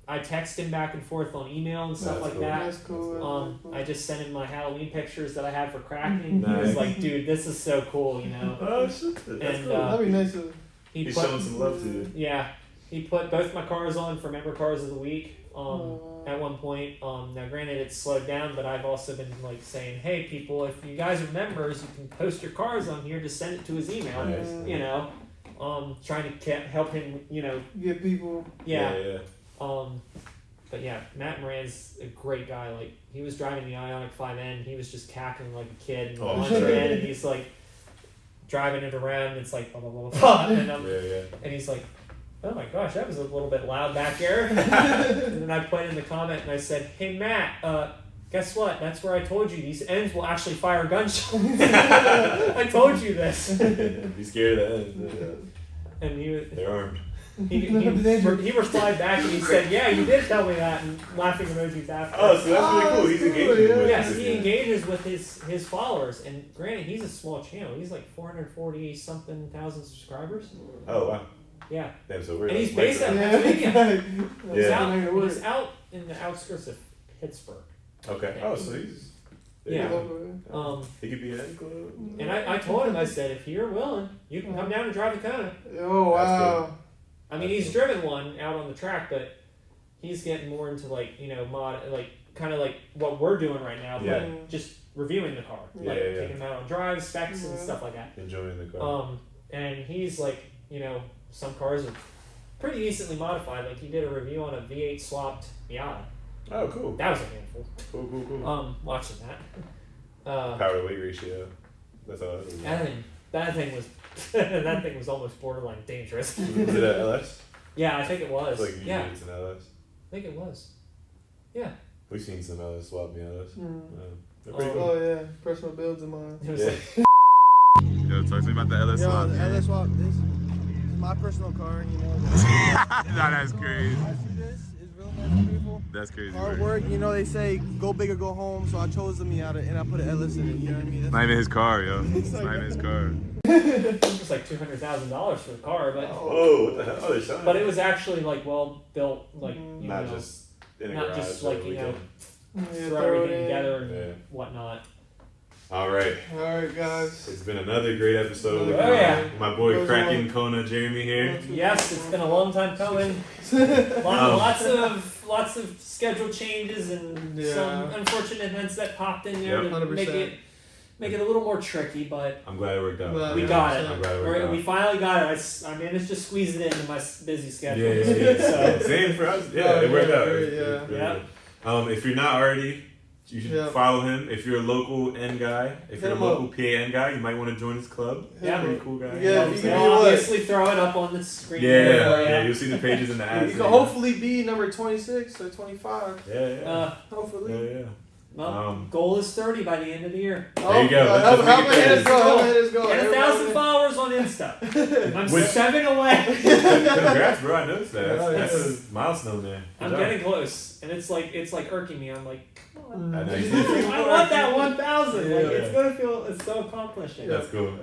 [SPEAKER 4] I text him back and forth on email and stuff like that.
[SPEAKER 2] That's cool.
[SPEAKER 4] I just sent him my Halloween pictures that I had for KrackN.
[SPEAKER 1] Nice.
[SPEAKER 4] He was like, dude, this is so cool,
[SPEAKER 1] Oh shit, that's
[SPEAKER 4] And,
[SPEAKER 1] cool.
[SPEAKER 2] That'd be nice to...
[SPEAKER 1] He's showing some love to you.
[SPEAKER 4] Yeah, he put both my cars on for Member Cars of the Week at one point. Now, granted, it's slowed down, but I've also been like saying, hey, people, if you guys are members, you can post your cars on here. Just send it to his email.
[SPEAKER 1] Nice.
[SPEAKER 4] Trying to help him,
[SPEAKER 2] Get people...
[SPEAKER 1] Yeah.
[SPEAKER 4] But yeah, Matt Moran's a great guy. Like, he was driving the Ioniq 5N. He was just cackling like a kid. And he's like driving it around. And it's like, blah, blah, blah, blah. And he's like, oh my gosh, that was a little bit loud back here. And then I put in the comment and I said, hey, Matt, guess what? That's where I told you these ends will actually fire gunshots. I told you this.
[SPEAKER 1] Be scared of the ends.
[SPEAKER 4] And
[SPEAKER 1] they're armed.
[SPEAKER 4] He replied back and he said, yeah, you did tell me that, and laughing emojis after.
[SPEAKER 1] Oh, so that's really cool. He's engaging with
[SPEAKER 4] Yes, he engages with his followers, and granted, he's a small channel. He's like 440-something thousand subscribers.
[SPEAKER 1] Oh, wow.
[SPEAKER 4] Yeah.
[SPEAKER 1] Damn, so we're
[SPEAKER 4] and he's based out of Pennsylvania.
[SPEAKER 1] Yeah.
[SPEAKER 4] He's out in the outskirts of Pittsburgh.
[SPEAKER 1] Okay. Oh, so he's...
[SPEAKER 4] Yeah.
[SPEAKER 1] He could be in club.
[SPEAKER 4] And I told him, I said, if you're willing, you can come down and drive the KoNa.
[SPEAKER 2] Oh, wow.
[SPEAKER 4] I mean, he's driven one out on the track, but he's getting more into kind of like what we're doing right now, but just reviewing the car, taking him out on drives, specs, and stuff like that.
[SPEAKER 1] Enjoying the car.
[SPEAKER 4] And he's like, some cars are pretty decently modified. Like he did a review on a V8 swapped Miata.
[SPEAKER 1] Oh, cool.
[SPEAKER 4] That was a handful.
[SPEAKER 1] Cool.
[SPEAKER 4] Watching that.
[SPEAKER 1] Power to weight ratio. That's all.
[SPEAKER 4] That thing was that thing was almost borderline dangerous.
[SPEAKER 1] Was it an LS?
[SPEAKER 4] Yeah, I think it was.
[SPEAKER 1] It's like
[SPEAKER 4] yeah,
[SPEAKER 1] it's an LS.
[SPEAKER 4] I think it was. Yeah.
[SPEAKER 1] We've seen some LS swap me LS. They're
[SPEAKER 2] pretty cool. Oh yeah, personal builds of mine.
[SPEAKER 4] It was like,
[SPEAKER 1] Yo, talk to me about the LS swap.
[SPEAKER 5] Yo, the LS swap. This is my personal car. You know.
[SPEAKER 1] Nah, that's crazy.
[SPEAKER 5] I see this. It's real nice, beautiful.
[SPEAKER 1] That's crazy.
[SPEAKER 5] Hard work. You know they say go big or go home. So I chose the Miata and I put an LS in it. You know what I mean?
[SPEAKER 1] It's not even his car, yo. It's not even his car.
[SPEAKER 4] it was like $200,000 for the car, but
[SPEAKER 1] Oh, what the hell? Oh, they're selling
[SPEAKER 4] but it was actually like well built, like you
[SPEAKER 1] not
[SPEAKER 4] know,
[SPEAKER 1] just in a
[SPEAKER 4] not
[SPEAKER 1] garage
[SPEAKER 4] just like
[SPEAKER 1] over
[SPEAKER 4] you know,
[SPEAKER 1] weekend.
[SPEAKER 4] throw everything together and whatnot.
[SPEAKER 1] All right.
[SPEAKER 2] Alright, guys.
[SPEAKER 1] It's been another great episode with
[SPEAKER 4] yeah.
[SPEAKER 1] my boy KrackN KoNa Jeremy here.
[SPEAKER 4] Yes, it's been a long time coming. Lots of schedule changes and some unfortunate events that popped in there to
[SPEAKER 2] 100%.
[SPEAKER 4] make it a little more tricky, but
[SPEAKER 1] I'm glad it worked out.
[SPEAKER 4] we got it.
[SPEAKER 1] I'm glad it worked out.
[SPEAKER 4] We finally got it. I managed to squeeze it into my busy schedule.
[SPEAKER 1] Yeah.
[SPEAKER 4] this week, so.
[SPEAKER 1] Same for us. Yeah, it worked out.
[SPEAKER 2] Yeah.
[SPEAKER 1] If you're not already, you should follow him. If you're a local N guy, if you're a local PAN guy, you might want to join his club.
[SPEAKER 4] Yeah,
[SPEAKER 1] pretty cool guy.
[SPEAKER 2] Yeah, you can
[SPEAKER 4] obviously throw it up on the screen.
[SPEAKER 1] Yeah, you'll see the pages in the ads.
[SPEAKER 2] You can hopefully be number 26 or 25.
[SPEAKER 1] Yeah.
[SPEAKER 2] Hopefully.
[SPEAKER 1] Yeah.
[SPEAKER 4] Well, goal is 30 by the end of the year.
[SPEAKER 1] There you go.
[SPEAKER 2] How many headers go?
[SPEAKER 4] And 1,000 followers on Insta. I'm 7 away.
[SPEAKER 1] Congrats, bro. I noticed that. That's a milestone there.
[SPEAKER 4] I'm getting close, and it's like irking me. I'm like, come on.
[SPEAKER 1] I know.
[SPEAKER 4] I want that 1,000. It's gonna feel it's so accomplishing.
[SPEAKER 1] That's cool.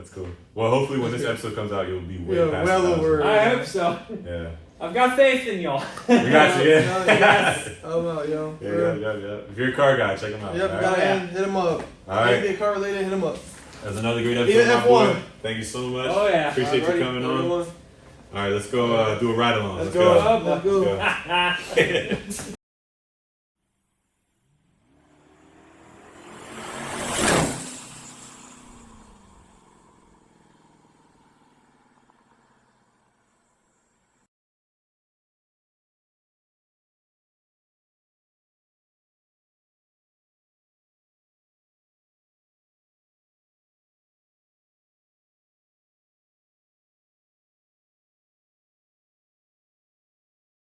[SPEAKER 1] Well, hopefully when this episode comes out, you'll be way past
[SPEAKER 2] well over.
[SPEAKER 4] I hope so.
[SPEAKER 1] Yeah.
[SPEAKER 4] I've got faith in y'all.
[SPEAKER 1] We got you. Yeah.
[SPEAKER 2] Yes. Oh, well, yo.
[SPEAKER 1] Yeah. If you're a car guy, check him out.
[SPEAKER 2] Yep, hit him up.
[SPEAKER 1] All right.
[SPEAKER 2] If car related, hit him up.
[SPEAKER 1] That's another great episode, my boy. Thank you so much.
[SPEAKER 4] Oh yeah.
[SPEAKER 1] Appreciate you coming on. All right, let's go do a ride along.
[SPEAKER 2] Let's go.
[SPEAKER 1] Let's go.